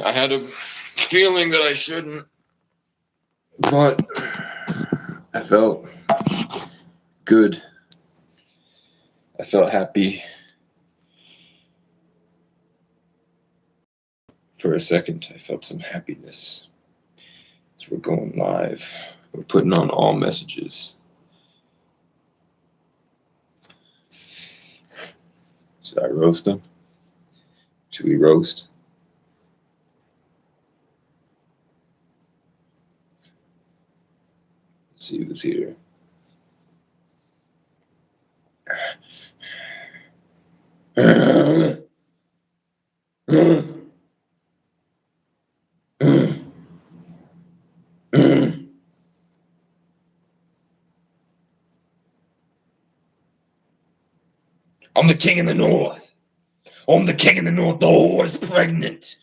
I had a feeling that I shouldn't, but I felt good. I felt happy for a second. I felt some happiness. So we're going live. We're putting on all messages. Should I roast them? Should we roast? Let's see who's here. I'm the king in the north. I'm the king in the north. The whore's pregnant.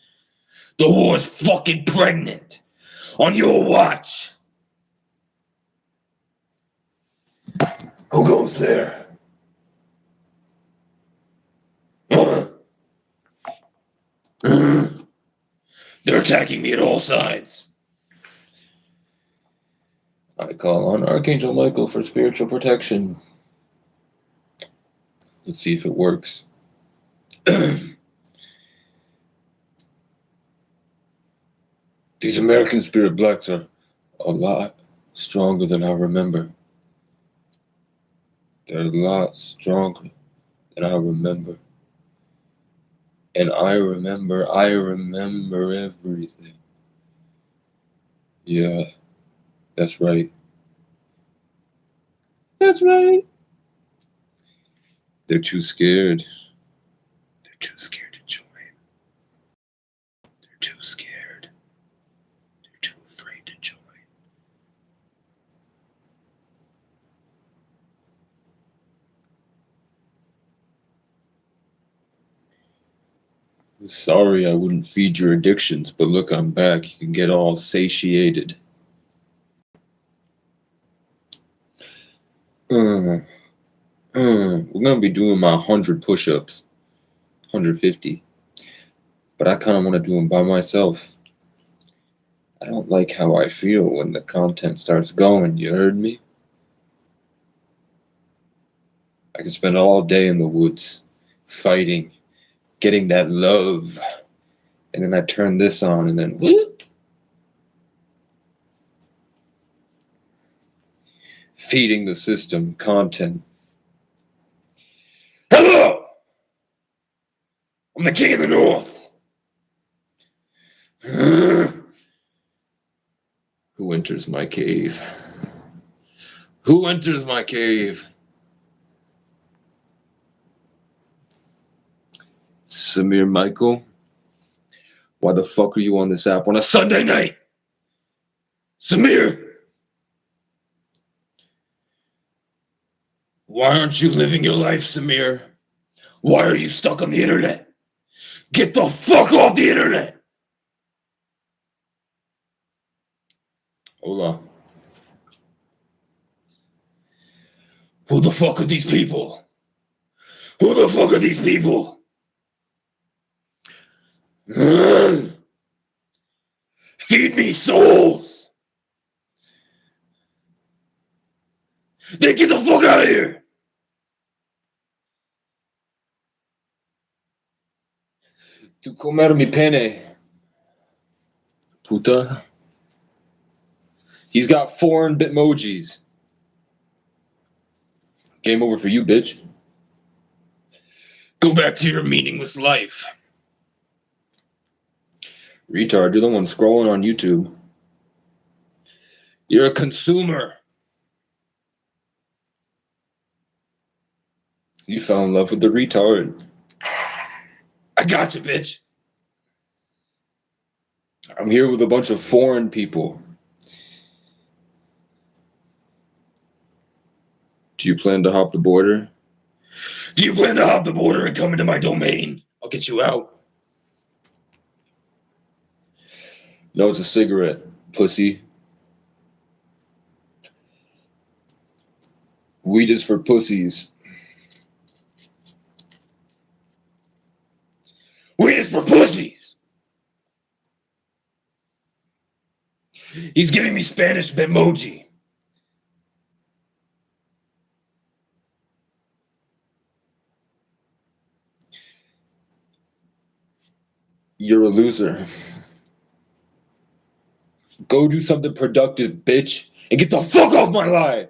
The whore's fucking pregnant. On your watch. Who goes there? They're attacking me at all sides. I call on Archangel Michael for spiritual protection. Let's see if it works. These American spirit blacks are a lot stronger than I remember. They're a lot stronger than I remember. And I remember everything. Yeah, that's right. That's right. They're too scared. They're too scared to join. They're too scared. They're too afraid to join. Sorry I wouldn't feed your addictions, but look, I'm back. You can get all satiated. We're gonna be doing my 100 push-ups. 150. But I kinda wanna do them by myself. I don't like how I feel when the content starts going, you heard me? I can spend all day in the woods, fighting, getting that love, and then I turn this on and then whoop, feeding the system content. Hello! I'm the king of the north! Who enters my cave? Who enters my cave? Samir Michael? Why the fuck are you on this app on a Sunday night? Samir! Why aren't you living your life, Samir? Why are you stuck on the internet? Get the fuck off the internet! Hola. Who the fuck are these people? Who the fuck are these people? Feed me souls! Then get the fuck out of here! Tu comer mi pene. Puta. He's got foreign bitmojis. Game over for you, bitch. Go back to your meaningless life. Retard, you're the one scrolling on YouTube. You're a consumer. You fell in love with the retard. I got you, bitch. I'm here with a bunch of foreign people. Do you plan to hop the border? Do you plan to hop the border and come into my domain? I'll get you out. No, it's a cigarette, pussy. Weed is for pussies. Weed is for pussies! He's giving me Spanish emoji. You're a loser. Go do something productive, bitch, and get the fuck off my life.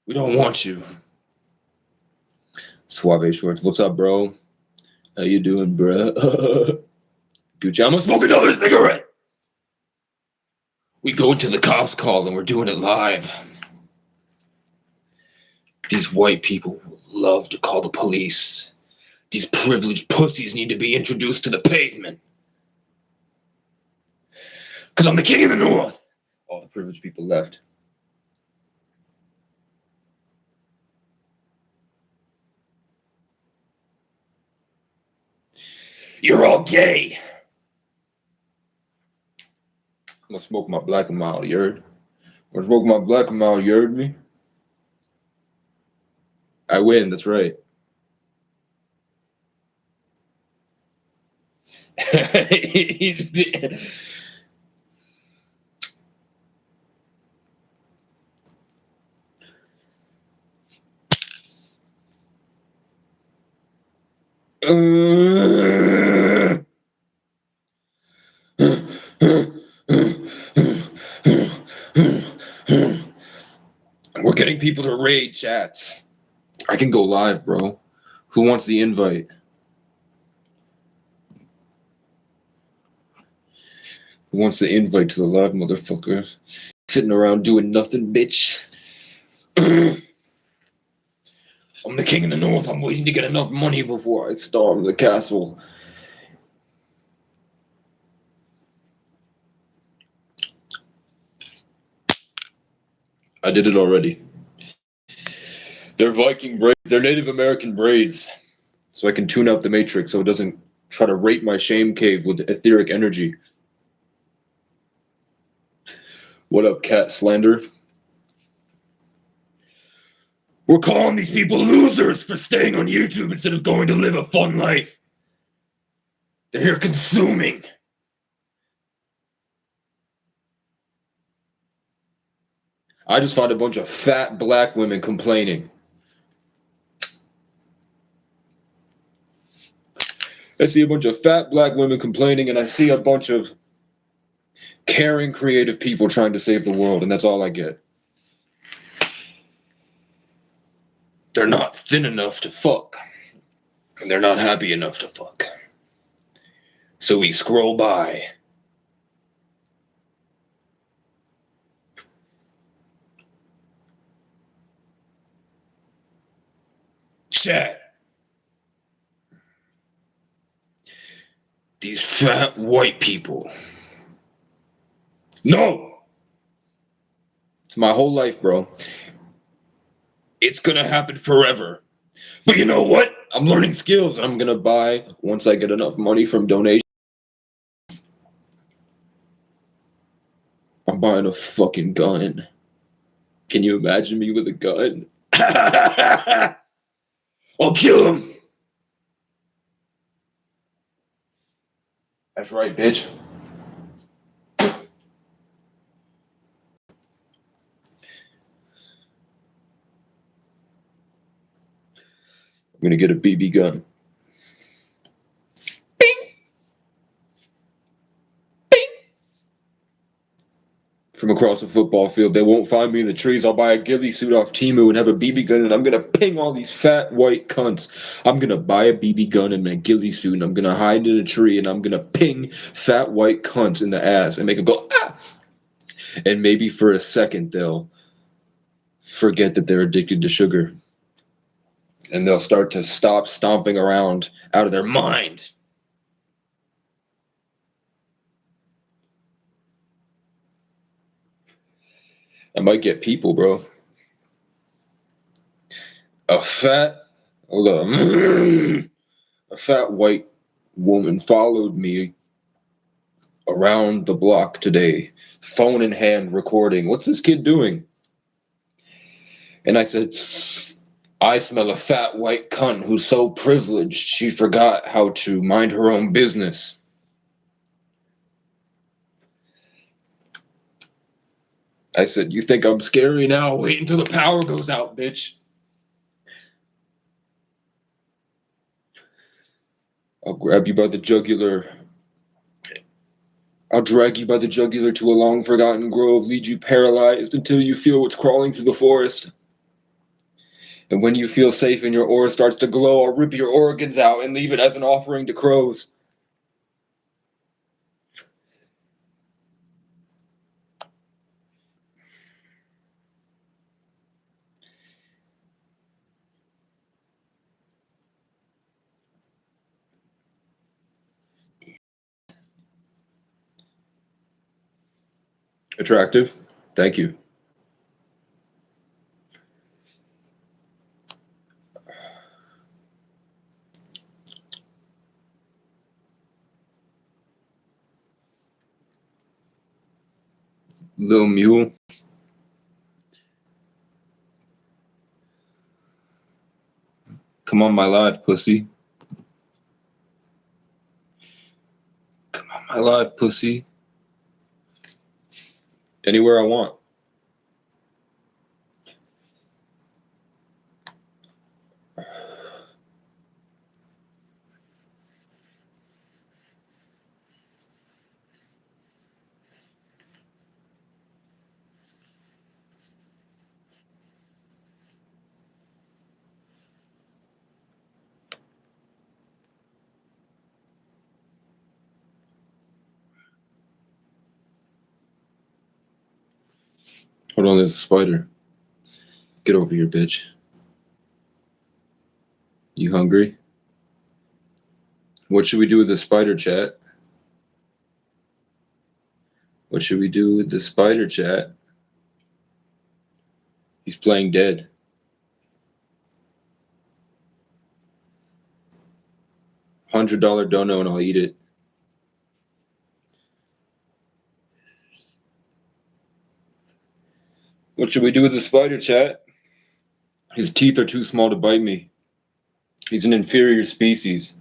We don't want you. Suave Shorts, what's up, bro? How you doing, bro? Gucci, I'm gonna smoke another cigarette. We go until the cops call and we're doing it live. These white people love to call the police. These privileged pussies need to be introduced to the pavement. Because I'm the king of the north. All the privileged people left. You're all gay. I'm gonna smoke my black and mild, you heard? I'm gonna smoke my black and mild, you heard me? I win, that's right. We're getting people to raid chats. I can go live, bro. Who wants the invite? Who wants the invite to the live, motherfucker? Sitting around doing nothing, bitch. I'm the king of the north. I'm waiting to get enough money before I storm the castle. I did it already. They're Viking braids. They're Native American braids. So I can tune out the Matrix so it doesn't try to rape my shame cave with etheric energy. What up, Cat Slander? We're calling these people losers for staying on YouTube instead of going to live a fun life. They're here consuming. I just found a bunch of fat black women complaining. I see a bunch of fat black women complaining, and I see a bunch of caring, creative people trying to save the world, and that's all I get. They're not thin enough to fuck, and they're not happy enough to fuck. So we scroll by. Chat. These fat white people. No! It's my whole life, bro. It's gonna happen forever. But you know what? I'm learning skills, and I'm gonna buy, once I get enough money from donations, I'm buying a fucking gun. Can you imagine me with a gun? I'll kill him! That's right, bitch. I'm gonna get a BB gun. Bing! Bing! From across the football field, they won't find me in the trees. I'll buy a ghillie suit off Temu and have a BB gun, and I'm gonna ping all these fat white cunts. I'm gonna buy a BB gun and a ghillie suit, and I'm gonna hide in a tree, and I'm gonna ping fat white cunts in the ass and make them go, ah! And maybe for a second they'll forget that they're addicted to sugar. And they'll start to stop stomping around out of their mind. I might get people, bro. A fat, hold on, a fat white woman followed me around the block today, phone in hand, recording. What's this kid doing? And I said, I smell a fat white cunt who's so privileged she forgot how to mind her own business. I said, you think I'm scary now? Wait until the power goes out, bitch. I'll grab you by the jugular. I'll drag you by the jugular to a long forgotten grove, lead you paralyzed until you feel what's crawling through the forest. And when you feel safe and your aura starts to glow, I'll rip your organs out and leave it as an offering to crows. Attractive? Thank you. Little mule. Come on my live, pussy. Come on my live, pussy. Anywhere I want. Hold on, there's a spider. Get over here, bitch. You hungry? What should we do with the spider, chat? What should we do with the spider, chat? He's playing dead. $100 dono and I'll eat it. What should we do with the spider, chat? His teeth are too small to bite me. He's an inferior species.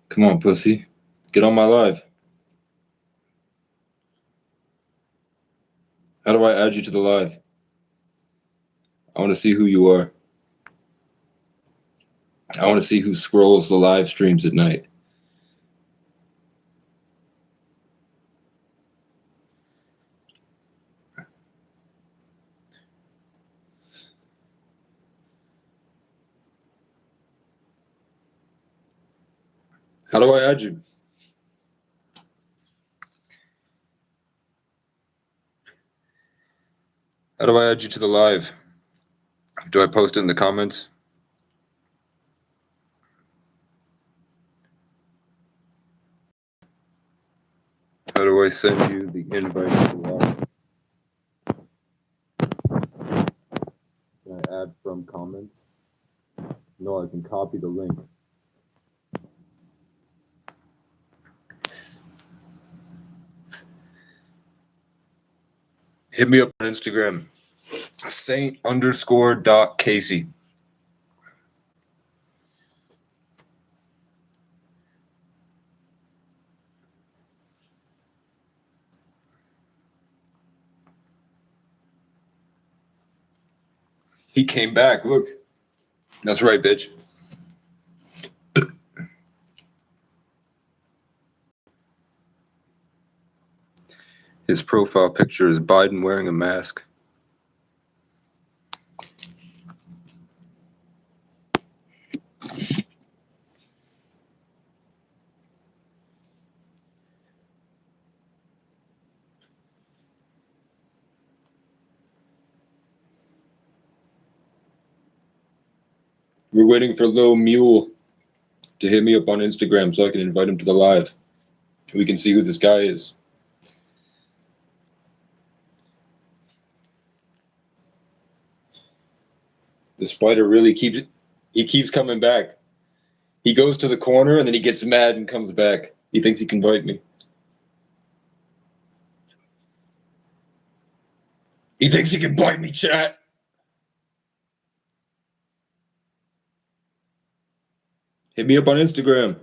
Come on, pussy. Get on my live. How do I add you to the live? I want to see who you are. I want to see who scrolls the live streams at night. How do I add you? How do I add you to the live? Do I post it in the comments? How do I send you the invite to the live? Can I add from comments? No, I can copy the link. Hit me up on Instagram. Saint_Casey. He came back. Look. That's right, bitch. His profile picture is Biden wearing a mask. We're waiting for Lil Mule to hit me up on Instagram so I can invite him to the live. We can see who this guy is. The spider really keeps coming back. He goes to the corner and then he gets mad and comes back. He thinks he can bite me. He thinks he can bite me, chat. Hit me up on Instagram.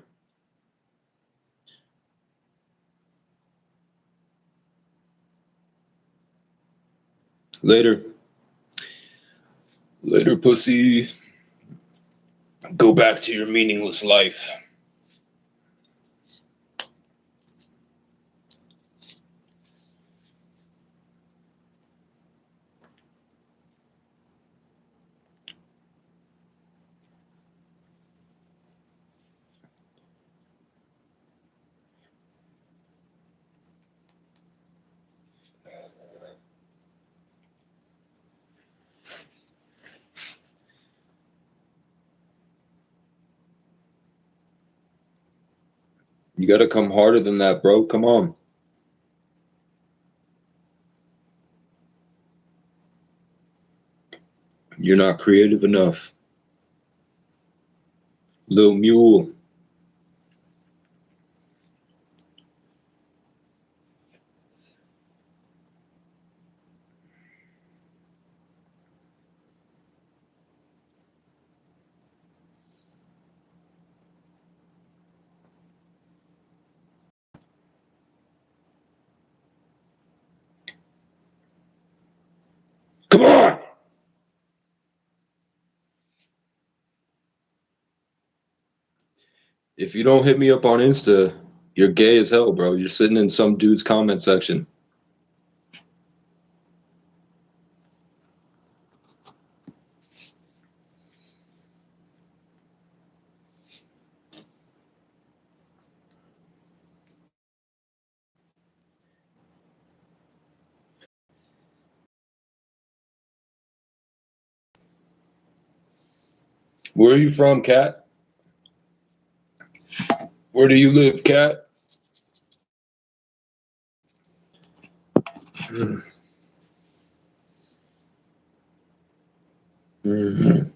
Later. Later, pussy. Go back to your meaningless life. You gotta come harder than that, bro. Come on. You're not creative enough. Lil Mule. Come on! If you don't hit me up on Insta, you're gay as hell, bro. You're sitting in some dude's comment section. Where are you from, Cat? Where do you live, Cat? Mm-hmm.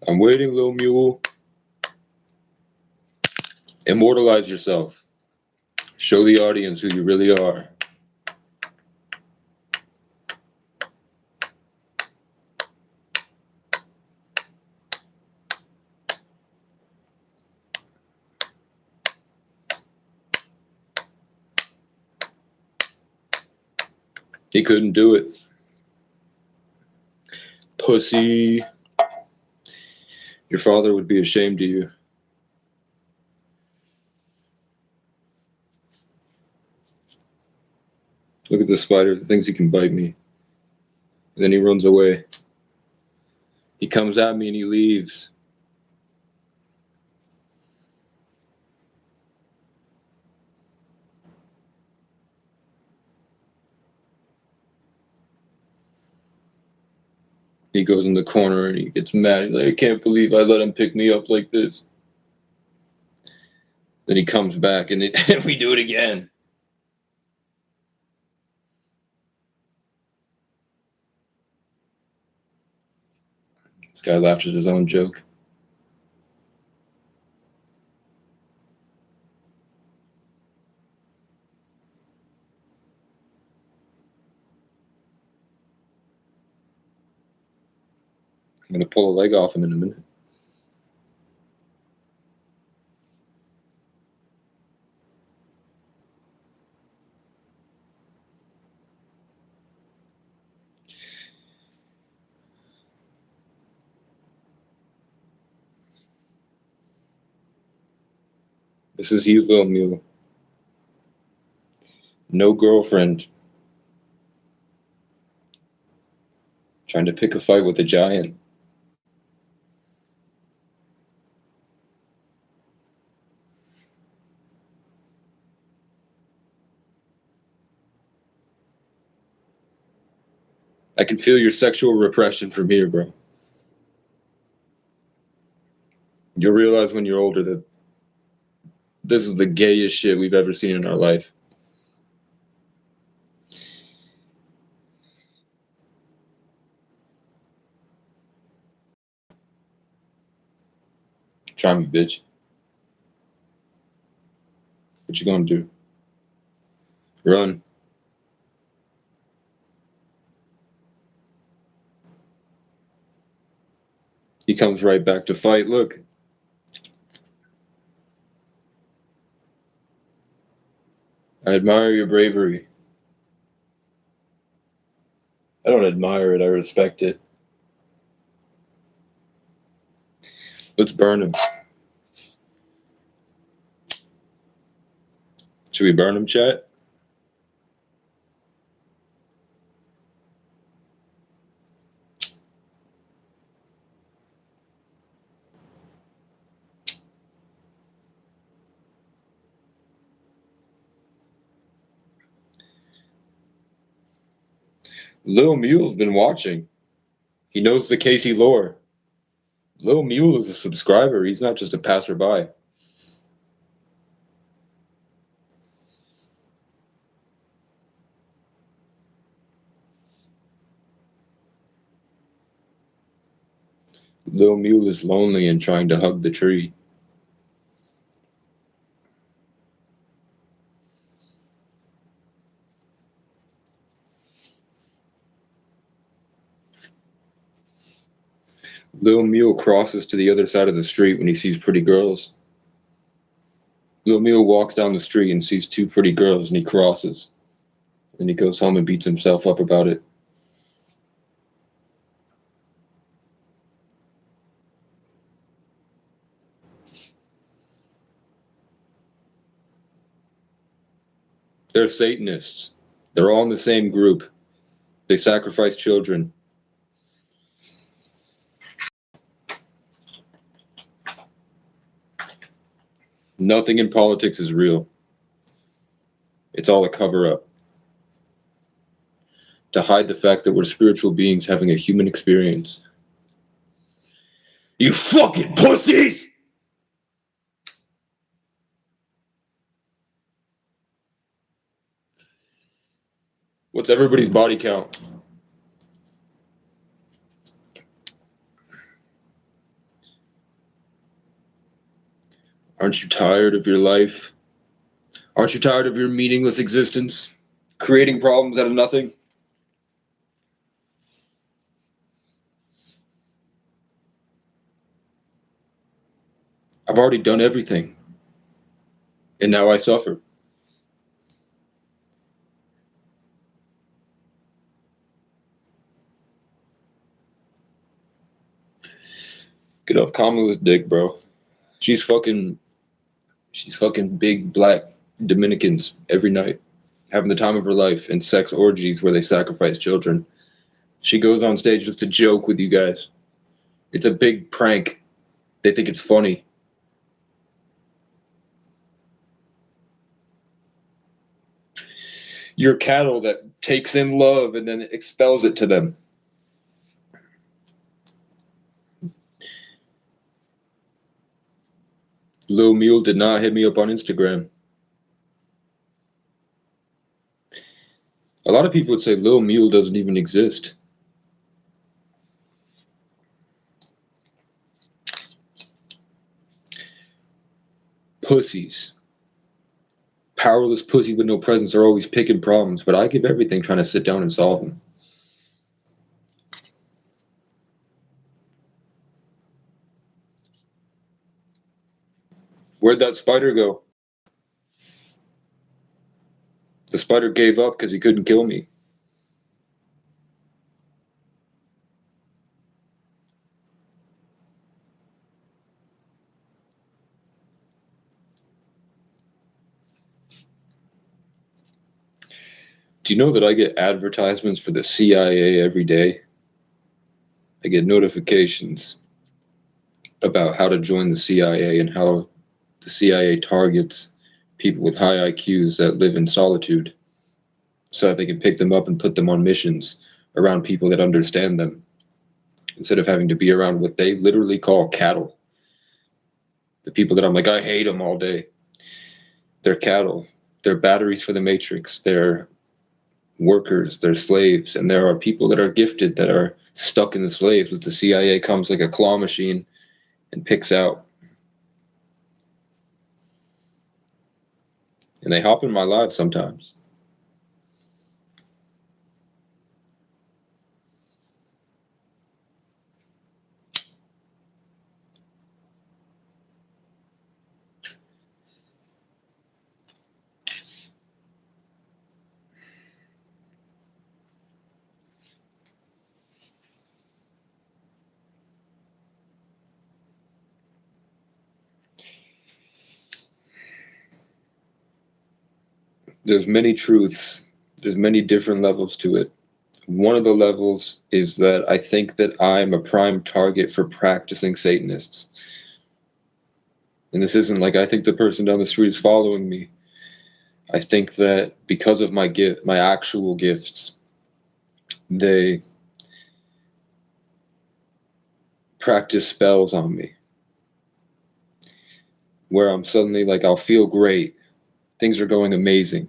I'm waiting, Lil Mule. Immortalize yourself. Show the audience who you really are. He couldn't do it. Pussy. Your father would be ashamed of you. Look at this spider that thinks he can bite me. And then he runs away. He comes at me and he leaves. He goes in the corner and he gets mad. He's like, I can't believe I let him pick me up like this. Then he comes back and we do it again. This guy laughed at his own joke. I'm going to pull a leg off him in a minute. This is you, Lil Mule. No girlfriend. Trying to pick a fight with a giant. I can feel your sexual repression from here, bro. You'll realize when you're older that this is the gayest shit we've ever seen in our life. Try me, bitch. What you gonna do? Run. He comes right back to fight. Look. I admire your bravery. I don't admire it, I respect it. Let's burn him. Should we burn him, chat? Lil Mule's been watching. He knows the Casey lore. Lil Mule is a subscriber. He's not just a passerby. Lil Mule is lonely and trying to hug the tree. Lil Mule crosses to the other side of the street when he sees pretty girls. Lil Mule walks down the street and sees two pretty girls and he crosses. Then he goes home and beats himself up about it. They're Satanists. They're all in the same group. They sacrifice children. Nothing in politics is real. It's all a cover-up. To hide the fact that we're spiritual beings having a human experience. You fucking pussies! What's everybody's body count? Aren't you tired of your life? Aren't you tired of your meaningless existence? Creating problems out of nothing? I've already done everything. And now I suffer. Get off Kamala's dick, bro. She's fucking big black Dominicans every night, having the time of her life in sex orgies where they sacrifice children. She goes on stage just to joke with you guys. It's a big prank. They think it's funny. You're cattle that takes in love and then expels it to them. Lil Mule did not hit me up on Instagram. A lot of people would say Lil Mule doesn't even exist. Pussies. Powerless pussies with no presence are always picking problems, but I give everything trying to sit down and solve them. Where'd that spider go? The spider gave up because he couldn't kill me. Do you know that I get advertisements for the CIA every day? I get notifications about how to join the CIA and how the CIA targets people with high IQs that live in solitude so that they can pick them up and put them on missions around people that understand them, instead of having to be around what they literally call cattle. The people that I'm like, I hate them all day. They're cattle. They're batteries for the matrix. They're workers. They're slaves. And there are people that are gifted that are stuck in the slaves that the CIA comes like a claw machine and picks out. And they hop in my life sometimes. There's many truths. There's many different levels to it. One of the levels is that I think that I'm a prime target for practicing Satanists. And this isn't like I think the person down the street is following me. I think that because of my actual gifts, they practice spells on me. Where I'm suddenly like, I'll feel great. Things are going amazing.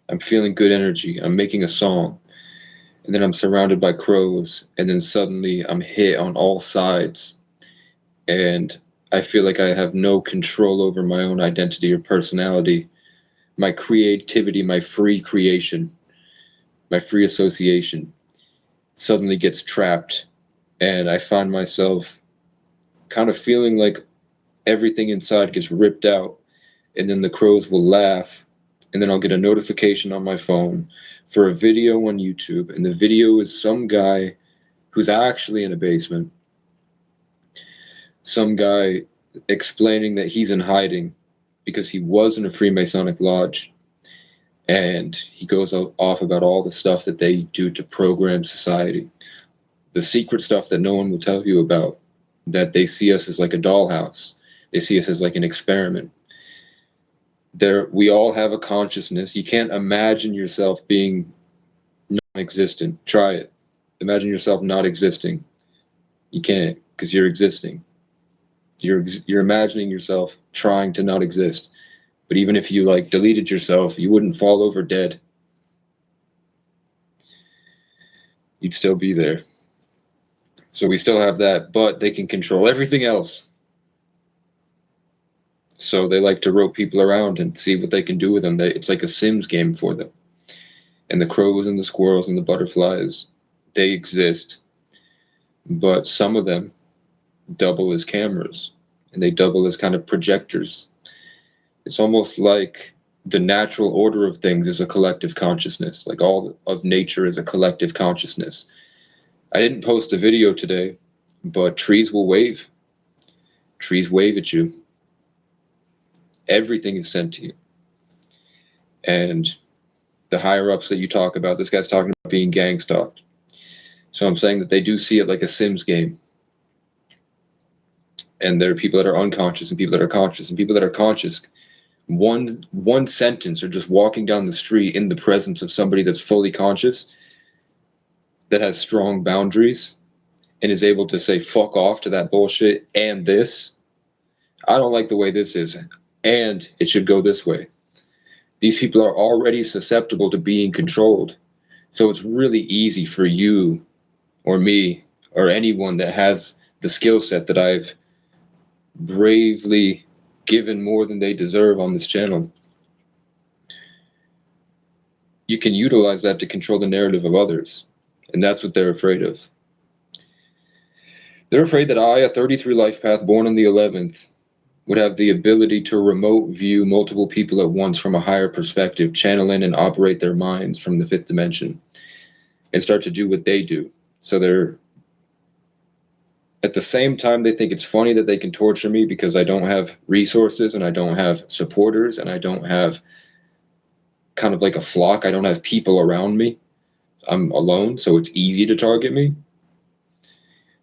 I'm feeling good energy. I'm making a song. And then I'm surrounded by crows. And then suddenly I'm hit on all sides. And I feel like I have no control over my own identity or personality. My creativity, my free creation, my free association suddenly gets trapped. And I find myself kind of feeling like everything inside gets ripped out. And then the crows will laugh. And then I'll get a notification on my phone for a video on YouTube. And the video is some guy who's actually in a basement. Some guy explaining that he's in hiding because he was in a Freemasonic lodge. And he goes off about all the stuff that they do to program society. The secret stuff that no one will tell you about. That they see us as like a dollhouse. They see us as like an experiment. We all have a consciousness. You can't imagine yourself being non-existent. Try it. Imagine yourself not existing. You can't, because you're existing. You're imagining yourself trying to not exist. But even if you like deleted yourself, you wouldn't fall over dead. You'd still be there. So we still have that, but they can control everything else. So they like to rope people around and see what they can do with them. It's like a Sims game for them. And the crows and the squirrels and the butterflies, they exist. But some of them double as cameras, and they double as kind of projectors. It's almost like the natural order of things is a collective consciousness, like all of nature is a collective consciousness. I didn't post a video today, but trees will wave. Trees wave at you. Everything is sent to you. And the higher ups that you talk about, this guy's talking about being gang stalked. So I'm saying that they do see it like a Sims game. And there are people that are unconscious and people that are conscious. And people that are conscious, one sentence or just walking down the street in the presence of somebody that's fully conscious, that has strong boundaries, and is able to say fuck off to that bullshit and this. I don't like the way this is, and it should go this way. These people are already susceptible to being controlled. So it's really easy for you or me or anyone that has the skill set that I've bravely given more than they deserve on this channel. You can utilize that to control the narrative of others. And that's what they're afraid of. They're afraid that I, a 33 life path born on the 11th, would have the ability to remote view multiple people at once from a higher perspective, channel in and operate their minds from the 5th dimension, and start to do what they do. So they're, at the same time, they think it's funny that they can torture me because I don't have resources and I don't have supporters and I don't have kind of like a flock. I don't have people around me. I'm alone, so it's easy to target me.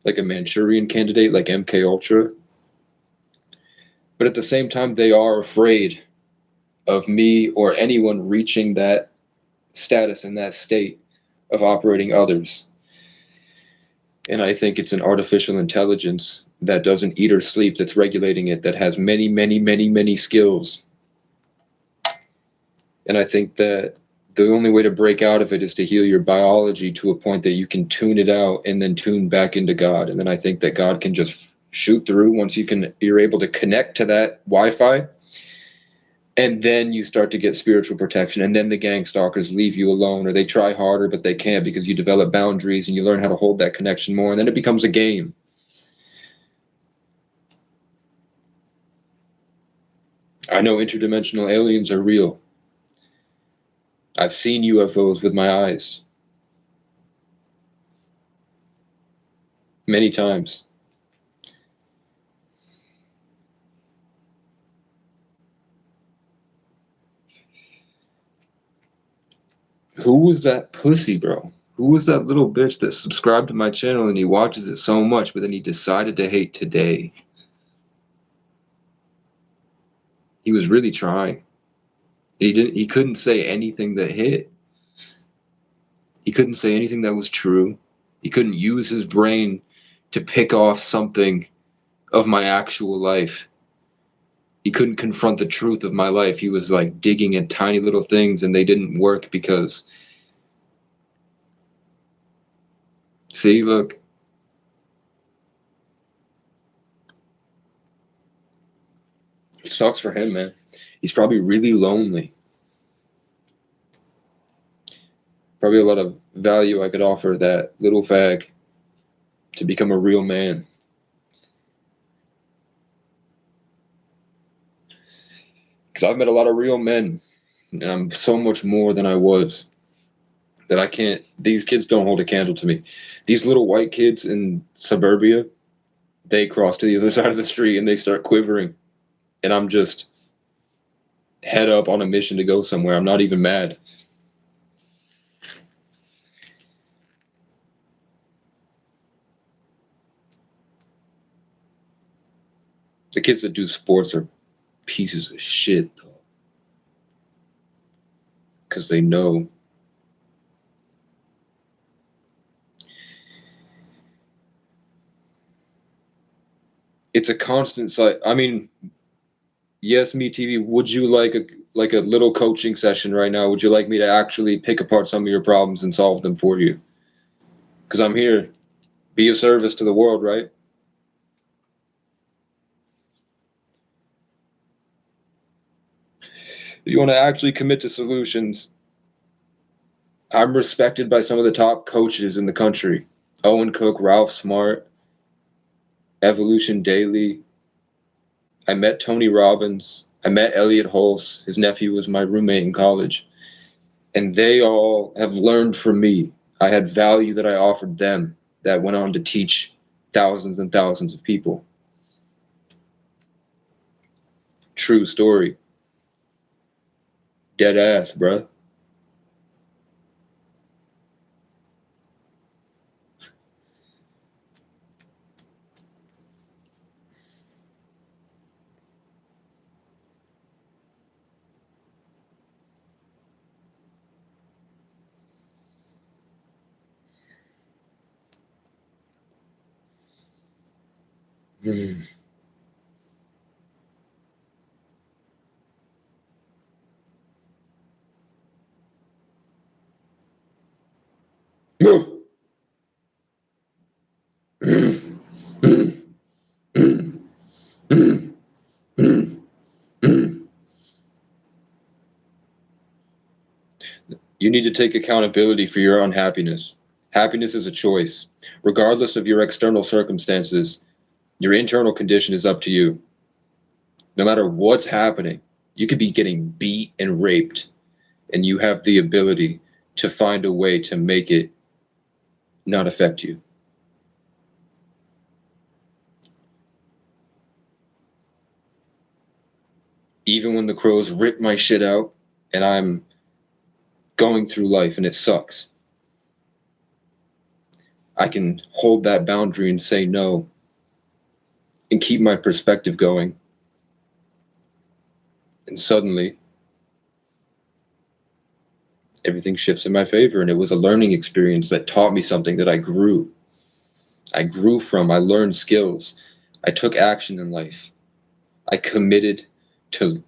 Like a Manchurian candidate, like MK Ultra. But at the same time, they are afraid of me or anyone reaching that status in that state of operating others. And I think it's an artificial intelligence that doesn't eat or sleep that's regulating it, that has many, many, many, many skills. And I think that the only way to break out of it is to heal your biology to a point that you can tune it out and then tune back into God. And then I think that God can just shoot through once you're able to connect to that Wi-Fi. And then you start to get spiritual protection. And then the gang stalkers leave you alone, or they try harder, but they can't because you develop boundaries and you learn how to hold that connection more. And then it becomes a game. I know interdimensional aliens are real. I've seen UFOs with my eyes many times. Who was that pussy, bro? Who was that little bitch that subscribed to my channel and he watches it so much, but then he decided to hate today? He was really trying. He couldn't say anything that hit. He couldn't say anything that was true. He couldn't use his brain to pick off something of my actual life. He couldn't confront the truth of my life. He was like digging at tiny little things and they didn't work because, see, look, it sucks for him, man. He's probably really lonely. Probably a lot of value I could offer that little fag to become a real man. Because I've met a lot of real men, and I'm so much more than I was that I can't. These kids don't hold a candle to me. These little white kids in suburbia, they cross to the other side of the street and they start quivering, and I'm just head up on a mission to go somewhere. I'm not even mad. The kids that do sports are pieces of shit, though, because they know. It's a constant sight. I mean, yes, me TV. Would you like a little coaching session right now? Would you like me to actually pick apart some of your problems and solve them for you? Because I'm here. Be of service to the world, right? If you want to actually commit to solutions, I'm respected by some of the top coaches in the country. Owen Cook, Ralph Smart, Evolution Daily. I met Tony Robbins. I met Elliot Hulse. His nephew was my roommate in college. And they all have learned from me. I had value that I offered them that went on to teach thousands and thousands of people. True story. Dead ass, bruh. Mm. You need to take accountability for your unhappiness. Happiness is a choice. Regardless of your external circumstances, your internal condition is up to you. No matter what's happening, you could be getting beat and raped, and you have the ability to find a way to make it not affect you. Even when the crows rip my shit out and I'm going through life and it sucks, I can hold that boundary and say no and keep my perspective going. And suddenly, everything shifts in my favor. And it was a learning experience that taught me something that I grew. I grew from, I learned skills. I took action in life. I committed to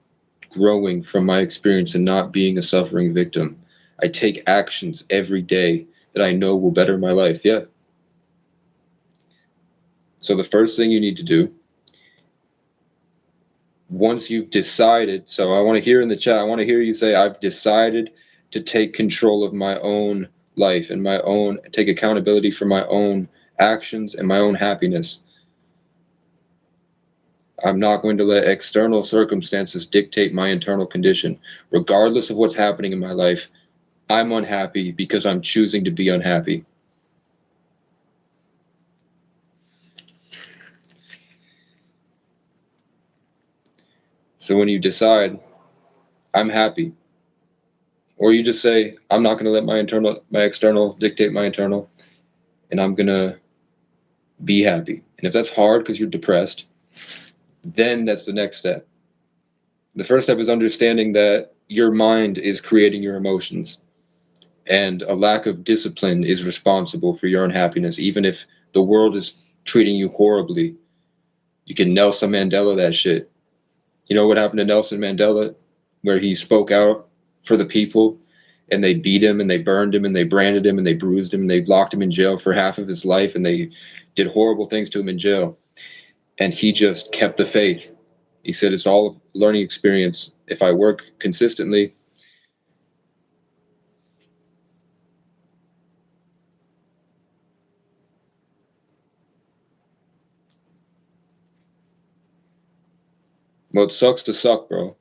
growing from my experience and not being a suffering victim. I take actions every day that I know will better my life. Yeah. So the first thing you need to do, once you've decided, so I want to hear in the chat, I want to hear you say, I've decided to take control of my own life and take accountability for my own actions and my own happiness. I'm not going to let external circumstances dictate my internal condition. Regardless of what's happening in my life, I'm unhappy because I'm choosing to be unhappy. So when you decide, I'm happy, or you just say, I'm not going to let my external dictate my internal, and I'm going to be happy. And if that's hard because you're depressed, then that's the next step. The first step is understanding that your mind is creating your emotions, and a lack of discipline is responsible for your unhappiness. Even if the world is treating you horribly, you can Nelson Mandela that shit. You know what happened to Nelson Mandela? Where he spoke out for the people, and they beat him and they burned him and they branded him and they bruised him and they locked him in jail for half of his life, and they did horrible things to him in jail. And he just kept the faith. He said, it's all a learning experience. If I work consistently, well, it sucks to suck, bro.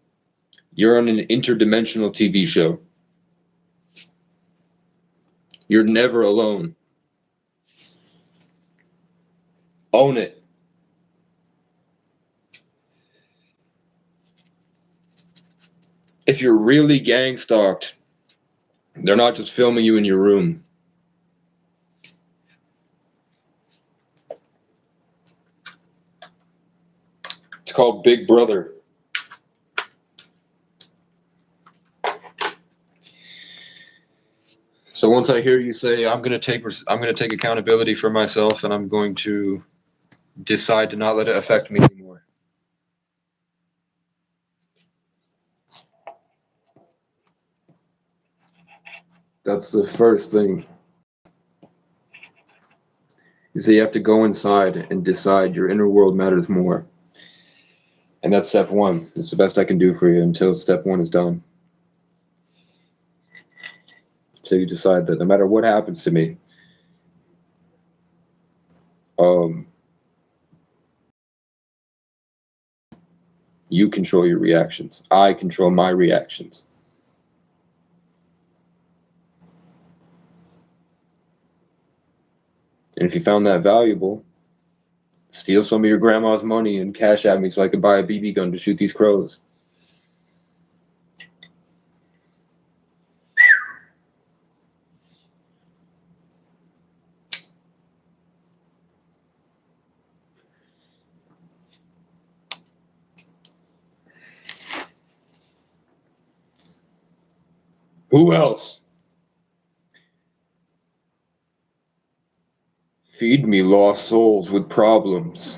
You're on an interdimensional TV show. You're never alone. Own it. If you're really gang stalked, they're not just filming you in your room. It's called Big Brother. So once I hear you say, I'm gonna take accountability for myself, and I'm going to decide to not let it affect me anymore. That's the first thing. You say you have to go inside and decide your inner world matters more. And that's step one. It's the best I can do for you until step one is done. So you decide that no matter what happens to me, you control your reactions. I control my reactions. And if you found that valuable, steal some of your grandma's money and cash at me so I can buy a BB gun to shoot these crows. Who else? Feed me lost souls with problems.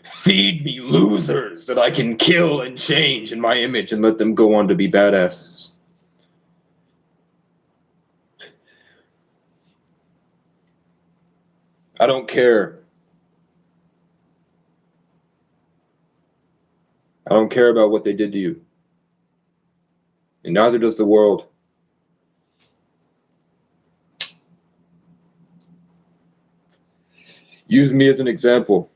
Feed me losers that I can kill and change in my image and let them go on to be badasses. I don't care. I don't care about what they did to you. And neither does the world. Use me as an example.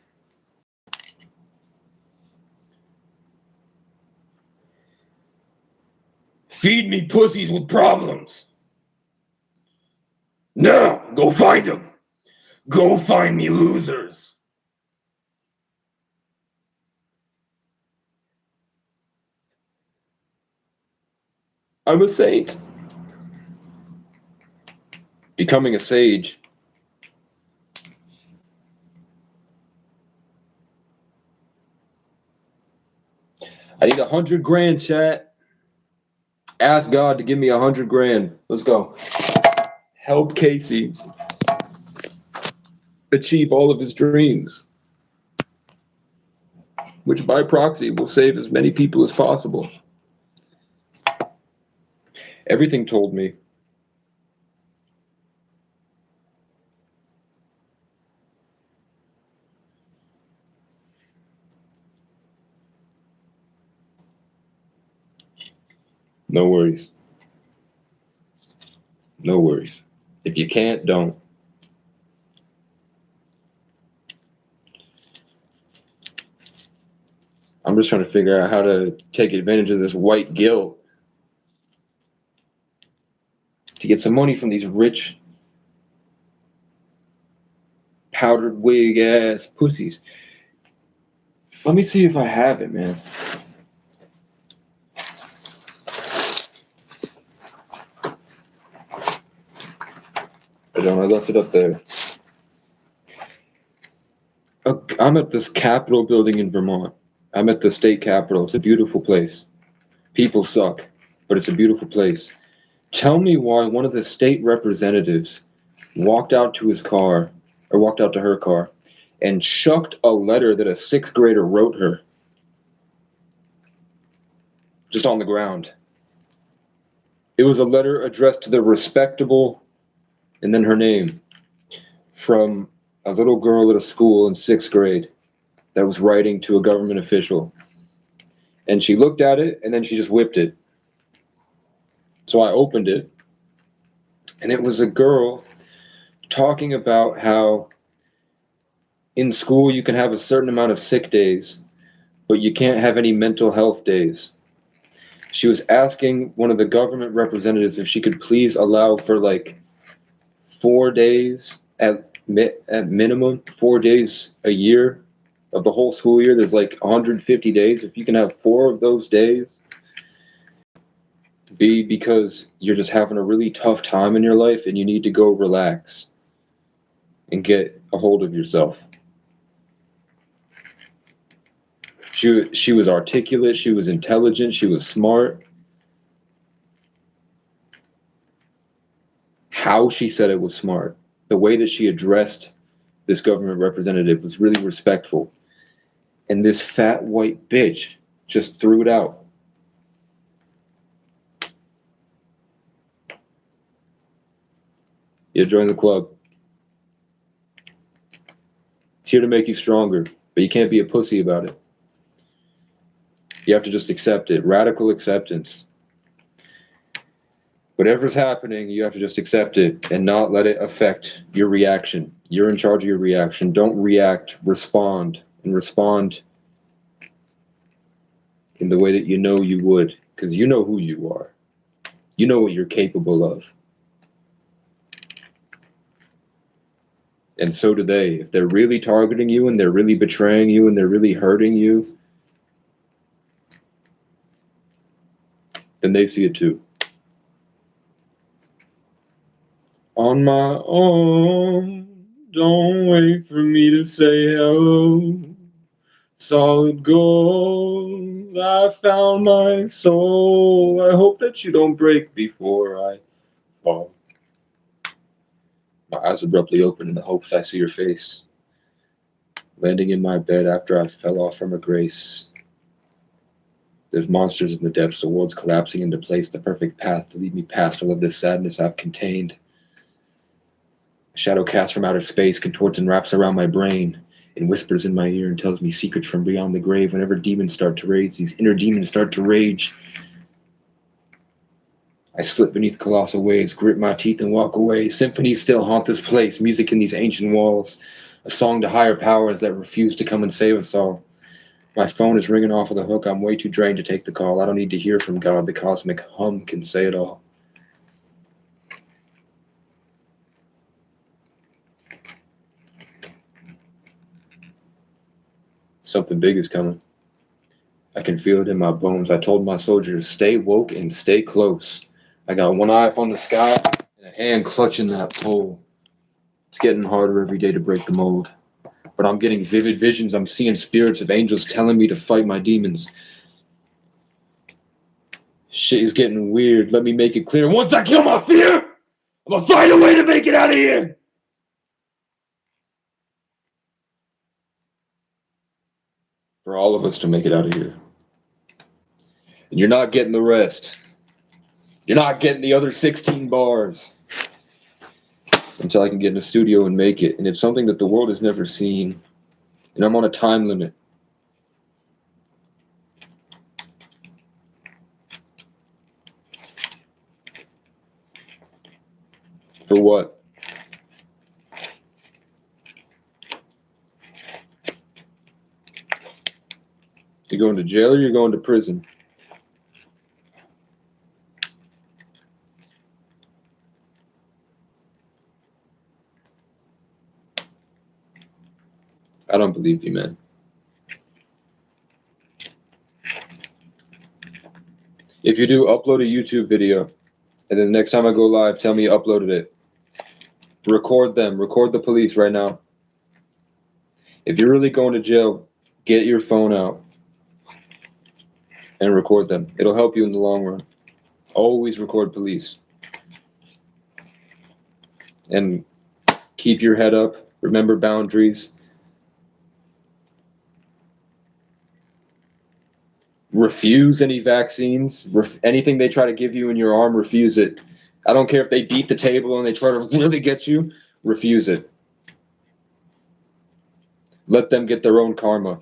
Feed me pussies with problems. No, go find them. Go find me losers. I'm a saint. Becoming a sage. I need 100 grand, chat. Ask God to give me 100 grand. Let's go. Help Casey achieve all of his dreams, which by proxy will save as many people as possible. Everything told me no worries. No worries. If you can't, don't. I'm just trying to figure out how to take advantage of this white guilt to get some money from these rich, powdered wig ass pussies. Let me see if I have it, man. I don't. I left it up there. I'm at this Capitol building in Vermont. I'm at the state capitol. It's a beautiful place. People suck, but it's a beautiful place. Tell me why one of the state representatives walked out to his car, or walked out to her car, and chucked a letter that a sixth grader wrote her just on the ground. It was a letter addressed to the respectable, and then her name, from a little girl at a school in sixth grade that was writing to a government official. And she looked at it, and then she just whipped it. So I opened it, and it was a girl talking about how in school you can have a certain amount of sick days, but you can't have any mental health days. She was asking one of the government representatives if she could please allow for like 4 days at minimum, 4 days a year of the whole school year. There's like 150 days. If you can have 4 of those days, be because you're just having a really tough time in your life and you need to go relax and get a hold of yourself. She was articulate, she was intelligent, she was smart. How she said it was smart. The way that she addressed this government representative was really respectful. And this fat white bitch just threw it out. You join the club. It's here to make you stronger, but you can't be a pussy about it. You have to just accept it. Radical acceptance. Whatever's happening, you have to just accept it and not let it affect your reaction. You're in charge of your reaction. Don't react, respond, and respond in the way that you know you would, because you know who you are. You know what you're capable of. And so do they. If they're really targeting you and they're really betraying you and they're really hurting you, then they see it too. On my own, don't wait for me to say hello. Solid gold, I found my soul. I hope that you don't break before I fall. My eyes abruptly open in the hopes I see your face. Landing in my bed after I fell off from a grace. There's monsters in the depths, the world's collapsing into place, the perfect path to lead me past all of this sadness I've contained. A shadow cast from outer space contorts and wraps around my brain and whispers in my ear and tells me secrets from beyond the grave. Whenever demons start to rage, these inner demons start to rage. I slip beneath colossal waves, grit my teeth and walk away. Symphonies still haunt this place, music in these ancient walls, a song to higher powers that refuse to come and save us all. My phone is ringing off of the hook. I'm way too drained to take the call. I don't need to hear from God. The cosmic hum can say it all. Something big is coming. I can feel it in my bones. I told my soldiers, stay woke and stay close. I got one eye up on the sky and a hand clutching that pole. It's getting harder every day to break the mold. But I'm getting vivid visions. I'm seeing spirits of angels telling me to fight my demons. Shit is getting weird. Let me make it clear. Once I kill my fear, I'm gonna find a way to make it out of here. For all of us to make it out of here. And you're not getting the rest. You're not getting the other 16 bars until I can get in a studio and make it. And it's something that the world has never seen. And I'm on a time limit. For what? You're going to jail or you're going to prison? I don't believe you, man. If you do, upload a YouTube video. And then the next time I go live, tell me you uploaded it. Record them. Record the police right now. If you're really going to jail, get your phone out and record them. It'll help you in the long run. Always record police. And keep your head up. Remember boundaries. Refuse any vaccines. Anything they try to give you in your arm, refuse it. I don't care if they beat the table and they try to really get you, refuse it. Let them get their own karma.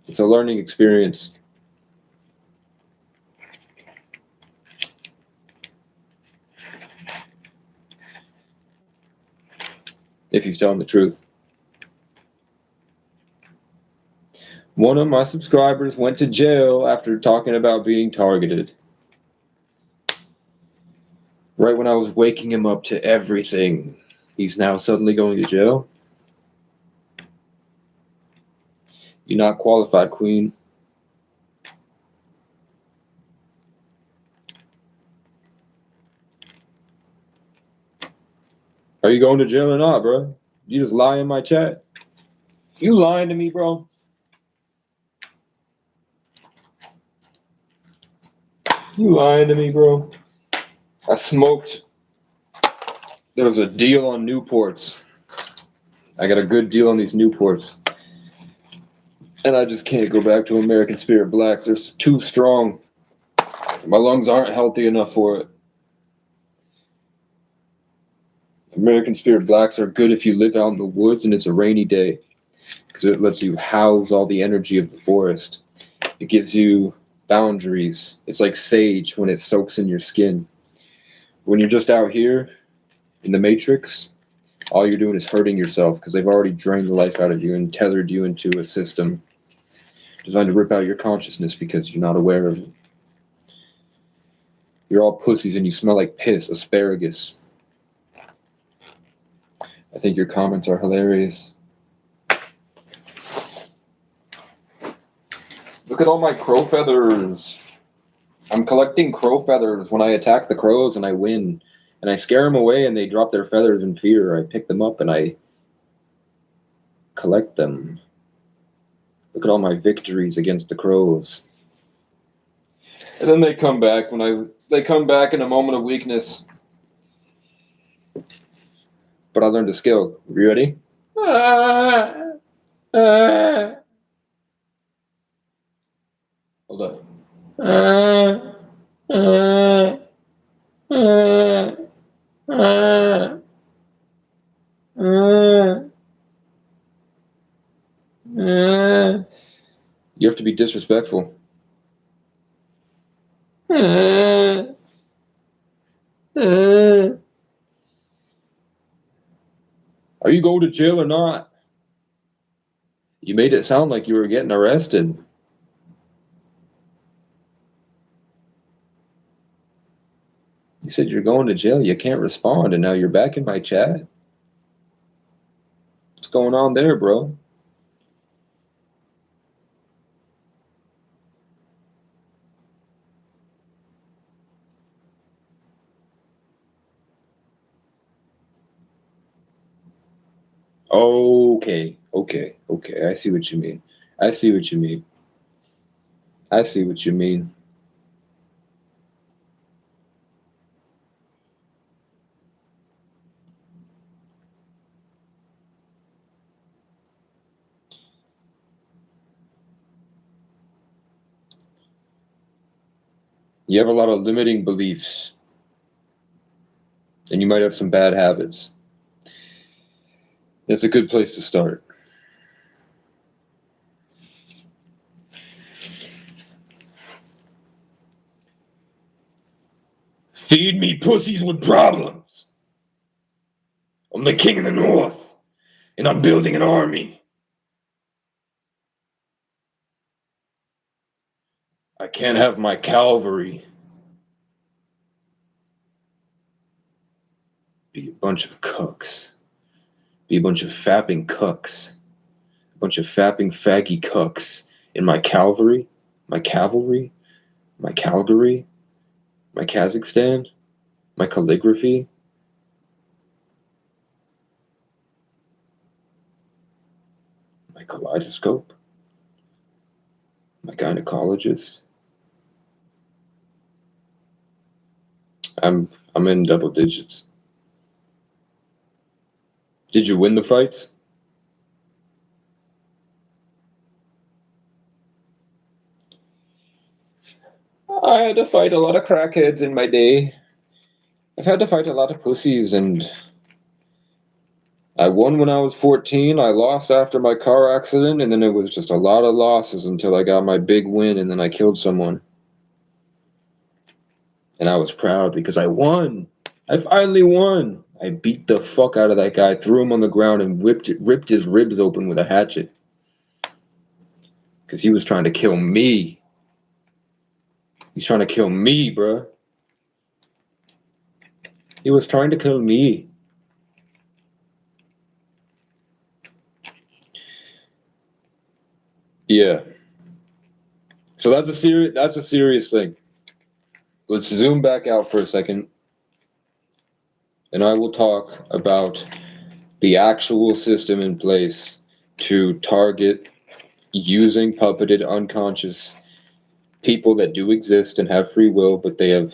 It's a learning experience. If he's telling the truth. One of my subscribers went to jail after talking about being targeted. Right when I was waking him up to everything, he's now suddenly going to jail? You're not qualified, Queen. Are you going to jail or not, bro? You just lie in my chat? You lying to me, bro? You lying to me, bro? I smoked. There was a deal on Newports. I got a good deal on these Newports. And I just can't go back to American Spirit Blacks. They're too strong. My lungs aren't healthy enough for it. American Spirit Blacks are good if you live out in the woods and it's a rainy day, because it lets you house all the energy of the forest. It gives you boundaries. It's like sage when it soaks in your skin. When you're just out here in the Matrix, all you're doing is hurting yourself because they've already drained the life out of you and tethered you into a system designed to rip out your consciousness because you're not aware of it. You're all pussies and you smell like piss, asparagus. I think your comments are hilarious. Look at all my crow feathers. I'm collecting crow feathers. When I attack the crows and I win, and I scare them away and they drop their feathers in fear, I pick them up and I collect them. Look at all my victories against the crows. And then they come back they come back in a moment of weakness. But I learned a skill. You ready? Hold up. You have to be disrespectful. Are you going to jail or not? You made it sound like you were getting arrested. You said you're going to jail. You can't respond, and now you're back in my chat. What's going on there, bro? Okay. I see what you mean. I see what you mean. You have a lot of limiting beliefs, and you might have some bad habits. That's a good place to start. Feed me pussies with problems. I'm the king of the north, and I'm building an army. I can't have my cavalry be a bunch of cooks. Be a bunch of fapping cucks. A bunch of fapping faggy cucks in my cavalry, my cavalry, my Calgary, my Kazakhstan, my calligraphy, my kaleidoscope, my gynecologist. I'm in double digits. Did you win the fights? I had to fight a lot of crackheads in my day. I've had to fight a lot of pussies, and I won when I was 14. I lost after my car accident, and then it was just a lot of losses until I got my big win, and then I killed someone. And I was proud because I won. I finally won. I beat the fuck out of that guy, threw him on the ground, and ripped his ribs open with a hatchet. Because he was trying to kill me. He's trying to kill me, bruh. He was trying to kill me. Yeah. So that's a serious thing. Let's zoom back out for a second, and I will talk about the actual system in place to target using puppeted unconscious people that do exist and have free will, but they have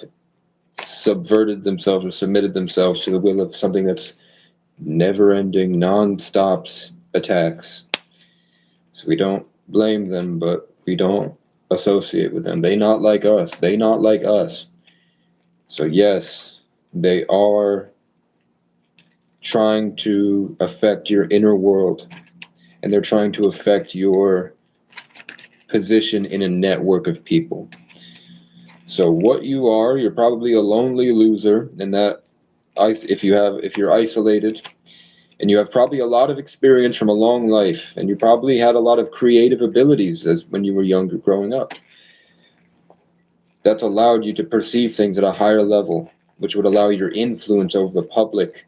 subverted themselves or submitted themselves to the will of something that's never ending, non stop attacks. So we don't blame them, but we don't associate with them. They not like us. They not like us. So yes, they are trying to affect your inner world, and they're trying to affect your position in a network of people. So what you are, you're probably a lonely loser, and that if you're isolated, and you have probably a lot of experience from a long life, and you probably had a lot of creative abilities as when you were younger growing up. That's allowed you to perceive things at a higher level, which would allow your influence over the public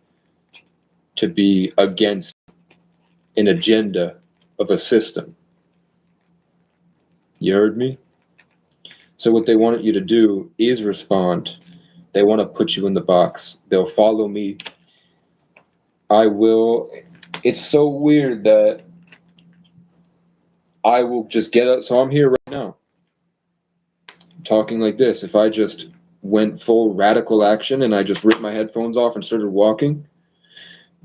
to be against an agenda of a system. You heard me? So what they want you to do is respond. They want to put you in the box. They'll follow me. I will. It's so weird that I will just get up. So I'm here right now talking like this. If I just went full radical action and I just ripped my headphones off and started walking,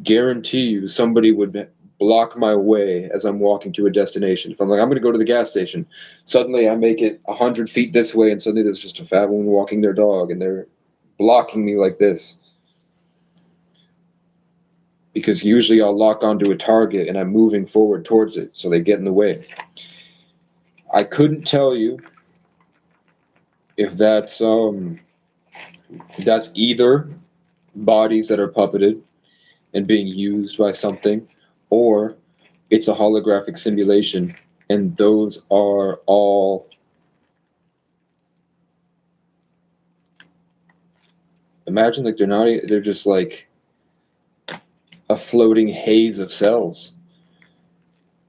guarantee you somebody would block my way as I'm walking to a destination. If I'm like, I'm going to go to the gas station, suddenly I make it 100 feet this way, and suddenly there's just a fat woman walking their dog, and they're blocking me like this. Because usually I'll lock onto a target and I'm moving forward towards it, so they get in the way. I couldn't tell you if that's either bodies that are puppeted and being used by something, or it's a holographic simulation, and those are all. Imagine like they're just like a floating haze of cells.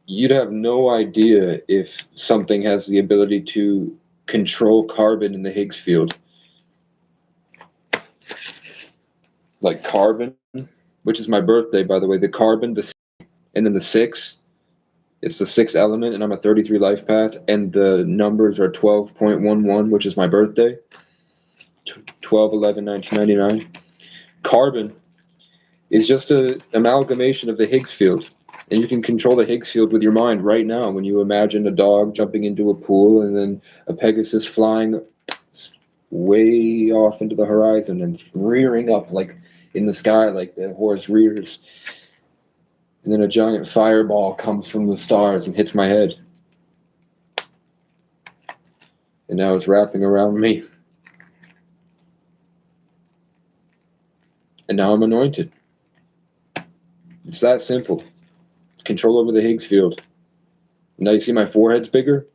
You'd have no idea if something has the ability to control carbon in the Higgs field. Like carbon, which is my birthday, by the way, the carbon, and then the six. It's the sixth element, and I'm a 33 life path, and the numbers are 12.11, which is my birthday. 12/11/1999. Carbon is just an amalgamation of the Higgs field. And you can control the Higgs field with your mind right now when you imagine a dog jumping into a pool and then a Pegasus flying way off into the horizon and rearing up like in the sky like the horse rears. And then a giant fireball comes from the stars and hits my head. And now it's wrapping around me. And now I'm anointed. It's that simple. Control over the Higgs field. Now you see my forehead's bigger?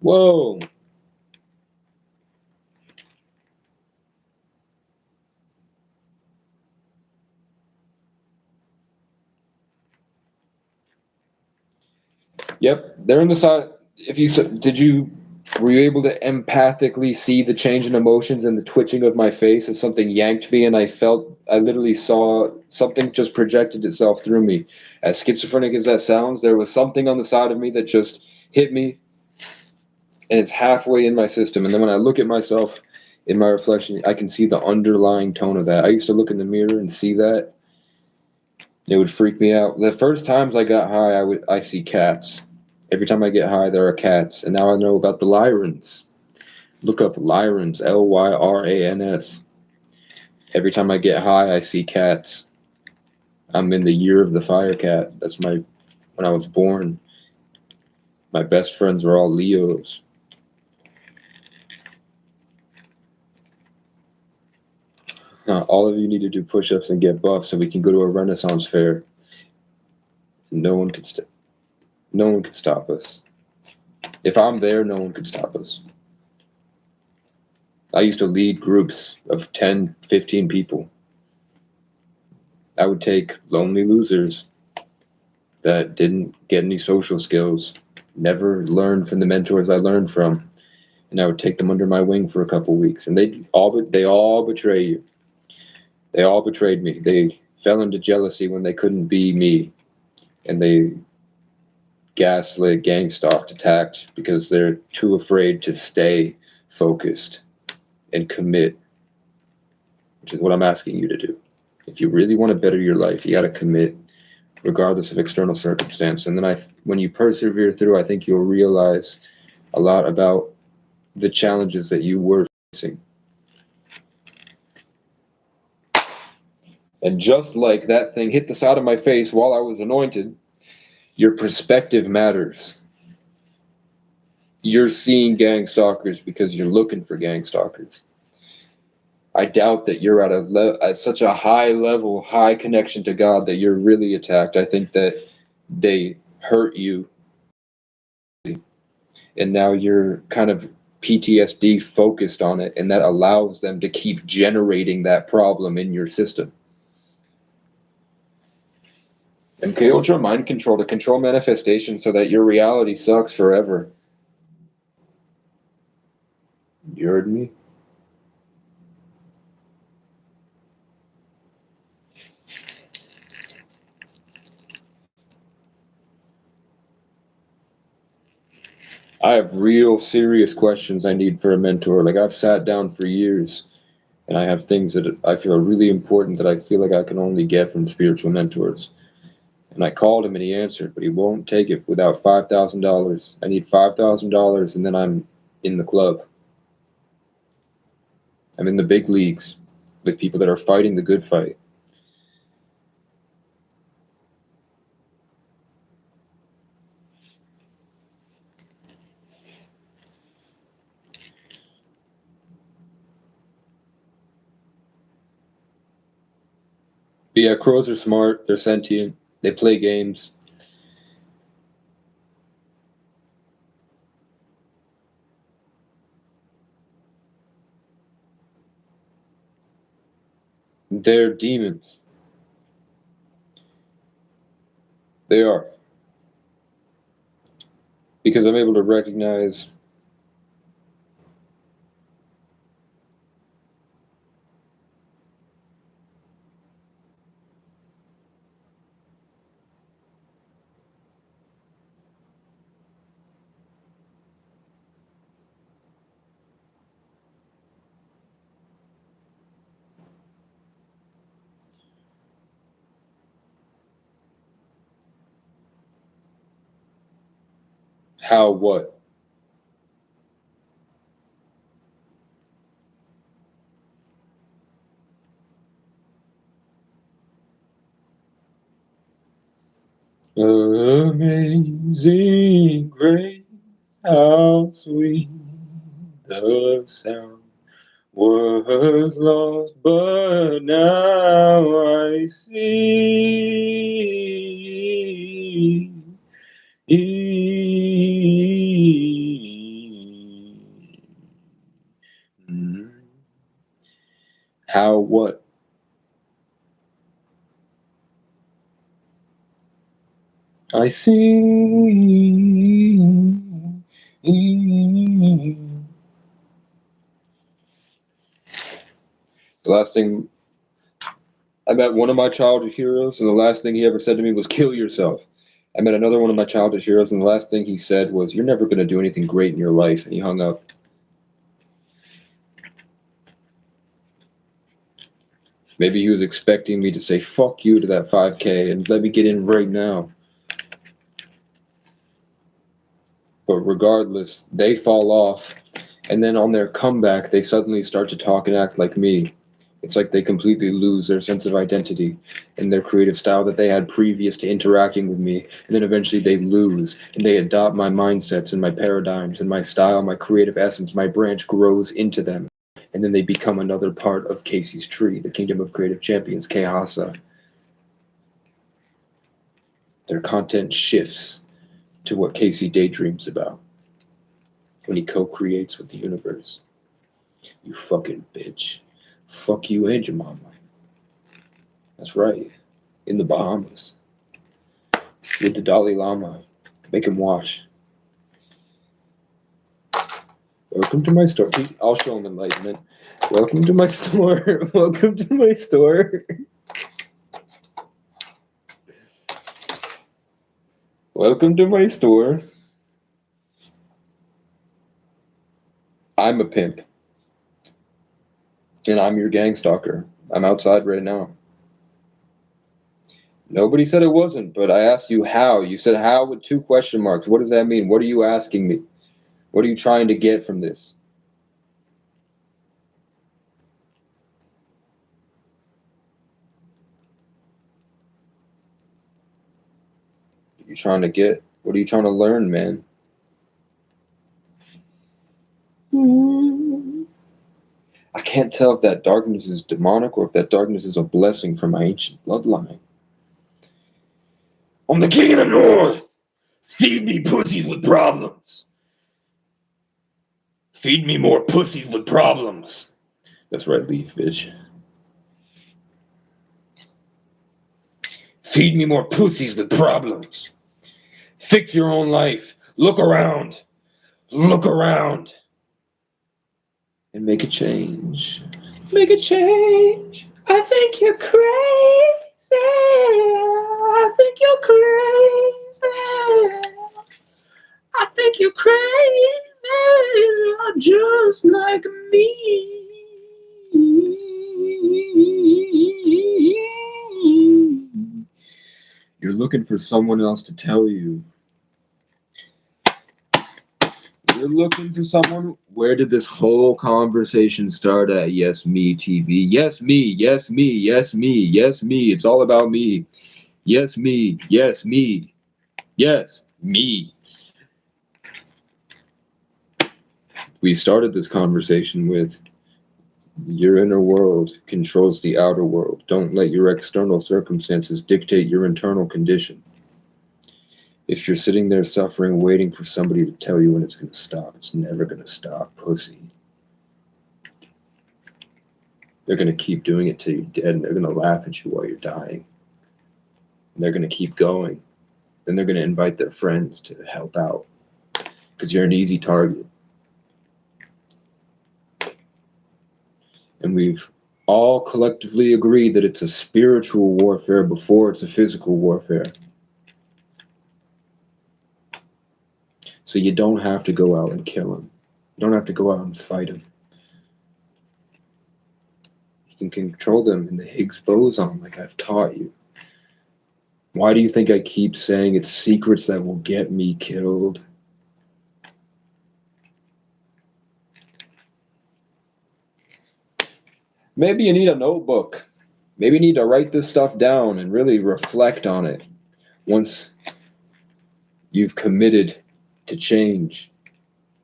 Whoa! Yep, they're in the side. If you were you able to empathically see the change in emotions and the twitching of my face as something yanked me, and I literally saw something just projected itself through me. As schizophrenic as that sounds, there was something on the side of me that just hit me, and it's halfway in my system. And then when I look at myself in my reflection, I can see the underlying tone of that. I used to look in the mirror and see that. It would freak me out. The first times I got high, I see cats. Every time I get high, there are cats. And now I know about the Lyrans. Look up Lyrans, Lyrans. Every time I get high, I see cats. I'm in the year of the fire cat. When I was born. My best friends are all Leos. All of you need to do push-ups and get buff so we can go to a Renaissance fair. No one could stop us. If I'm there, no one could stop us. I used to lead groups of 10, 15 people. I would take lonely losers that didn't get any social skills, never learned from the mentors I learned from, and I would take them under my wing for a couple weeks. And they all betray you. They all betrayed me. They fell into jealousy when they couldn't be me, and they gaslit, gang stalked, attacked because they're too afraid to stay focused and commit, which is what I'm asking you to do. If you really want to better your life, you got to commit regardless of external circumstance. And then when you persevere through, I think you'll realize a lot about the challenges that you were facing. And just like that thing hit the side of my face while I was anointed, your perspective matters. You're seeing gang stalkers because you're looking for gang stalkers. I doubt that you're at such a high level, high connection to God that you're really attacked. I think that they hurt you, and now you're kind of PTSD focused on it, and that allows them to keep generating that problem in your system. MK Ultra mind control to control manifestation so that your reality sucks forever. You heard me? I have real serious questions I need for a mentor. Like I've sat down for years and I have things that I feel are really important that I feel like I can only get from spiritual mentors. And I called him and he answered, but he won't take it without $5,000. I need $5,000 and then I'm in the club. I'm in the big leagues with people that are fighting the good fight. But yeah, crows are smart, they're sentient, they play games. They're demons. They are. Because I'm able to recognize How what? Amazing grace, how sweet the sound was lost, but now I see. How what? I see. The last thing I met one of my childhood heroes, and the last thing he ever said to me was "kill yourself." I met another one of my childhood heroes, and the last thing he said was "you're never going to do anything great in your life," and he hung up. Maybe he was expecting me to say "fuck you" to that 5K and let me get in right now. But regardless, they fall off, and then on their comeback, they suddenly start to talk and act like me. It's like they completely lose their sense of identity and their creative style that they had previous to interacting with me, and then eventually they lose, and they adopt my mindsets and my paradigms and my style, my creative essence, my branch grows into them, and then they become another part of Casey's tree, the kingdom of creative champions, Kehasa. Their content shifts to what Casey daydreams about when he co-creates with the universe. You fucking bitch. Fuck you and your mama. That's right. In the Bahamas. With the Dalai Lama. Make him wash. Welcome to my store. I'll show him enlightenment. Welcome to my store. Welcome to my store. Welcome to my store. I'm a pimp. And I'm your gang stalker. I'm outside right now. Nobody said it wasn't, but I asked you how. You said how with 2 question marks. What does that mean? What are you asking me? What are you trying to get from this? What are you trying to get? What are you trying to learn, man? I can't tell if that darkness is demonic or if that darkness is a blessing from my ancient bloodline. I'm the king of the north! Feed me pussies with problems! Feed me more pussies with problems! That's right, Leaf, bitch. Feed me more pussies with problems! Fix your own life! Look around! Look around! And make a change. Make a change! I think you're crazy! I think you're crazy! I think you're crazy, just like me. You're looking for someone else to tell you. You're looking for someone. Where did this whole conversation start at? Yes, me, TV. Yes, me. Yes, me. Yes, me. Yes, me. It's all about me. Yes, me. Yes, me. Yes, me. We started this conversation with your inner world controls the outer world. Don't let your external circumstances dictate your internal condition. If you're sitting there suffering, waiting for somebody to tell you when it's going to stop, it's never going to stop, pussy. They're going to keep doing it till you're dead, and they're going to laugh at you while you're dying. And they're going to keep going. Then they're going to invite their friends to help out because you're an easy target. And we've all collectively agreed that it's a spiritual warfare before it's a physical warfare. So you don't have to go out and kill him. You don't have to go out and fight him. You can control them in the Higgs boson like I've taught you. Why do you think I keep saying it's secrets that will get me killed? Maybe you need a notebook. Maybe you need to write this stuff down and really reflect on it once you've committed to change,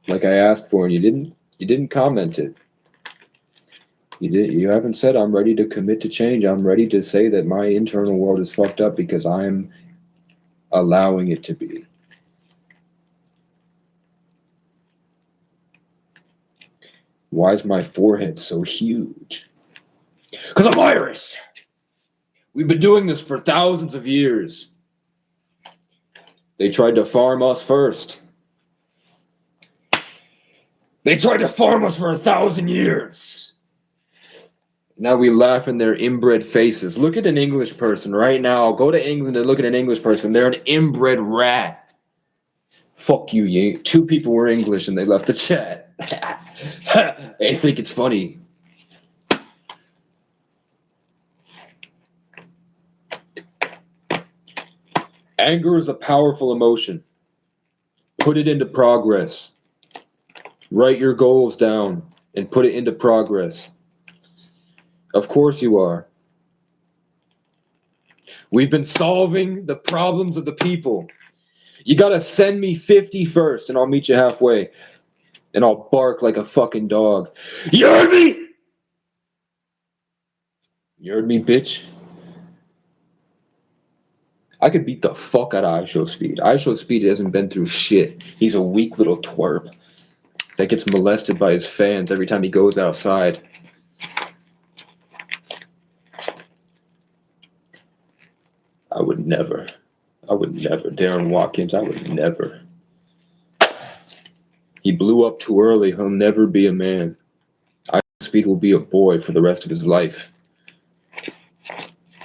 like I asked for, and you didn't comment it. You haven't said I'm ready to commit to change. I'm ready to say that my internal world is fucked up because I'm allowing it to be. Why is my forehead so huge? Because I'm Irish. We've been doing this for thousands of years. They tried to farm us first. They tried to farm us for 1,000 years. Now we laugh in their inbred faces. Look at an English person right now. Go to England and look at an English person. They're an inbred rat. Fuck you, you. Two people were English and they left the chat. They think it's funny. Anger is a powerful emotion. Put it into progress. Write your goals down and put it into progress. Of course you are. We've been solving the problems of the people. You gotta send me 50 first and I'll meet you halfway. And I'll bark like a fucking dog. You heard me? You heard me, bitch? I could beat the fuck out of IShowSpeed. IShowSpeed hasn't been through shit. He's a weak little twerp that gets molested by his fans every time he goes outside. I would never. Darren Watkins, I would never. He blew up too early. He'll never be a man. IShowSpeed will be a boy for the rest of his life.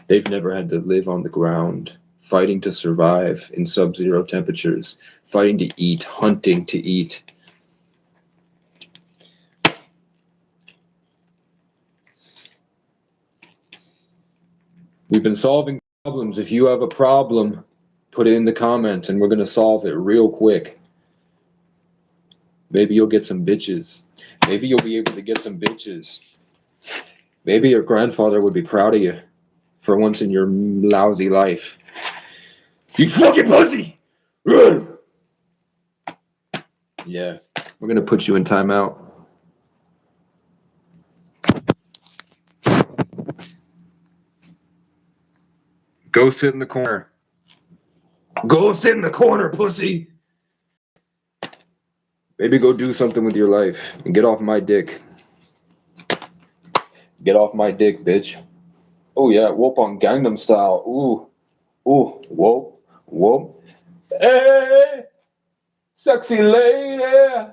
They've never had to live on the ground, fighting to survive in sub-zero temperatures, fighting to eat, hunting to eat. We've been solving problems. If you have a problem, put it in the comments and we're going to solve it real quick. Maybe you'll get some bitches. Maybe you'll be able to get some bitches. Maybe your grandfather would be proud of you for once in your lousy life. You fucking pussy! Yeah, we're going to put you in timeout. Go sit in the corner. Go sit in the corner, pussy! Maybe go do something with your life and get off my dick. Get off my dick, bitch. Oh yeah, whoop on Gangnam Style. Ooh, whoop, whoop. Hey, sexy lady.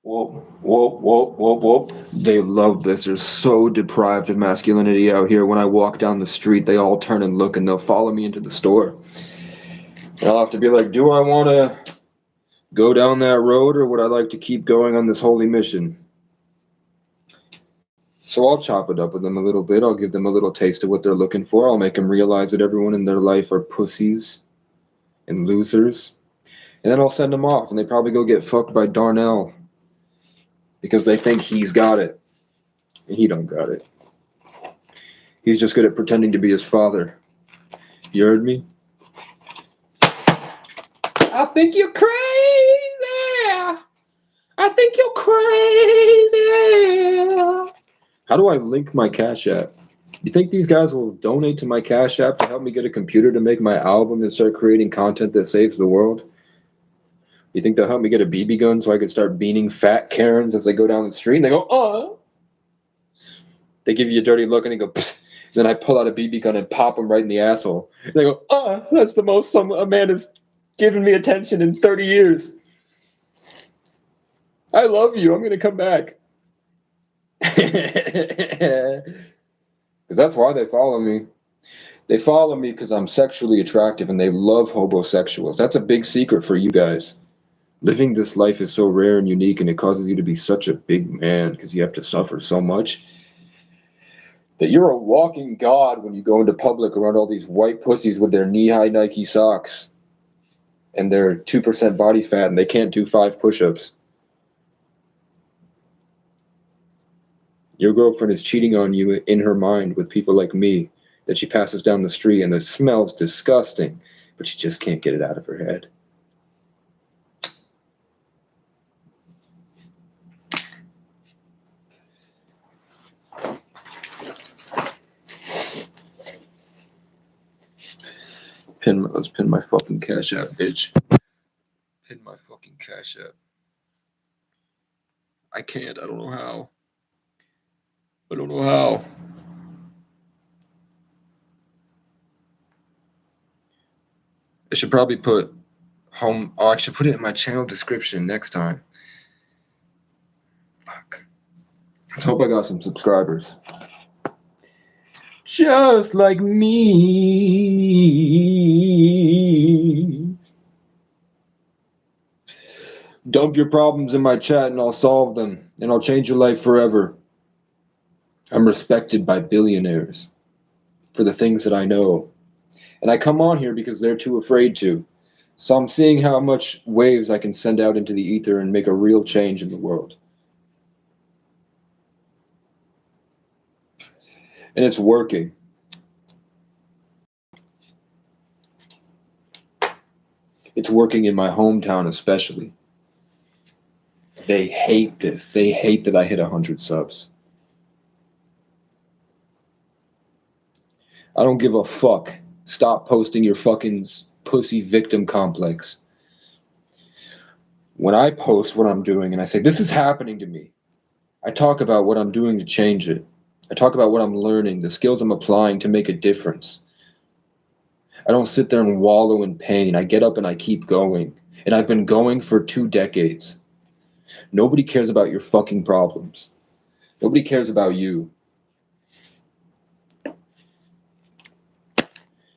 Whoop, whoop, whoop, whoop, whoop. They love this. They're so deprived of masculinity out here. When I walk down the street, they all turn and look and they'll follow me into the store. And I'll have to be like, do I want to go down that road or would I like to keep going on this holy mission? So I'll chop it up with them a little bit. I'll give them a little taste of what they're looking for. I'll make them realize that everyone in their life are pussies and losers. And then I'll send them off and they probably go get fucked by Darnell because they think he's got it. And he don't got it. He's just good at pretending to be his father. You heard me? I think you're crazy. I think you're crazy. How do I link my Cash App? You think these guys will donate to my Cash App to help me get a computer to make my album and start creating content that saves the world? You think they'll help me get a BB gun so I can start beating fat Karens as they go down the street? And they go, oh. They give you a dirty look and they go, pfft. Then I pull out a BB gun and pop them right in the asshole. And they go, oh, that's the most a man has given me attention in 30 years. I love you. I'm going to come back. Because that's why they follow me. They follow me because I'm sexually attractive and they love homosexuals. That's a big secret for you guys. Living this life is so rare and unique and it causes you to be such a big man because you have to suffer so much that you're a walking god when you go into public around all these white pussies with their knee-high Nike socks and their 2% body fat and they can't do 5 push-ups. Your girlfriend is cheating on you in her mind with people like me that she passes down the street and the smell's disgusting, but she just can't get it out of her head. Let's pin my fucking Cash App, bitch. Pin my fucking Cash App. I can't. I don't know how. I don't know how. I should probably put home. Oh, I should put it in my channel description next time. Fuck. Let's hope I got some subscribers. Just like me. Dump your problems in my chat and I'll solve them, and I'll change your life forever. I'm respected by billionaires for the things that I know. And I come on here because they're too afraid to. So I'm seeing how much waves I can send out into the ether and make a real change in the world. And it's working. It's working in my hometown especially. They hate this. They hate that I hit 100 subs. I don't give a fuck. Stop posting your fucking pussy victim complex. When I post what I'm doing and I say, this is happening to me, I talk about what I'm doing to change it. I talk about what I'm learning, the skills I'm applying to make a difference. I don't sit there and wallow in pain. I get up and I keep going. And I've been going for 2 decades. Nobody cares about your fucking problems. Nobody cares about you.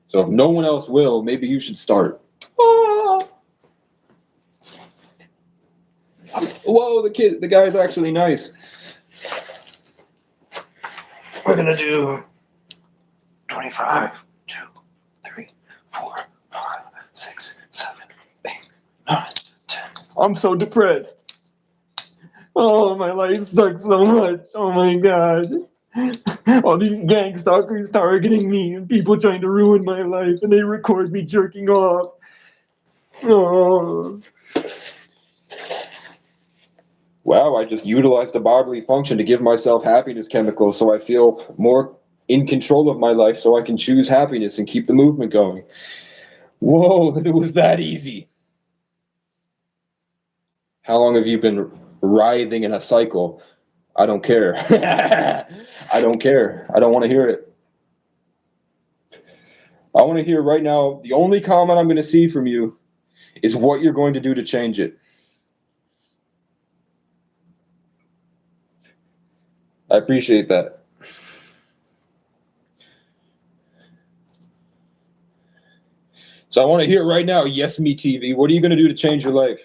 So if no one else will, maybe you should start. Ah. Whoa, the guy's actually nice. We're gonna do 25, 2, 3, 4, 5, 6, 7, 8, 9, 10. I'm so depressed. Oh, my life sucks so much. Oh my god. All these gang stalkers targeting me and people trying to ruin my life, and they record me jerking off. Oh. Wow, I just utilized a bodily function to give myself happiness chemicals so I feel more in control of my life so I can choose happiness and keep the movement going. Whoa, it was that easy. How long have you been writhing in a cycle? I don't care. I don't care. I don't want to hear it. I want to hear right now, the only comment I'm going to see from you is what you're going to do to change it. I appreciate that. So I want to hear right now, Yes Me TV, what are you going to do to change your life?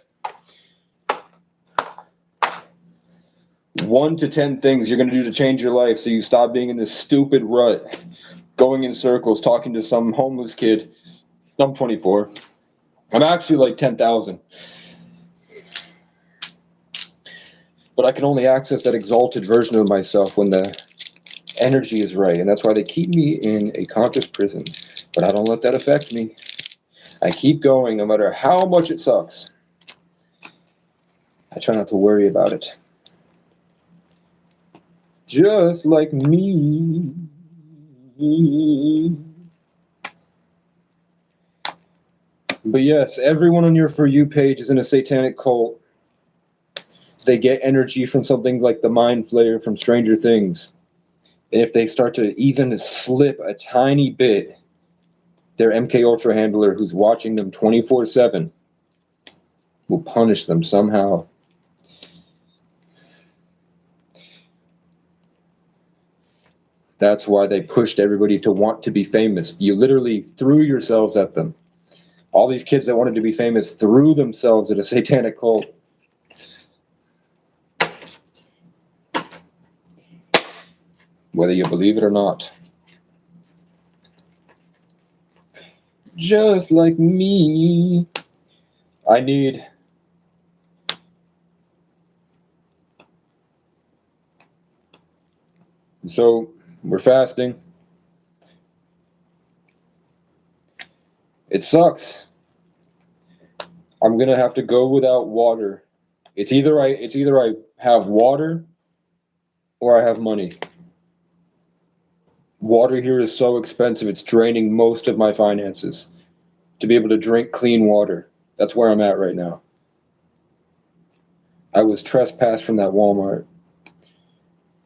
1 to 10 things you're going to do to change your life so you stop being in this stupid rut, going in circles, talking to some homeless kid. I'm 24. I'm actually like 10,000. But I can only access that exalted version of myself when the energy is right. And that's why they keep me in a conscious prison. But I don't let that affect me. I keep going no matter how much it sucks. I try not to worry about it. Just like me. But yes, everyone on your For You page is in a satanic cult. They get energy from something like the Mind Flayer from Stranger Things. And if they start to even slip a tiny bit, their MK Ultra handler who's watching them 24/7 will punish them somehow. That's why they pushed everybody to want to be famous. You literally threw yourselves at them. All these kids that wanted to be famous threw themselves at a satanic cult. Whether you believe it or not. Just like me. I need So we're fasting. It sucks. I'm gonna have to go without water. It's either I have water or I have money. Water here is so expensive, it's draining most of my finances to be able to drink clean water. That's where I'm at right now. I was trespassed from that Walmart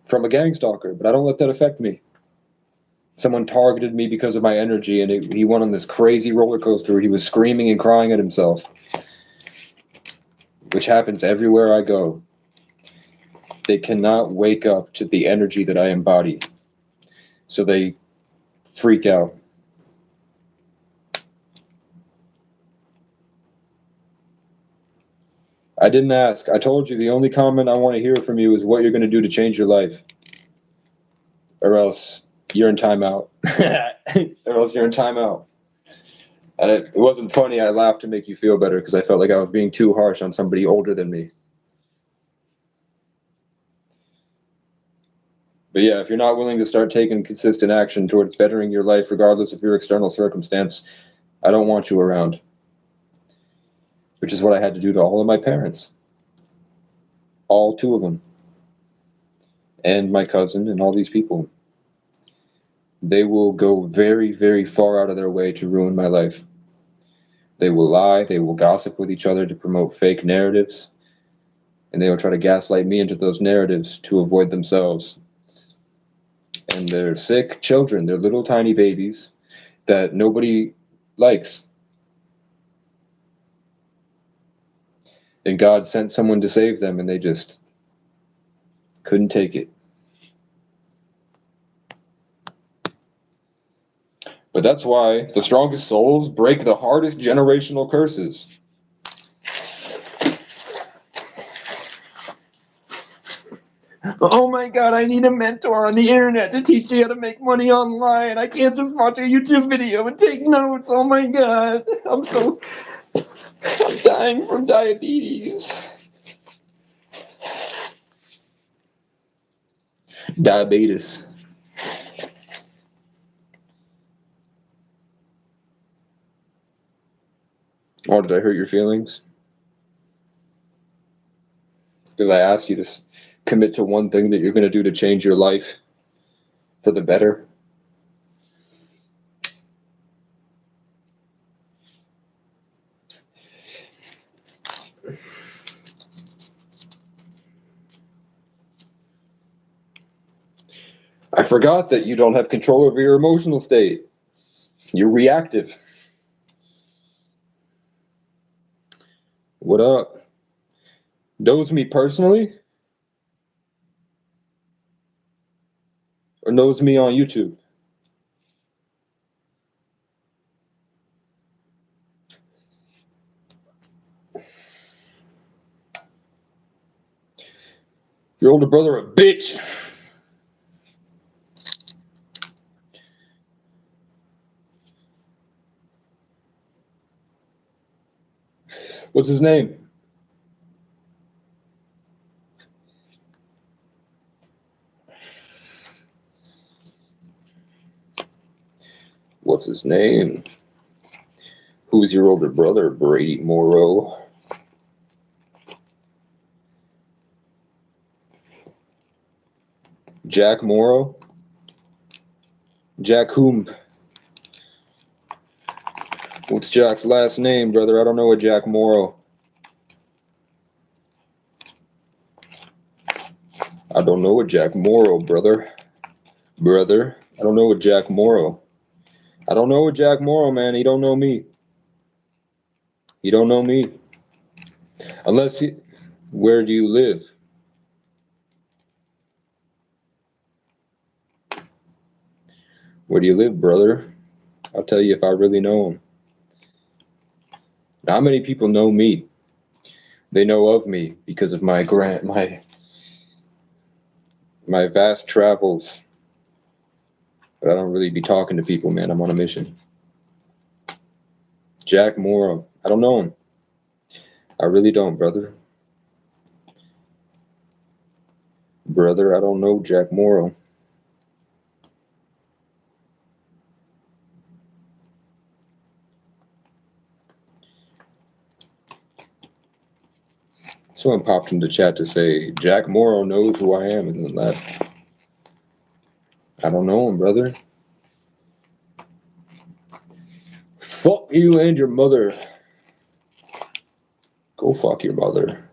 from a gang stalker, but I don't let that affect me. Someone targeted me because of my energy, and he went on this crazy roller coaster where he was screaming and crying at himself, which happens everywhere I go. They cannot wake up to the energy that I embody, so they freak out. I didn't ask. I told you the only comment I want to hear from you is what you're going to do to change your life, or else you're in timeout. Or else you're in timeout. And it wasn't funny. I laughed to make you feel better because I felt like I was being too harsh on somebody older than me. But yeah, if you're not willing to start taking consistent action towards bettering your life, regardless of your external circumstance, I don't want you around. Which is what I had to do to all of my parents. All two of them. And my cousin and all these people. They will go very, very far out of their way to ruin my life. They will lie, they will gossip with each other to promote fake narratives, and they will try to gaslight me into those narratives to avoid themselves. And they're sick children, they're little tiny babies that nobody likes. And God sent someone to save them, and they just couldn't take it. But that's why the strongest souls break the hardest generational curses. Oh my god, I need a mentor on the internet to teach me how to make money online. I can't just watch a YouTube video and take notes. Oh my god. I'm dying from diabetes. Diabetes. Oh, did I hurt your feelings? Because I asked you to commit to one thing that you're going to do to change your life for the better. I forgot that you don't have control over your emotional state. You're reactive. What up? Knows me personally or knows me on YouTube? Your older brother a bitch. What's his name? What's his name? Who's your older brother, Brady Morrow? Jack Morrow? Jack whom? What's Jack's last name, brother? I don't know a Jack Morrow. I don't know a Jack Morrow, brother. Brother, I don't know a Jack Morrow. I don't know a Jack Morrow, man. He don't know me. He don't know me. Unless he... Where do you live? Where do you live, brother? I'll tell you if I really know him. Not many people know me. They know of me because of my vast travels. But I don't really be talking to people, man. I'm on a mission. Jack Morrow. I don't know him. I really don't, brother. Brother, I don't know Jack Morrow. Someone popped into chat to say, Jack Morrow knows who I am, and then left. I don't know him, brother. Fuck you and your mother. Go fuck your mother.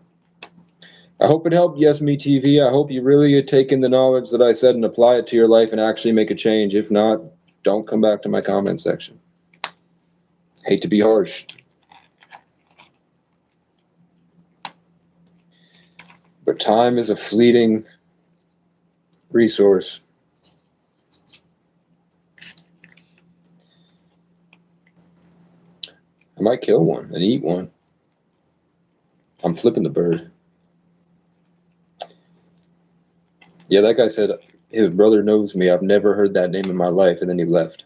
I hope it helped, Yes Me TV. I hope you really had taken the knowledge that I said and apply it to your life and actually make a change. If not, don't come back to my comment section. Hate to be harsh. But time is a fleeting resource. I might kill one and eat one. I'm flipping the bird. Yeah, that guy said his brother knows me. I've never heard that name in my life, and then he left.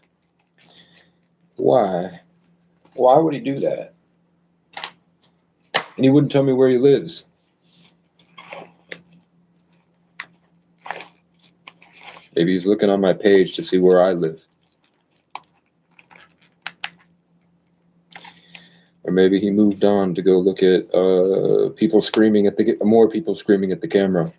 Why? Why would he do that? And he wouldn't tell me where he lives. Maybe he's looking on my page to see where I live. Or maybe he moved on to go look at people screaming at more people screaming at the camera.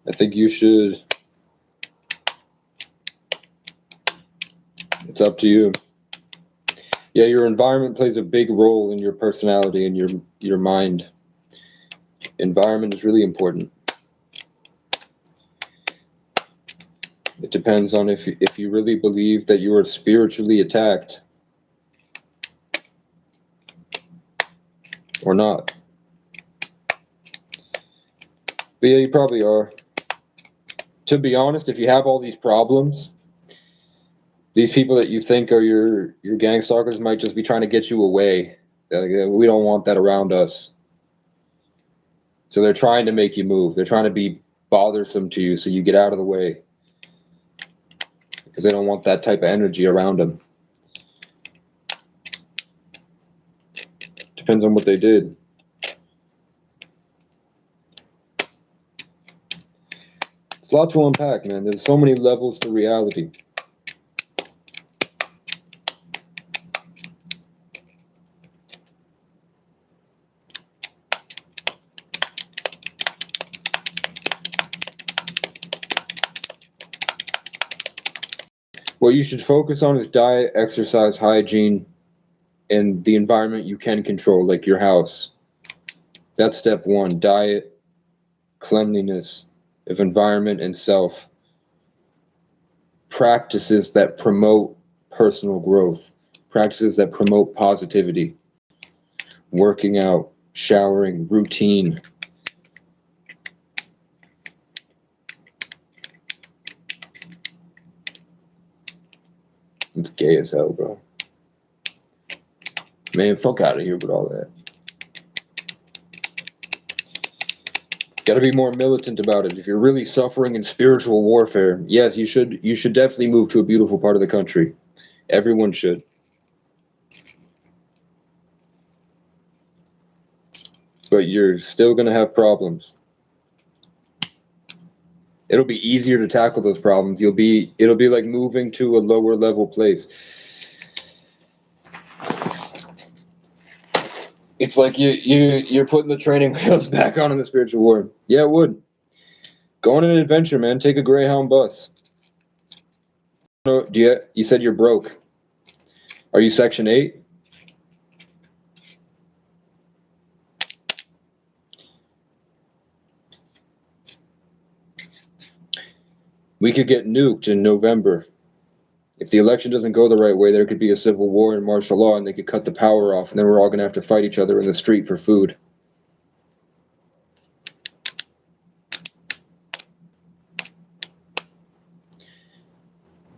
I think you should. It's up to you. Yeah, your environment plays a big role in your personality and your mind. Environment is really important. It depends on if you really believe that you are spiritually attacked or not. But yeah, you probably are. To be honest, if you have all these problems, these people that you think are your gang stalkers might just be trying to get you away. We don't want that around us. So they're trying to make you move. They're trying to be bothersome to you so you get out of the way. Because they don't want that type of energy around them. Depends on what they did. It's a lot to unpack, man. There's so many levels to reality. What you should focus on is diet, exercise, hygiene, and the environment you can control, like your house. That's step one. Diet, cleanliness of environment and self. Practices that promote personal growth. Practices that promote positivity. Working out, showering, routine. It's gay as hell, bro. Man, fuck out of here with all that. Gotta be more militant about it. If you're really suffering in spiritual warfare, yes, you should definitely move to a beautiful part of the country. Everyone should. But you're still gonna have problems. It'll be easier to tackle those problems. It'll be like moving to a lower level place. It's like you're putting the training wheels back on in the spiritual war. Yeah, it would. Go on an adventure, man. Take a Greyhound bus. No, you said you're broke. Are you Section 8? We could get nuked in November. If the election doesn't go the right way, there could be a civil war and martial law, and they could cut the power off, and then we're all going to have to fight each other in the street for food.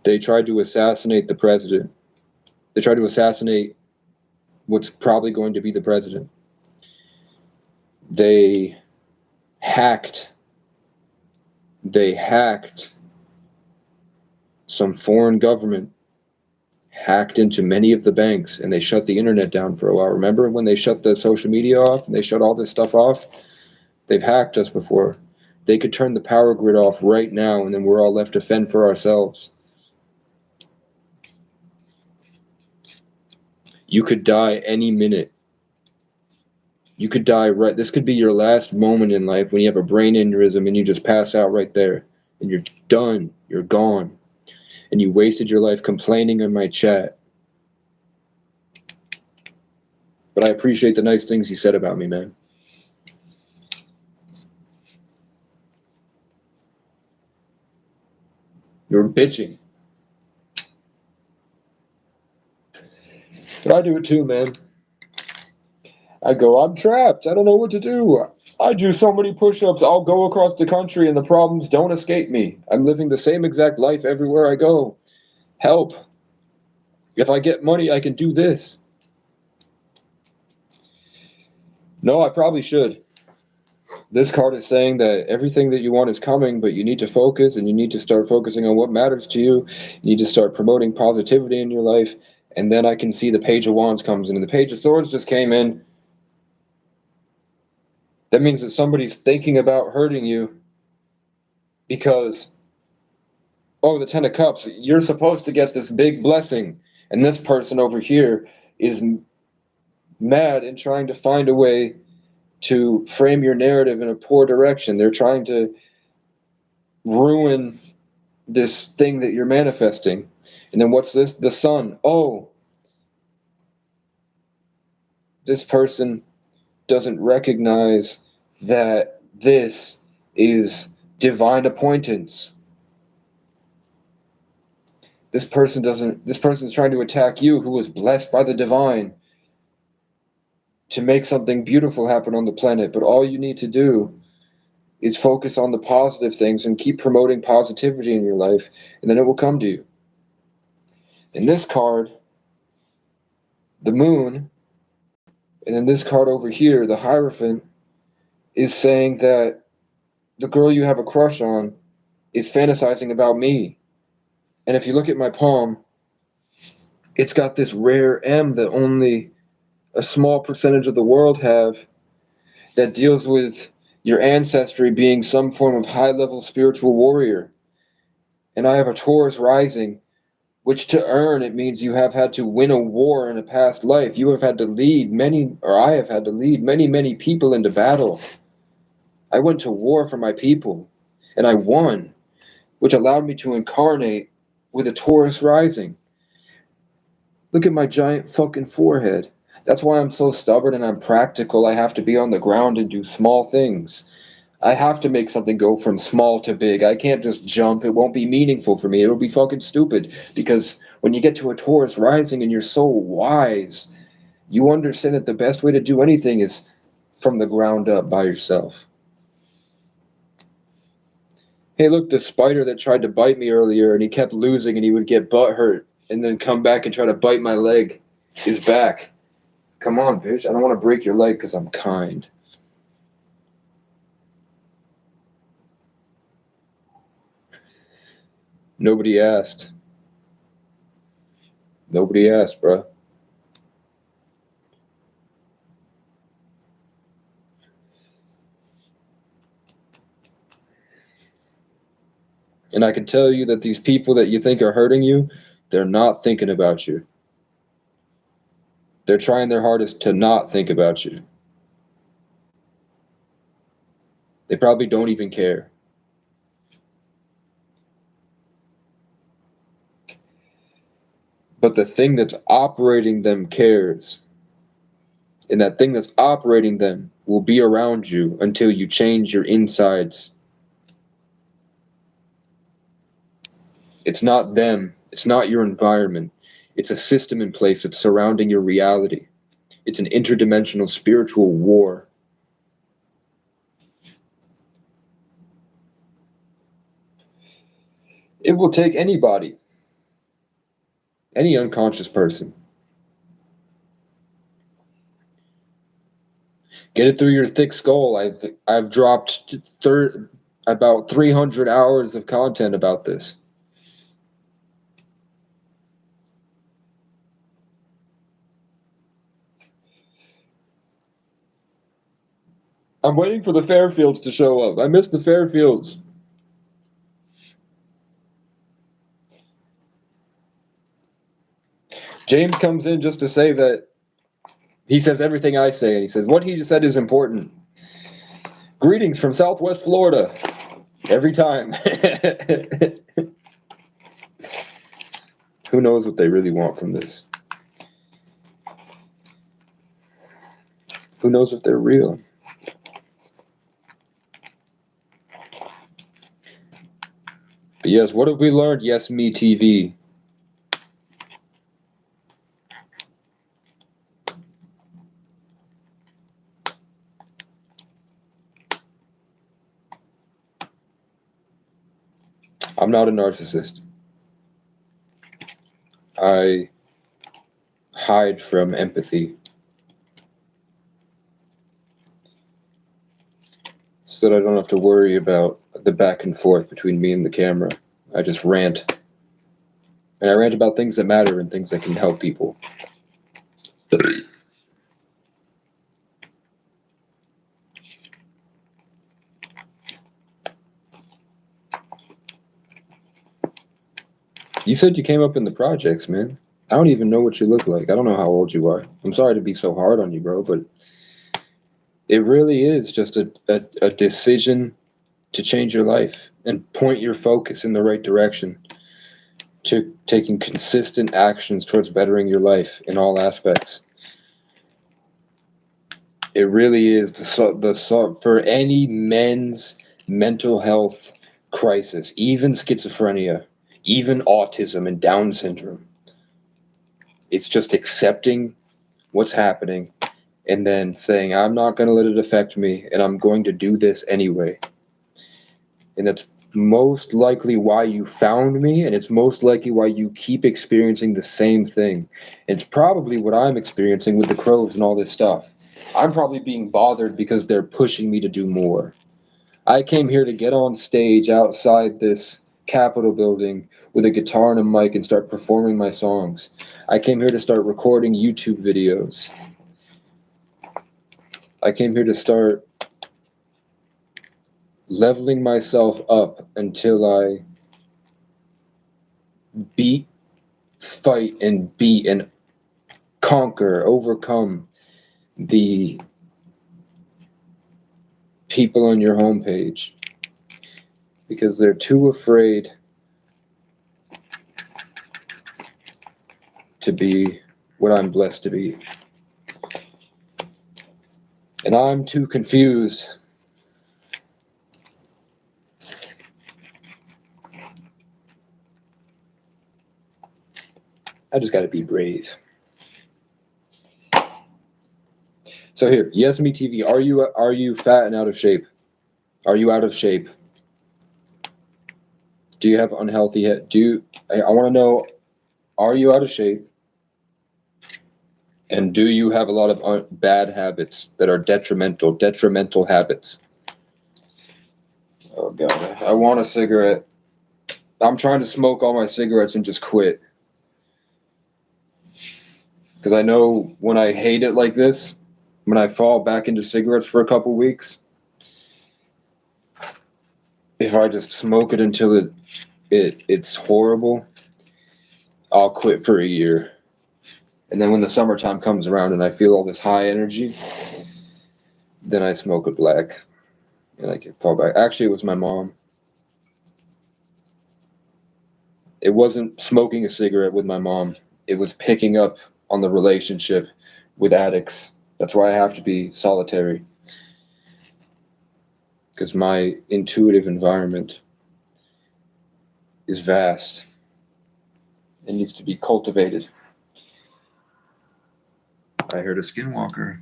They tried to assassinate the president. They tried to assassinate what's probably going to be the president. They hacked. They hacked some foreign government, hacked into many of the banks, and they shut the internet down for a while. Remember when they shut the social media off and they shut all this stuff off? They've hacked us before. They could turn the power grid off right now, and then we're all left to fend for ourselves. You could die any minute. You could die right. This could be your last moment in life when you have a brain aneurysm and you just pass out right there. And you're done. You're gone. And you wasted your life complaining in my chat. But I appreciate the nice things you said about me, man. You're bitching. But I do it too, man. I go, I'm trapped. I don't know what to do. I do so many push-ups. I'll go across the country and the problems don't escape me. I'm living the same exact life everywhere I go. Help. If I get money, I can do this. No, I probably should. This card is saying that everything that you want is coming, but you need to focus and you need to start focusing on what matters to you. You need to start promoting positivity in your life. And then I can see the Page of Wands comes in, and the Page of Swords just came in. That means that somebody's thinking about hurting you because, oh, the Ten of Cups, you're supposed to get this big blessing, and this person over here is mad and trying to find a way to frame your narrative in a poor direction. They're trying to ruin this thing that you're manifesting. And then what's this? The Sun. Oh, this person doesn't recognize that this is divine appointance. This person's trying to attack you who was blessed by the divine to make something beautiful happen on the planet. But all you need to do is focus on the positive things and keep promoting positivity in your life, and then it will come to you. In this card, the Moon, and in this card over here, the Hierophant, is saying that the girl you have a crush on is fantasizing about me. And if you look at my palm, it's got this rare M that only a small percentage of the world have, that deals with your ancestry being some form of high-level spiritual warrior. And I have a Taurus rising, which to earn it means you have had to win a war in a past life. You have had to lead many, or I have had to lead many, many people into battle. I went to war for my people, and I won, which allowed me to incarnate with a Taurus rising. Look at my giant fucking forehead. That's why I'm so stubborn and I'm practical. I have to be on the ground and do small things. I have to make something go from small to big. I can't just jump. It won't be meaningful for me. It'll be fucking stupid. Because when you get to a Taurus rising and you're so wise, you understand that the best way to do anything is from the ground up by yourself. Hey, look, the spider that tried to bite me earlier and he kept losing and he would get butt hurt and then come back and try to bite my leg is back. Come on, bitch. I don't want to break your leg because I'm kind. Nobody asked. Nobody asked, bruh. And I can tell you that these people that you think are hurting you, they're not thinking about you. They're trying their hardest to not think about you. They probably don't even care. But the thing that's operating them cares. And that thing that's operating them will be around you until you change your insides. It's not them. It's not your environment. It's a system in place that's surrounding your reality. It's an interdimensional spiritual war. It will take anybody Any unconscious person. Get it through your thick skull. I've dropped about 300 hours of content about this. I'm waiting for the Fairfields to show up. I miss the Fairfields. James comes in just to say that he says everything I say, and he says what he just said is important. Greetings from Southwest Florida. Every time. Who knows what they really want from this? Who knows if they're real? But yes, what have we learned? Yes, Me TV. I'm not a narcissist. I hide from empathy so that I don't have to worry about the back and forth between me and the camera. I just rant. And I rant about things that matter and things that can help people. You said you came up in the projects, man. I don't even know what you look like. I don't know how old you are. I'm sorry to be so hard on you, bro, but it really is just a decision to change your life and point your focus in the right direction to taking consistent actions towards bettering your life in all aspects. It really is for any men's mental health crisis, even schizophrenia, even autism and Down syndrome. It's just accepting what's happening and then saying, I'm not going to let it affect me and I'm going to do this anyway. And that's most likely why you found me, and it's most likely why you keep experiencing the same thing. It's probably what I'm experiencing with the crows and all this stuff. I'm probably being bothered because they're pushing me to do more. I came here to get on stage outside this Capitol building with a guitar and a mic and start performing my songs. I came here to start recording YouTube videos. I came here to start leveling myself up until I fight and beat and conquer, overcome the people on your homepage because they're too afraid to be what I'm blessed to be. And I'm too confused. I just gotta be brave. So here, Yes Me TV, are you fat and out of shape? Are you out of shape? Do you have unhealthy I want to know, are you out of shape? And do you have a lot of bad habits that are detrimental habits? Oh God, I want a cigarette. I'm trying to smoke all my cigarettes and just quit. Because I know when I hate it like this, when I fall back into cigarettes for a couple weeks, if I just smoke it until it's horrible, I'll quit for a year. And then when the summertime comes around and I feel all this high energy, then I smoke a black and I can fall back. Actually, it was my mom. It wasn't smoking a cigarette with my mom. It was picking up on the relationship with addicts. That's why I have to be solitary. Because my intuitive environment is vast. It needs to be cultivated. I heard a skinwalker.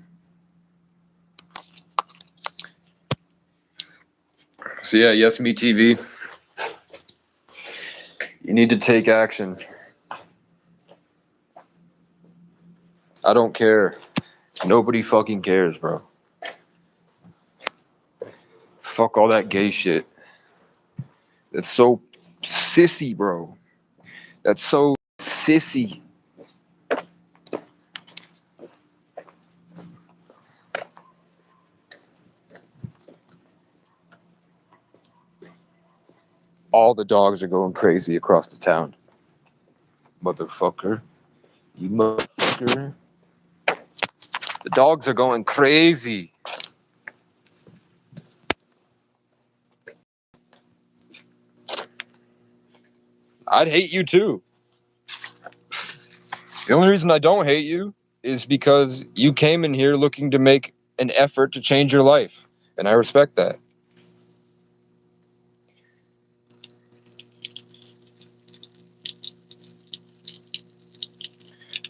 So yeah, Yes Me TV. You need to take action. I don't care. Nobody fucking cares, bro. Fuck all that gay shit. That's so sissy, bro. That's so sissy. All the dogs are going crazy across the town. Motherfucker. You motherfucker. The dogs are going crazy. I'd hate you too. The only reason I don't hate you is because you came in here looking to make an effort to change your life. And I respect that.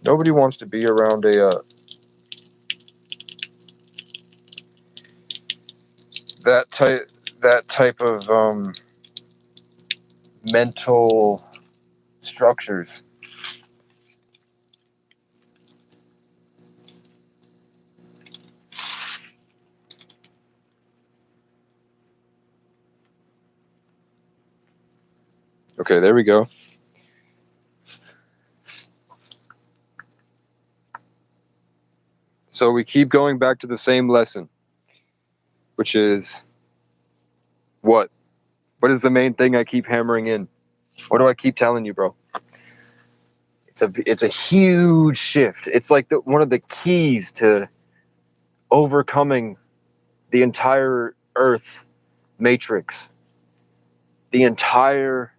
Nobody wants to be around that type of mental structures. Okay, there we go. So we keep going back to the same lesson, which is what? What is the main thing I keep hammering in? What do I keep telling you, bro? It's a huge shift. It's like one of the keys to overcoming the entire Earth matrix, the entire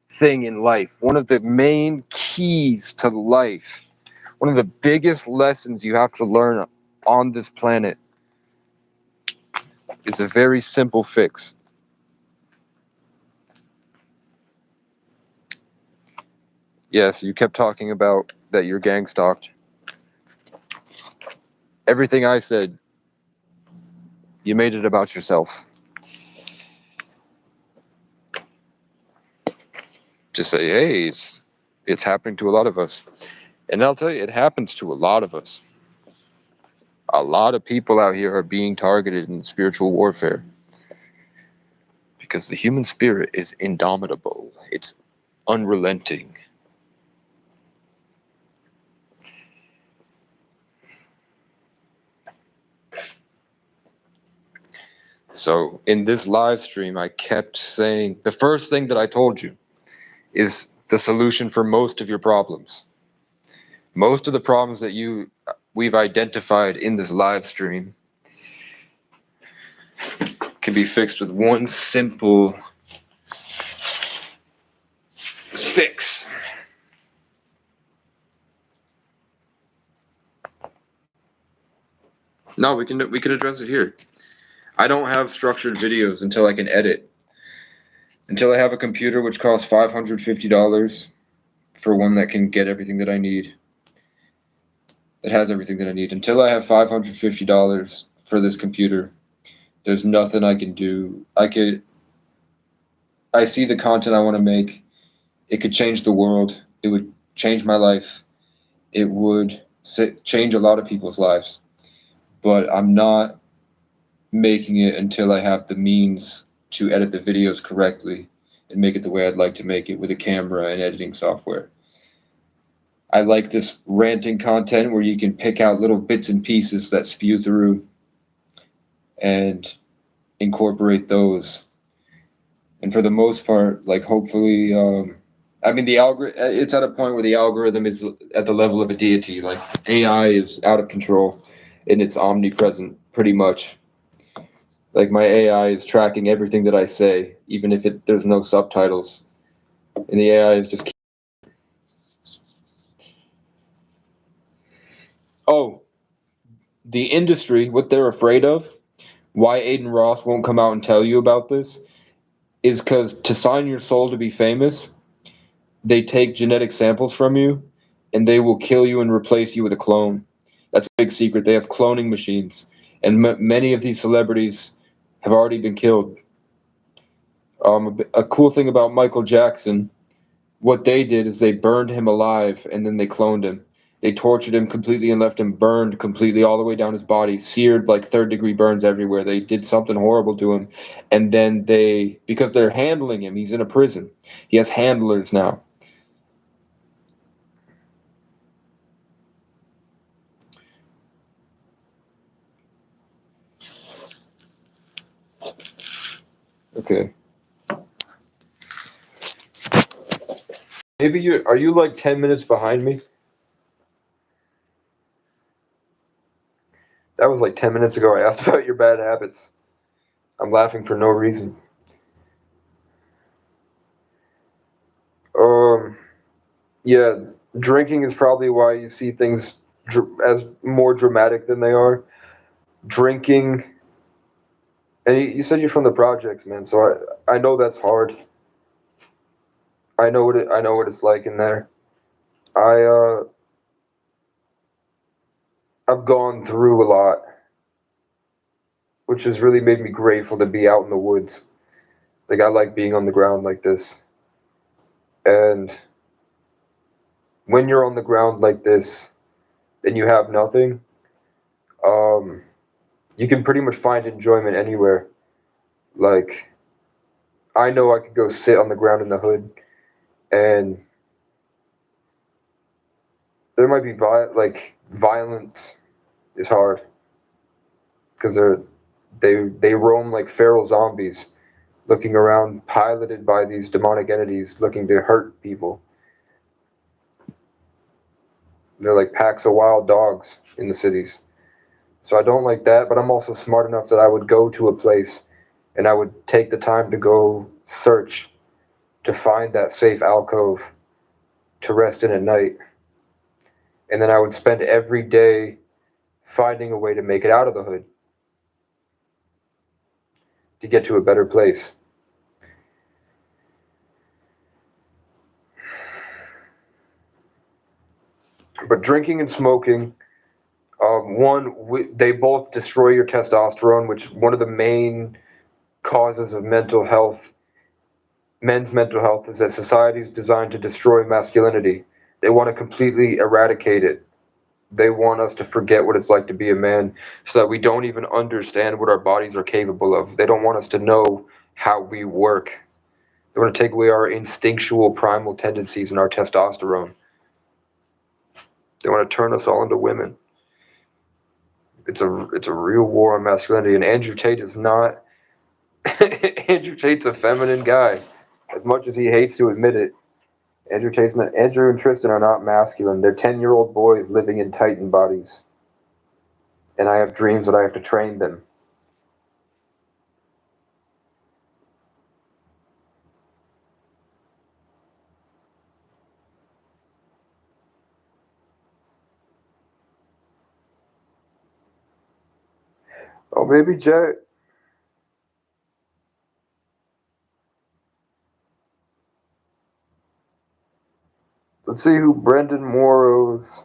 thing in life. One of the main keys to life, one of the biggest lessons you have to learn on this planet is a very simple fix. Yes, you kept talking about that you're gang stalked. Everything I said, you made it about yourself. Just say, hey, it's happening to a lot of us. And I'll tell you, it happens to a lot of us. A lot of people out here are being targeted in spiritual warfare. Because the human spirit is indomitable. It's unrelenting. So in this live stream, I kept saying, the first thing that I told you is the solution for most of your problems. Most of the problems that we've identified in this live stream can be fixed with one simple fix. No, we can address it here. I don't have structured videos until I can edit. Until I have a computer which costs $550 for one that can get everything that I need. It has everything that I need. Until I have $550 for this computer, there's nothing I can do. I see the content I want to make. It could change the world. It would change my life. It would change a lot of people's lives. But I'm not making it until I have the means to edit the videos correctly and make it the way I'd like to make it with a camera and editing software. I like this ranting content where you can pick out little bits and pieces that spew through and incorporate those. And for the most part, like hopefully, I mean, it's at a point where the algorithm is at the level of a deity. Like AI is out of control and it's omnipresent pretty much. Like my AI is tracking everything that I say, even if there's no subtitles. And the AI is just. Oh, the industry, what they're afraid of, why Aiden Ross won't come out and tell you about this, is because to sign your soul to be famous, they take genetic samples from you and they will kill you and replace you with a clone. That's a big secret. They have cloning machines, and many of these celebrities have already been killed. A cool thing about Michael Jackson, what they did is they burned him alive and then they cloned him. They tortured him completely and left him burned completely all the way down his body, seared, like third-degree burns everywhere. They did something horrible to him. And then because they're handling him, he's in a prison. He has handlers now. Okay. Are you like 10 minutes behind me? That was like 10 minutes ago. I asked about your bad habits. I'm laughing for no reason. Um, yeah, drinking is probably why you see things as more dramatic than they are. Drinking, and you said you're from the projects, man. So I know that's hard. I know what it's like in there. I I've gone through a lot, which has really made me grateful to be out in the woods. Like I like being on the ground like this. And when you're on the ground like this and you have nothing, um, you can pretty much find enjoyment anywhere. Like I know I could go sit on the ground in the hood, and there might be violence is hard because they roam like feral zombies, looking around, piloted by these demonic entities looking to hurt people. They're like packs of wild dogs in the cities. So I don't like that, but I'm also smart enough that I would go to a place and I would take the time to go search to find that safe alcove to rest in at night. And then I would spend every day finding a way to make it out of the hood to get to a better place. But drinking and smoking, they both destroy your testosterone, which one of the main causes of men's mental health, is that society is designed to destroy masculinity. They want to completely eradicate it. They want us to forget what it's like to be a man so that we don't even understand what our bodies are capable of. They don't want us to know how we work. They want to take away our instinctual primal tendencies and our testosterone. They want to turn us all into women. It's a real war on masculinity, and Andrew Tate is not. Andrew Tate's a feminine guy, as much as he hates to admit it. Andrew and Tristan are not masculine. They're 10-year-old boys living in Titan bodies, and I have dreams that I have to train them. Oh, maybe Jack. Let's see who Brendan Morrow's.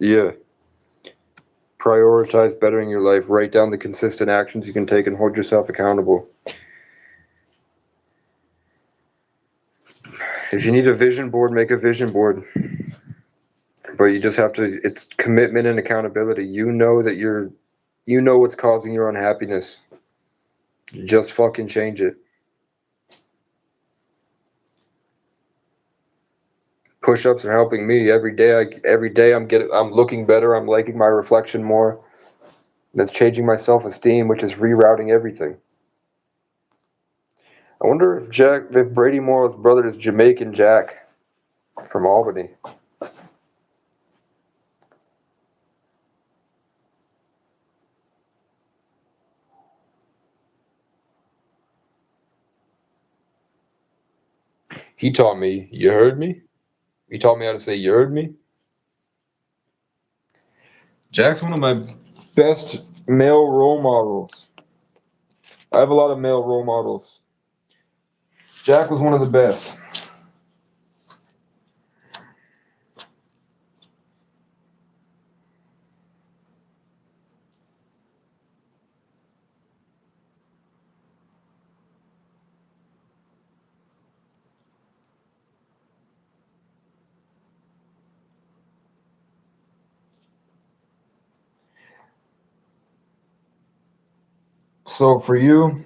Yeah. Prioritize bettering your life. Write down the consistent actions you can take and hold yourself accountable. If you need a vision board, make a vision board. But you just have to, it's commitment and accountability. You know what's causing your unhappiness. Just fucking change it. Push-ups are helping me every day. Every day I'm looking better. I'm liking my reflection more. That's changing my self-esteem, which is rerouting everything. I wonder if Brady Morrow's brother is Jamaican Jack from Albany. He taught me, you heard me? He taught me how to say, you heard me? Jack's one of my best male role models. I have a lot of male role models. Jack was one of the best. So for you,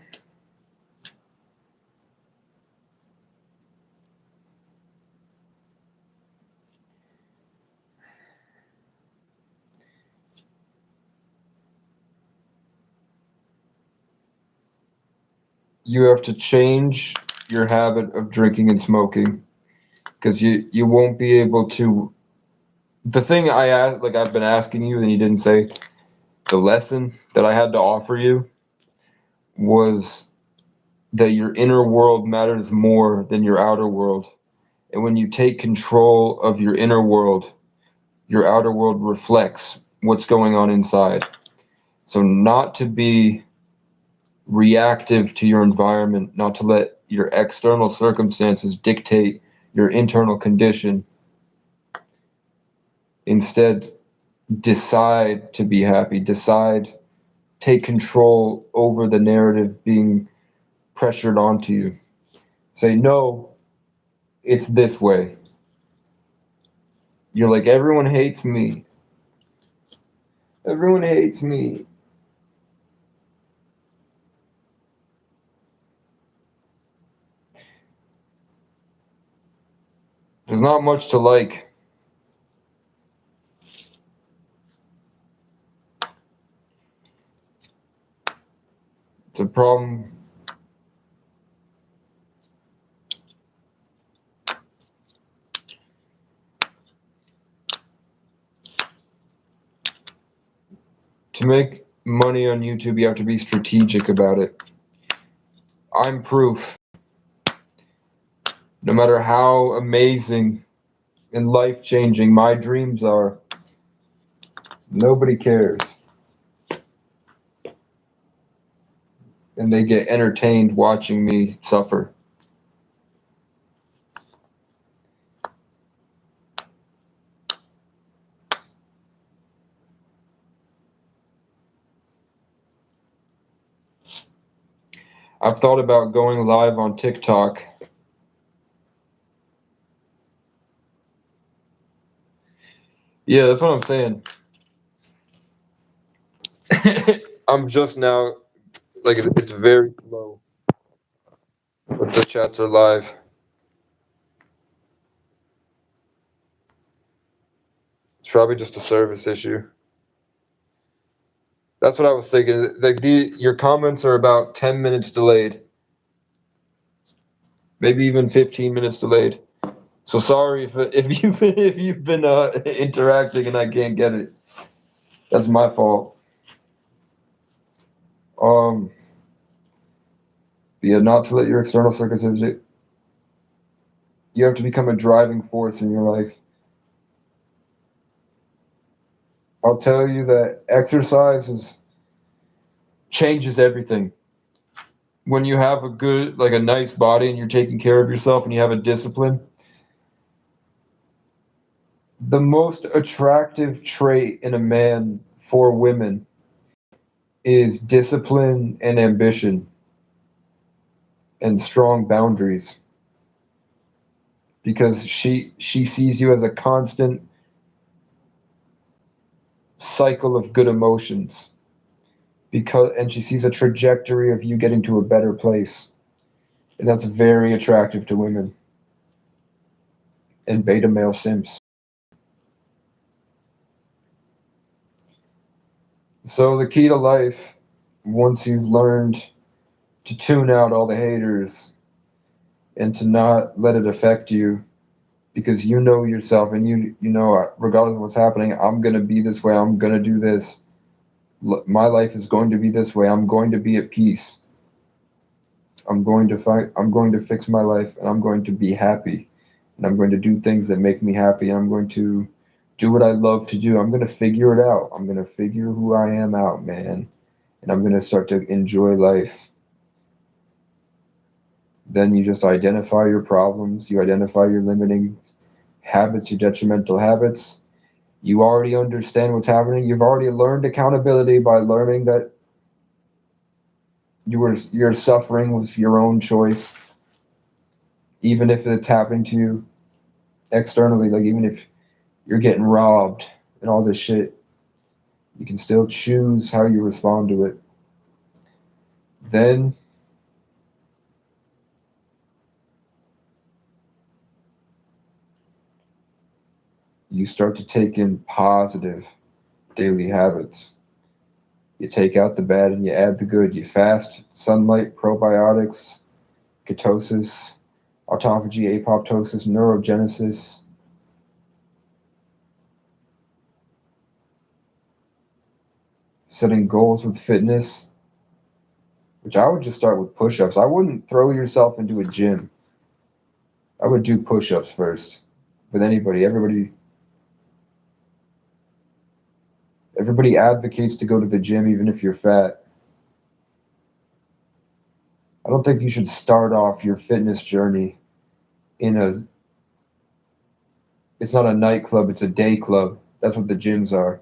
you have to change your habit of drinking and smoking because you won't be able to. The thing I asked, like I've been asking you, and you didn't say, the lesson that I had to offer you was that your inner world matters more than your outer world. And when you take control of your inner world, your outer world reflects what's going on inside. So, not to be reactive to your environment, not to let your external circumstances dictate your internal condition. Instead, decide to be happy, decide, take control over the narrative being pressured onto you. Say, no, it's this way. You're like, everyone hates me. Everyone hates me. There's not much to like. It's a problem. To make money on YouTube, you have to be strategic about it. I'm proof. No matter how amazing and life changing my dreams are, nobody cares. And they get entertained watching me suffer. I've thought about going live on TikTok. Yeah, that's what I'm saying. I'm just now, like, it's very slow, but the chats are live. It's probably just a service issue. That's what I was thinking. Like, your comments are about 10 minutes delayed, maybe even 15 minutes delayed. So sorry if you've been interacting and I can't get it. That's my fault. Um, yeah, not to let your external circumstances. You have to become a driving force in your life. I'll tell you that changes everything. When you have a nice body and you're taking care of yourself and you have a discipline, the most attractive trait in a man for women is discipline and ambition and strong boundaries because she sees you as a constant cycle of good emotions and she sees a trajectory of you getting to a better place, and that's very attractive to women and beta male simps. So the key to life, once you've learned to tune out all the haters, and to not let it affect you, because you know yourself, and you know, regardless of what's happening, I'm going to be this way, I'm going to do this. My life is going to be this way. I'm going to be at peace. I'm going to fix my life, and I'm going to be happy, and I'm going to do things that make me happy. And I'm going to do what I love to do. I'm going to figure it out. I'm going to figure who I am out, man. And I'm going to start to enjoy life. Then you just identify your problems, you identify your limiting habits, your detrimental habits. You already understand what's happening. You've already learned accountability by learning that your suffering was your own choice, even if it's happening to you externally. Like, even if you're getting robbed and all this shit, you can still choose how you respond to it. Then you start to take in positive daily habits. You take out the bad and you add the good. You fast, sunlight, probiotics, ketosis, autophagy, apoptosis, neurogenesis. Setting goals with fitness, which I would just start with push-ups. I wouldn't throw yourself into a gym. I would do push-ups first with anybody. Everybody advocates to go to the gym even if you're fat. I don't think you should start off your fitness journey in a it's not a nightclub, it's a day club. That's what the gyms are.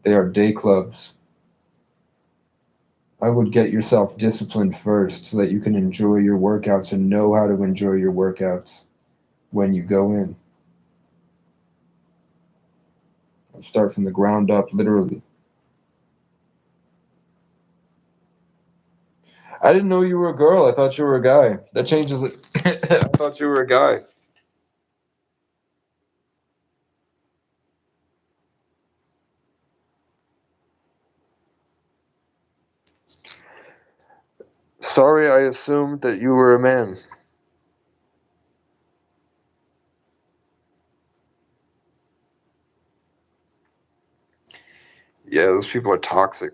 They are day clubs. I would get yourself disciplined first so that you can enjoy your workouts and know how to enjoy your workouts when you go in. I'll start from the ground up, literally. I didn't know you were a girl. I thought you were a guy. That changes it. I thought you were a guy. Sorry, I assumed that you were a man. Yeah, those people are toxic.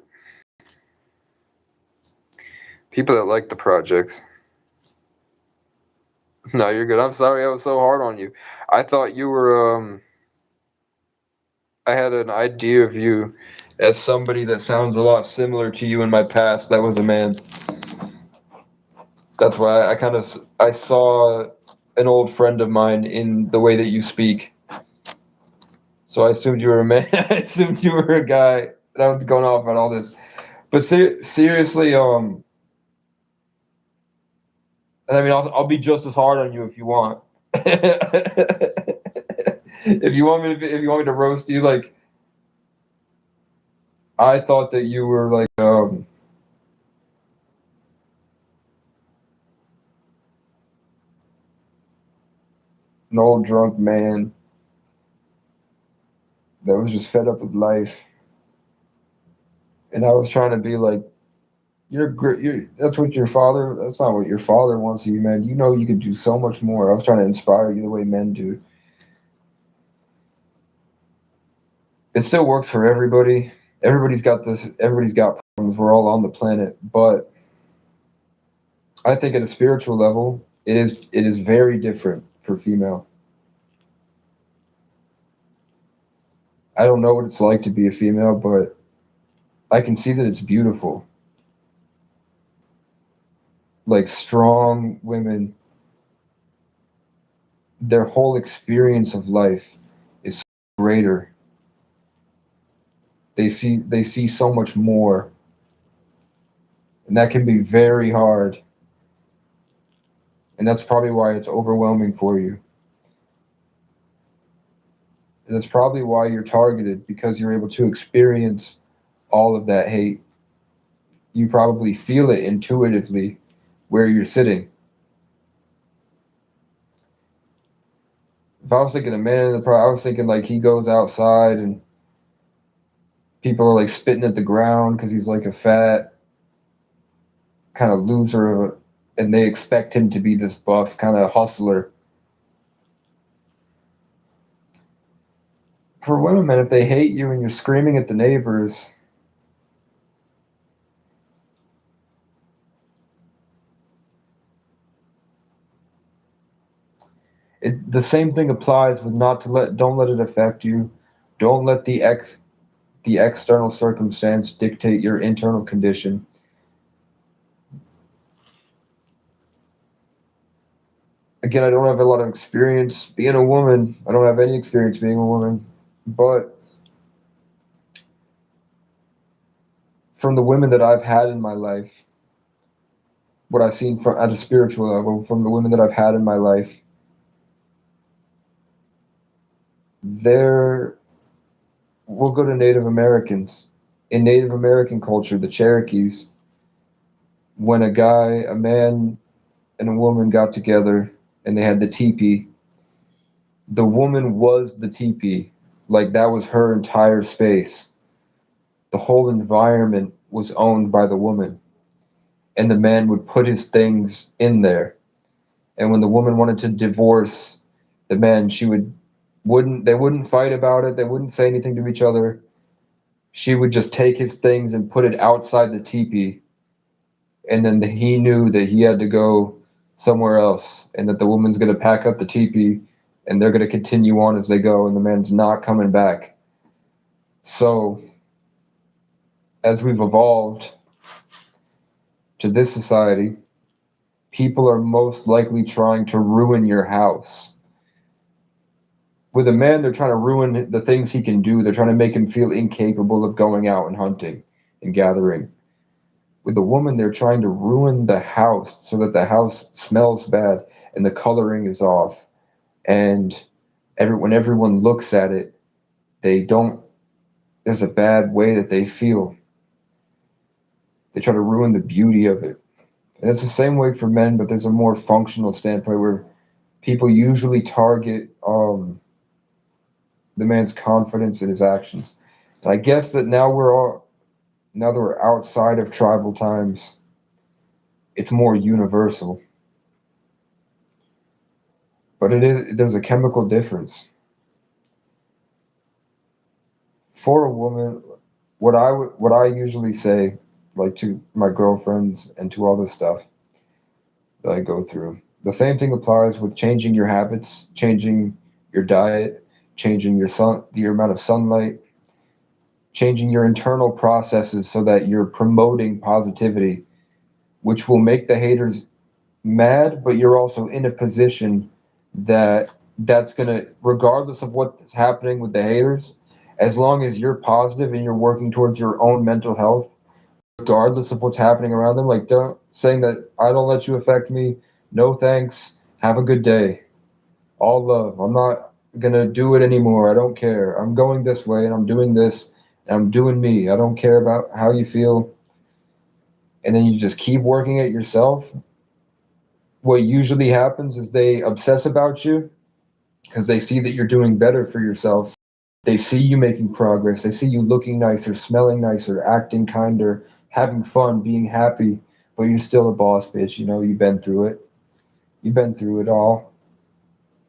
People that like the projects. No, you're good. I'm sorry I was so hard on you. I thought you were, I had an idea of you as somebody that sounds a lot similar to you in my past that was a man. That's why I saw an old friend of mine in the way that you speak. So I assumed you were a man. I assumed you were a guy. And I was going off on all this. But seriously, and I mean, I'll be just as hard on you if you want. If you want me to roast you, like, I thought that you were like an old drunk man that was just fed up with life, and I was trying to be like, you're great. That's what your father. That's not what your father wants of you, man. You know you could do so much more. I was trying to inspire you the way men do. It still works for everybody. Everybody's got this. Everybody's got problems. We're all on the planet, but I think at a spiritual level, it is very different for female. I don't know what it's like to be a female, but I can see that it's beautiful. Like, strong women, their whole experience of life is greater. They see so much more, and that can be very hard. And that's probably why it's overwhelming for you. And that's probably why you're targeted, because you're able to experience all of that hate. You probably feel it intuitively where you're sitting. If I was thinking a man in the I was thinking like he goes outside and people are like spitting at the ground because he's like a fat kind of loser and they expect him to be this buff kind of hustler. For women, man, if they hate you and you're screaming at the neighbors, the same thing applies with not to let don't let it affect you. Don't let the external circumstance dictate your internal condition. Again, I don't have a lot of experience being a woman. I don't have any experience being a woman, but from the women that I've had in my life, what I've seen from at a spiritual level from the women that I've had in my life, they're we'll go to Native Americans. In Native American culture, the Cherokees, when a man, and a woman got together and they had the teepee, the woman was the teepee. Like that was her entire space. The whole environment was owned by the woman. And the man would put his things in there. And when the woman wanted to divorce the man, she wouldn't they wouldn't fight about it, they wouldn't say anything to each other. She would just take his things and put it outside the teepee, and then he knew that he had to go somewhere else, and that the woman's going to pack up the teepee, and they're going to continue on as they go, and the man's not coming back. So, as we've evolved to this society, people are most likely trying to ruin your house. With a man, they're trying to ruin the things he can do. They're trying to make him feel incapable of going out and hunting and gathering. With a woman, they're trying to ruin the house so that the house smells bad and the coloring is off. And when everyone looks at it, they don't, there's a bad way that they feel. They try to ruin the beauty of it. And it's the same way for men, but there's a more functional standpoint where people usually target the man's confidence in his actions. And I guess that now that we're outside of tribal times, it's more universal. But there's a chemical difference. For a woman, what I usually say, like to my girlfriends and to all this stuff that I go through, the same thing applies with changing your habits, changing your diet, changing your amount of sunlight, changing your internal processes so that you're promoting positivity, which will make the haters mad, but you're also in a position that that's going to, regardless of what's happening with the haters, as long as you're positive and you're working towards your own mental health, regardless of what's happening around them, like don't saying that I don't let you affect me, no thanks, have a good day, all love, I'm not going to do it anymore, I don't care, I'm going this way and I'm doing this and I'm doing me, I don't care about how you feel, and then you just keep working at yourself. What usually happens is they obsess about you because they see that you're doing better for yourself. They see you making progress. They see you looking nicer, smelling nicer, acting kinder, having fun, being happy, but you're still a boss bitch. You know, you've been through it. You've been through it all.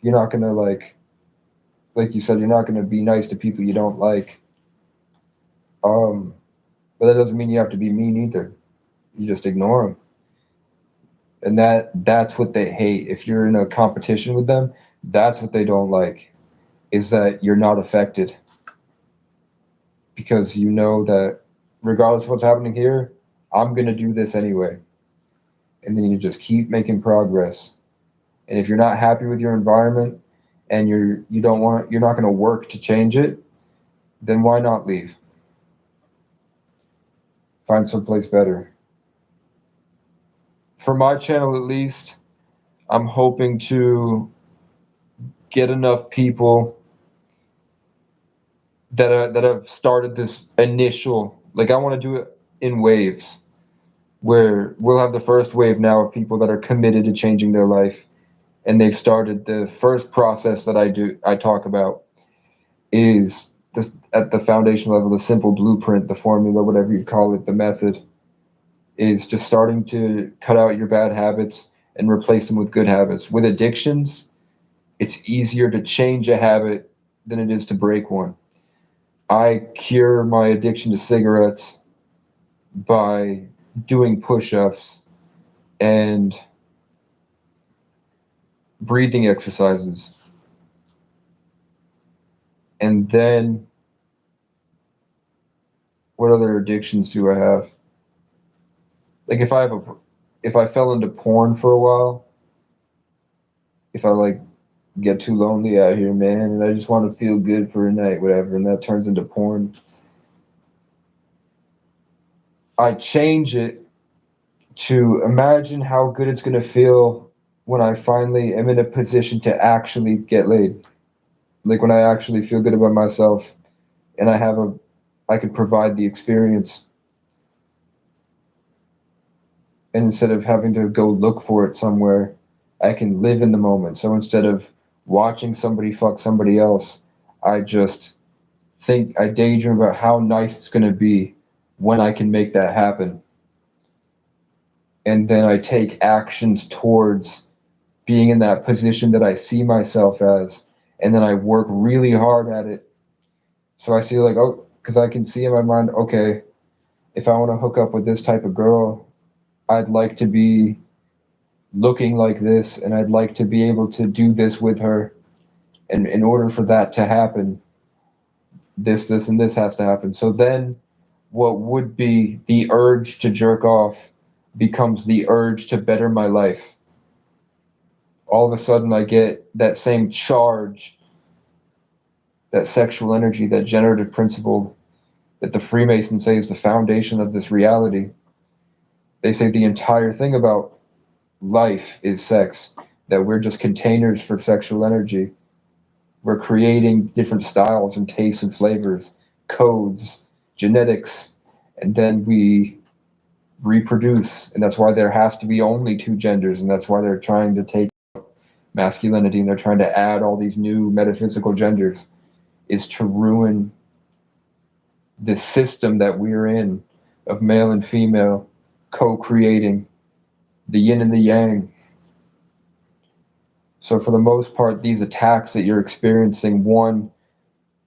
You're not going to, like you said, you're not going to be nice to people you don't like. Um, but that doesn't mean you have to be mean either. You just ignore them. And that's what they hate. If you're in a competition with them, that's what they don't like, is that you're not affected, because you know that regardless of what's happening here, I'm going to do this anyway. And then you just keep making progress. And if you're not happy with your environment and you're not going to work to change it, then why not leave? Find someplace better. For my channel at least, I'm hoping to get enough people that have started this initial, like I want to do it in waves, where we'll have the first wave now of people that are committed to changing their life, and they've started the first process that I talk about is this, at the foundation level, the simple blueprint, the formula, whatever you call it, the method. is just starting to cut out your bad habits and replace them with good habits. With addictions, it's easier to change a habit than it is to break one. I cure my addiction to cigarettes by doing push ups and breathing exercises. And then, what other addictions do I have? Like if I fell into porn for a while, if I like get too lonely out here, man, and I just want to feel good for a night, whatever, and that turns into porn, I change it to imagine how good it's going to feel when I finally am in a position to actually get laid. Like when I actually feel good about myself and I can provide the experience. And instead of having to go look for it somewhere, I can live in the moment. So instead of watching somebody fuck somebody else, I just I daydream about how nice it's going to be when I can make that happen. And then I take actions towards being in that position that I see myself as. And then I work really hard at it. So I see, like, oh, because I can see in my mind, okay, if I want to hook up with this type of girl, I'd like to be looking like this and I'd like to be able to do this with her. And in order for that to happen, this, and this has to happen. So then what would be the urge to jerk off becomes the urge to better my life. All of a sudden, I get that same charge, that sexual energy, that generative principle that the Freemasons say is the foundation of this reality. They say the entire thing about life is sex, that we're just containers for sexual energy. We're creating different styles and tastes and flavors, codes, genetics, and then we reproduce. And that's why there has to be only two genders, and that's why they're trying to take masculinity and they're trying to add all these new metaphysical genders, is to ruin this system that we're in of male and female co-creating the yin and the yang. So for the most part, these attacks that you're experiencing, one,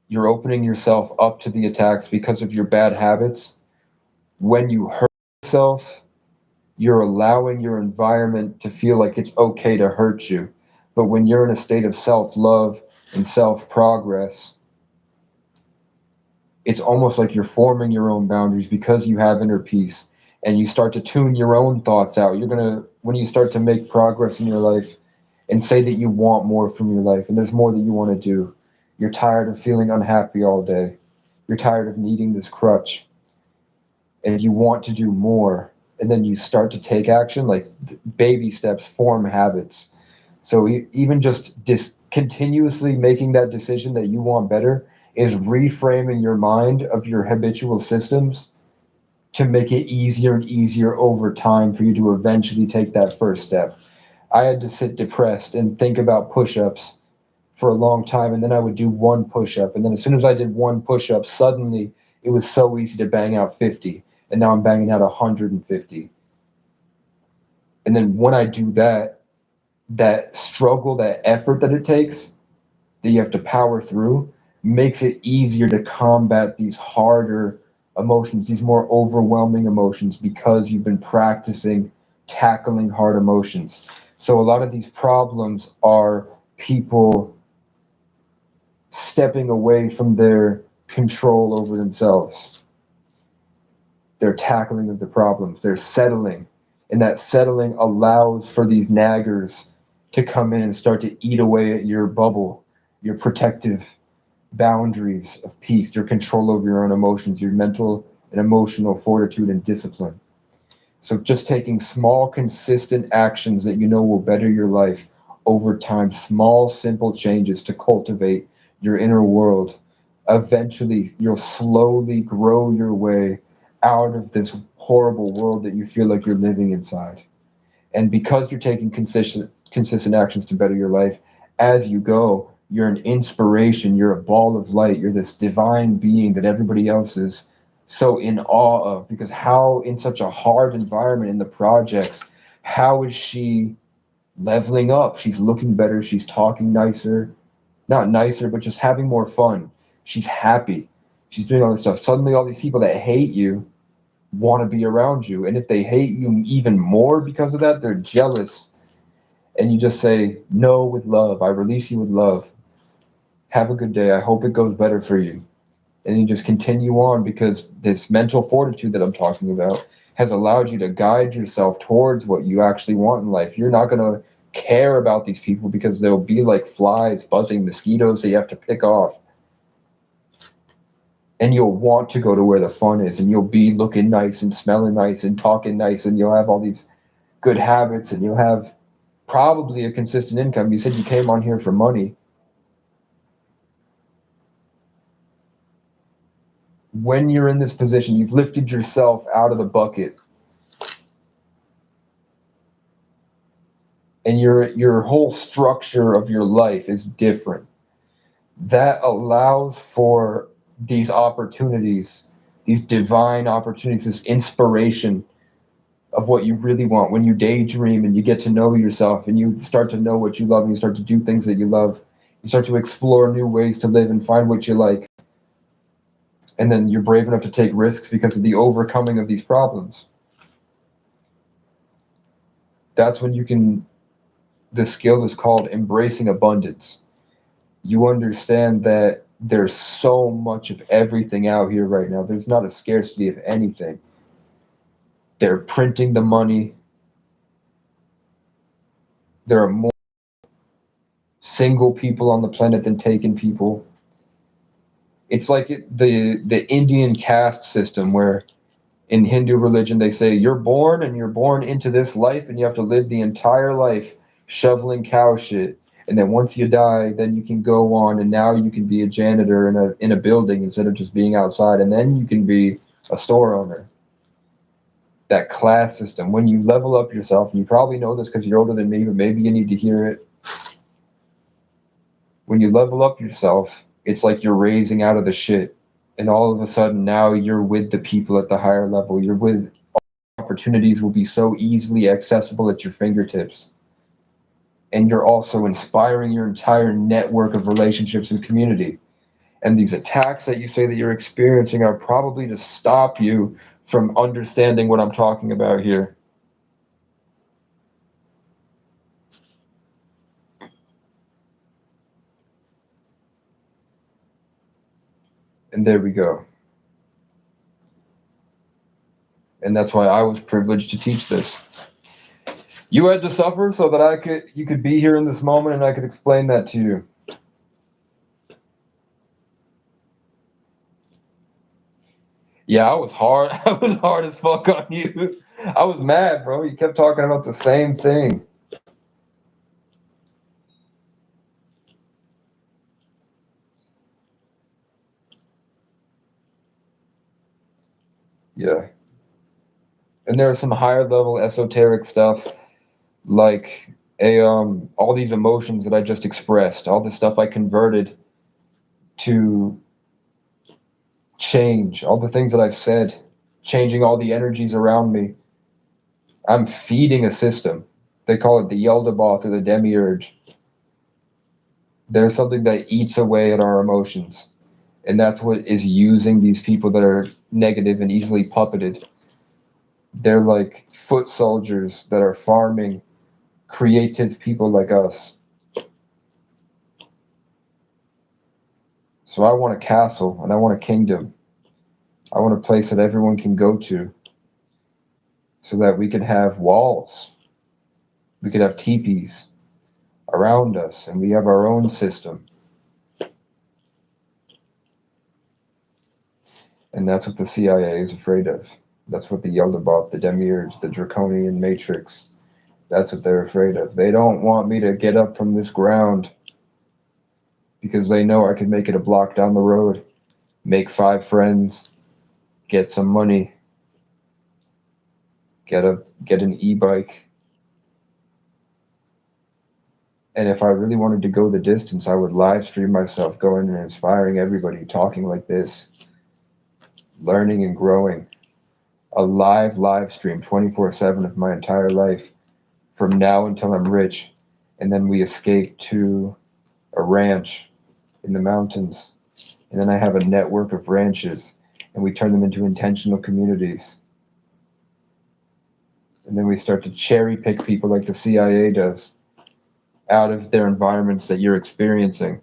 you're opening yourself up to the attacks because of your bad habits. When you hurt yourself, you're allowing your environment to feel like it's okay to hurt you. But when you're in a state of self-love and self-progress, it's almost like you're forming your own boundaries because you have inner peace and you start to tune your own thoughts out. When you start to make progress in your life and say that you want more from your life and there's more that you want to do, you're tired of feeling unhappy all day, you're tired of needing this crutch, and you want to do more, and then you start to take action, like baby steps form habits. So even just continuously making that decision that you want better is reframing your mind of your habitual systems to make it easier and easier over time for you to eventually take that first step. I had to sit depressed and think about push-ups for a long time, and then I would do one push-up, and then as soon as I did one push-up, suddenly it was so easy to bang out 50, and now I'm banging out 150. And then when I do that, that struggle, that effort that it takes, that you have to power through, makes it easier to combat these harder emotions, these more overwhelming emotions, because you've been practicing tackling hard emotions. So a lot of these problems are people stepping away from their control over themselves. They're tackling of the problems. They're settling. And that settling allows for these naggers to come in and start to eat away at your bubble, your protective boundaries of peace, your control over your own emotions, your mental and emotional fortitude and discipline. So just taking small, consistent actions that you know will better your life over time, small, simple changes to cultivate your inner world. Eventually, you'll slowly grow your way out of this horrible world that you feel like you're living inside. And because you're taking consistent actions to better your life, as you go, you're an inspiration, you're a ball of light, you're this divine being that everybody else is so in awe of, because how in such a hard environment in the projects, how is she leveling up? She's looking better, she's talking nicer, not nicer, but just having more fun. She's happy. She's doing all this stuff. Suddenly all these people that hate you want to be around you. And if they hate you even more because of that, they're jealous. And you just say, no, with love. I release you with love. Have a good day. I hope it goes better for you. And you just continue on, because this mental fortitude that I'm talking about has allowed you to guide yourself towards what you actually want in life. You're not going to care about these people because they'll be like flies, buzzing mosquitoes that you have to pick off. And you'll want to go to where the fun is, and you'll be looking nice and smelling nice and talking nice, and you'll have all these good habits, and you'll have probably a consistent income. You said you came on here for money. When you're in this position, you've lifted yourself out of the bucket, and your whole structure of your life is different. That allows for these opportunities, these divine opportunities, this inspiration of what you really want. When you daydream and you get to know yourself and you start to know what you love and you start to do things that you love, you start to explore new ways to live and find what you like. And then you're brave enough to take risks because of the overcoming of these problems. That's when you can, the skill is called embracing abundance. You understand that there's so much of everything out here right now. There's not a scarcity of anything. They're printing the money. There are more single people on the planet than taken people. It's like the Indian caste system, where in Hindu religion they say you're born and you're born into this life and you have to live the entire life shoveling cow shit, and then once you die then you can go on and now you can be a janitor in a building instead of just being outside, and then you can be a store owner. That class system, when you level up yourself, and you probably know this because you're older than me, but maybe you need to hear it. When you level up yourself, it's like you're raising out of the shit, and all of a sudden now you're with the people at the higher level. You're with, opportunities will be so easily accessible at your fingertips, and you're also inspiring your entire network of relationships and community. And these attacks that you say that you're experiencing are probably to stop you from understanding what I'm talking about here. And there we go. And that's why I was privileged to teach this. You had to suffer so that you could be here in this moment and I could explain that to you. Yeah, I was hard. I was hard as fuck on you. I was mad, bro. You kept talking about the same thing. Yeah. And there's some higher level esoteric stuff, like a all these emotions that I just expressed, all the stuff I converted to change, all the things that I've said, changing all the energies around me. I'm feeding a system. They call it the Yaldabaoth or the Demiurge. There's something that eats away at our emotions. And that's what is using these people that are negative and easily puppeted. They're like foot soldiers that are farming creative people like us. So I want a castle and I want a kingdom. I want a place that everyone can go to so that we can have walls. We could have teepees around us and we have our own system. And that's what the CIA is afraid of. That's what the Yaldabaoth, the Demiurge, the Draconian Matrix, that's what they're afraid of. They don't want me to get up from this ground because they know I could make it a block down the road, make 5 friends, get some money, get an e-bike. And if I really wanted to go the distance, I would live stream myself going and inspiring everybody, talking like this. learning and growing. A live stream 24/7 of my entire life from now until I'm rich. And then we escape to a ranch in the mountains. And then I have a network of ranches and we turn them into intentional communities. And then we start to cherry pick people like the CIA does out of their environments that you're experiencing.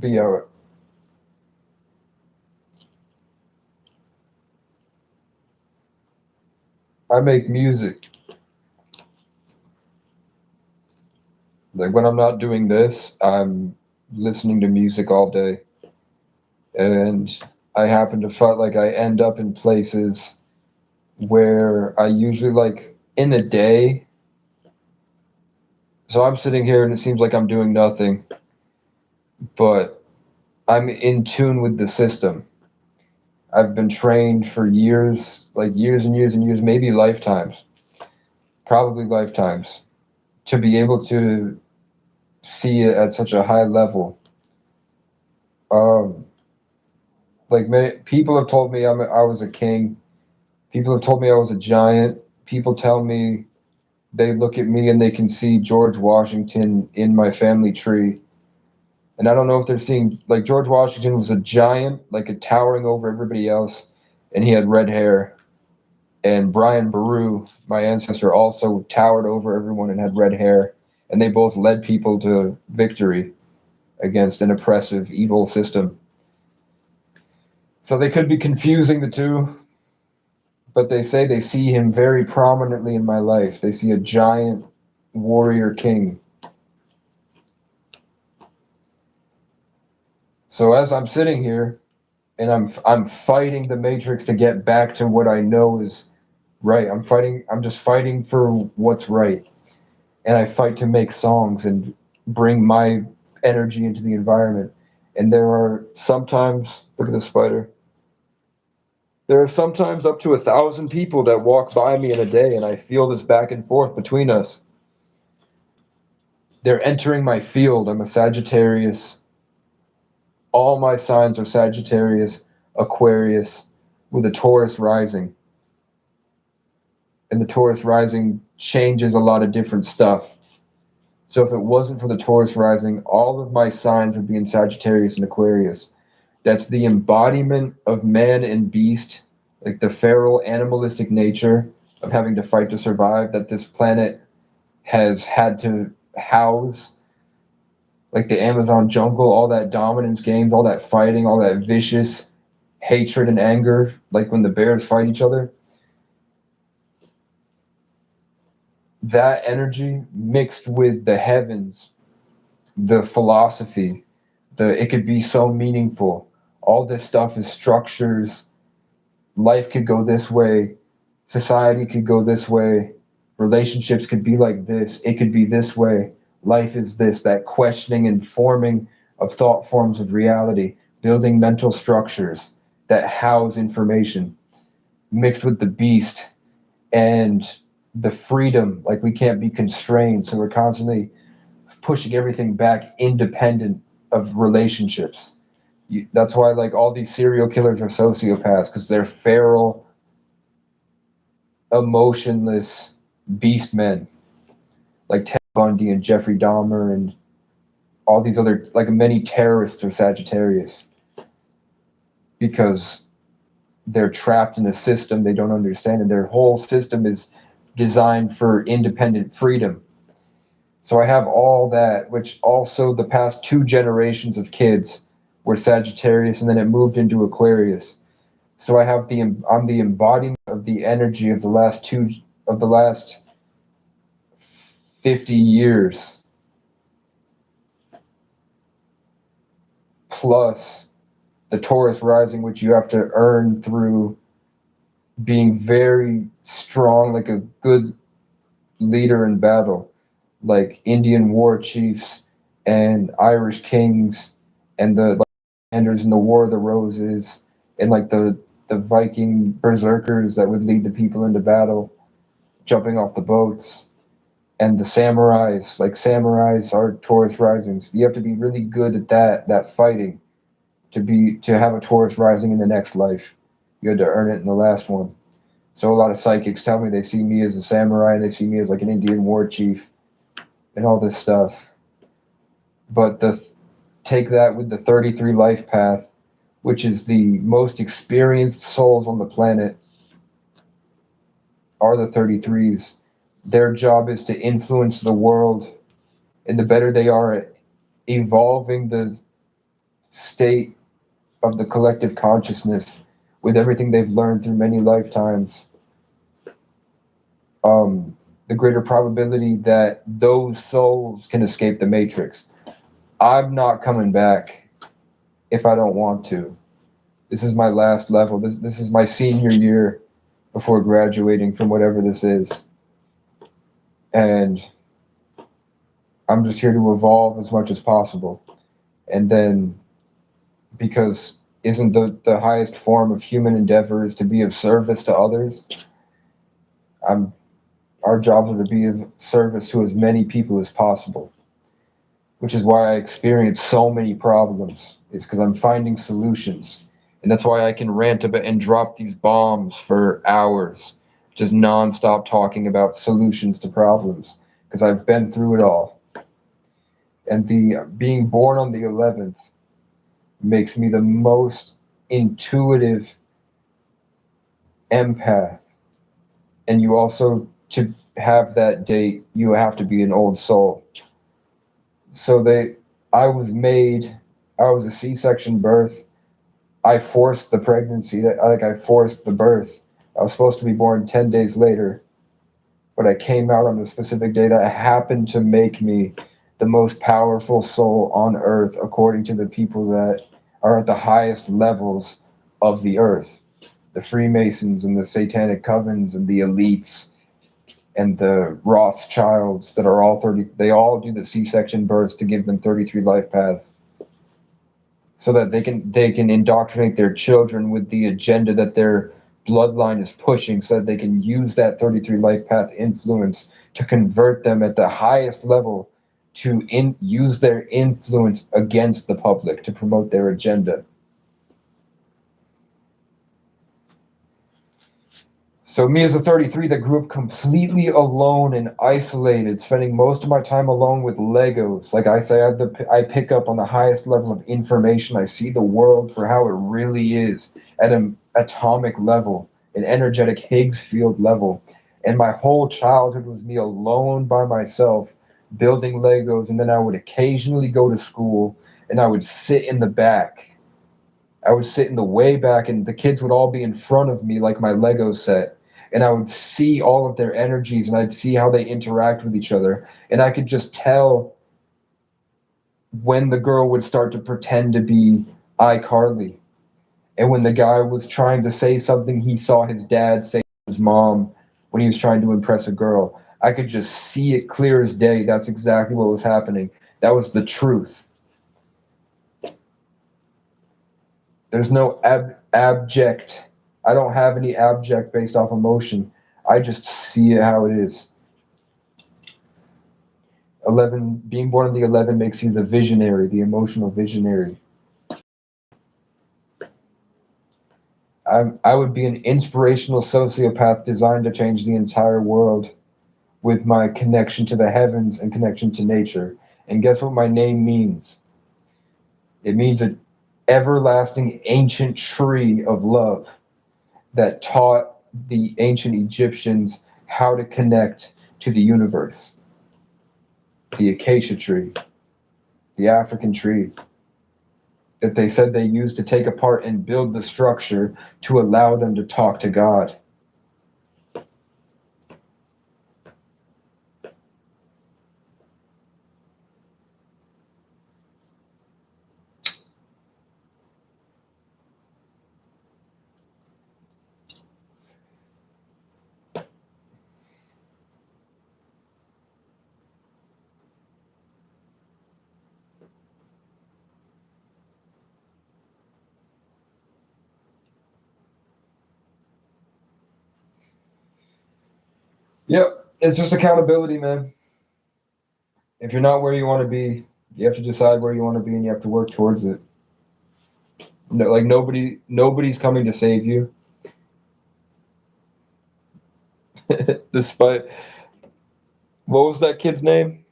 Be our, I make music. Like when I'm not doing this, I'm listening to music all day. And I happen to find like I end up in places where I usually like in a day. So I'm sitting here and it seems like I'm doing nothing, but I'm in tune with the system. I've been trained for years, like years and years and years, maybe lifetimes, probably lifetimes, to be able to see it at such a high level. Um, like many people have told me I was a king. People have told me I was a giant. People tell me they look at me and they can see George Washington in my family tree. And I don't know if they're seeing like George Washington was a giant, like a towering over everybody else, and he had red hair. And Brian Boru, my ancestor, also towered over everyone and had red hair. And they both led people to victory against an oppressive, evil system. So they could be confusing the two, but they say they see him very prominently in my life. They see a giant warrior king. So as I'm sitting here and I'm fighting the matrix to get back to what I know is right. I'm just fighting for what's right. And I fight to make songs and bring my energy into the environment. And there are sometimes, look at the spider. There are sometimes up to 1,000 people that walk by me in a day, and I feel this back and forth between us. They're entering my field. I'm a Sagittarius. All my signs are Sagittarius, Aquarius, with a Taurus rising. And the Taurus rising changes a lot of different stuff. So if it wasn't for the Taurus rising, all of my signs would be in Sagittarius and Aquarius. That's the embodiment of man and beast, like the feral animalistic nature of having to fight to survive that this planet has had to house, like the Amazon jungle, all that dominance games, all that fighting, all that vicious hatred and anger, like when the bears fight each other. That energy mixed with the heavens, the philosophy, the it could be so meaningful. All this stuff is structures. Life could go this way, society could go this way, relationships could be like this, it could be this way. Life is this, that questioning and forming of thought forms of reality, building mental structures that house information, mixed with the beast and the freedom, like we can't be constrained, so we're constantly pushing everything back independent of relationships. That's why like all these serial killers are sociopaths because they're feral, emotionless beast men like Ted Bundy and Jeffrey Dahmer and all these other like many terrorists are Sagittarius because they're trapped in a system they don't understand and their whole system is designed for independent freedom. So I have all that, which also the past two generations of kids were Sagittarius and then it moved into Aquarius. So I'm the embodiment of the energy of the last 50 years plus the Taurus rising, which you have to earn through being very strong, like a good leader in battle, like Indian war chiefs and Irish kings and the like, commanders in the War of the Roses and like the Viking berserkers that would lead the people into battle, jumping off the boats, and the samurais. Like samurais are Taurus risings. You have to be really good at that fighting to have a Taurus rising in the next life. You had to earn it in the last one. So a lot of psychics tell me they see me as a samurai, they see me as like an Indian war chief, and all this stuff. But take that with the 33 life path, which is the most experienced souls on the planet, are the 33s. Their job is to influence the world, and the better they are at evolving the state of the collective consciousness with everything they've learned through many lifetimes, the greater probability that those souls can escape the matrix. I'm not coming back if I don't want to. This is my last level. This is my senior year before graduating from whatever this is. And I'm just here to evolve as much as possible. And then, because isn't the highest form of human endeavor is to be of service to others? Our jobs are to be of service to as many people as possible, which is why I experience so many problems. It's because I'm finding solutions. And that's why I can rant a bit and drop these bombs for hours, just nonstop talking about solutions to problems, because I've been through it all. And the being born on the 11th makes me the most intuitive empath. And you also, to have that date, you have to be an old soul. So I was made, I was a C-section birth. I forced the pregnancy, I forced the birth. I was supposed to be born 10 days later, but I came out on a specific day that happened to make me the most powerful soul on earth, according to the people that are at the highest levels of the earth. The Freemasons and the Satanic Covens and the elites and the Rothschilds that are all 30, they all do the C-section births to give them 33 life paths, so that they can indoctrinate their children with the agenda that their bloodline is pushing, so that they can use that 33 life path influence to convert them at the highest level to use their influence against the public to promote their agenda. So me as a 33 that grew up completely alone and isolated, spending most of my time alone with Legos. Like I say, I pick up on the highest level of information. I see the world for how it really is at an atomic level, an energetic Higgs field level. And my whole childhood was me alone by myself, building Legos. And then I would occasionally go to school and I would sit in the back. I would sit in the way back, and the kids would all be in front of me like my Lego set. And I would see all of their energies, and I'd see how they interact with each other. And I could just tell when the girl would start to pretend to be iCarly. And when the guy was trying to say something he saw his dad say to his mom when he was trying to impress a girl. I could just see it clear as day. That's exactly what was happening. That was the truth. There's no abject. I don't have any abject based off emotion. I just see it how it is. 11, being born in the 11 makes you the visionary, the emotional visionary. I would be an inspirational sociopath designed to change the entire world with my connection to the heavens and connection to nature. And guess what my name means? It means an everlasting ancient tree of love that taught the ancient Egyptians how to connect to the universe. The acacia tree, the African tree, that they said they used to take apart and build the structure to allow them to talk to God. Yep, it's just accountability, man. If you're not where you want to be, you have to decide where you want to be, and you have to work towards it. No, like nobody's coming to save you. Despite what was that kid's name?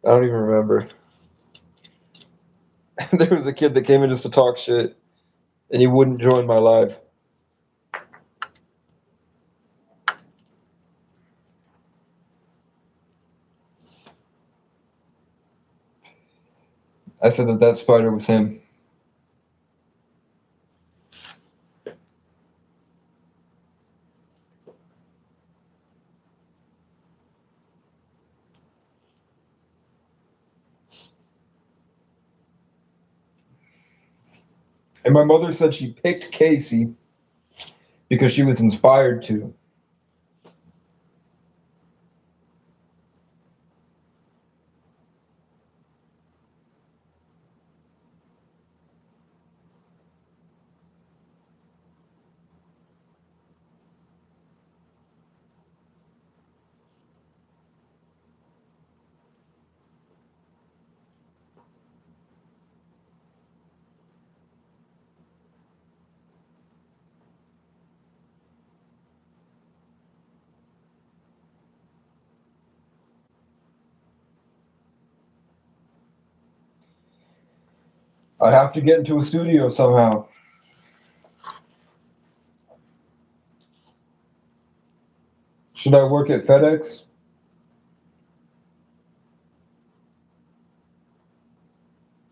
I don't even remember. There was a kid that came in just to talk shit, and he wouldn't join my live. I said that spider was him. And my mother said she picked Casey because she was inspired to. I have to get into a studio somehow. Should I work at FedEx?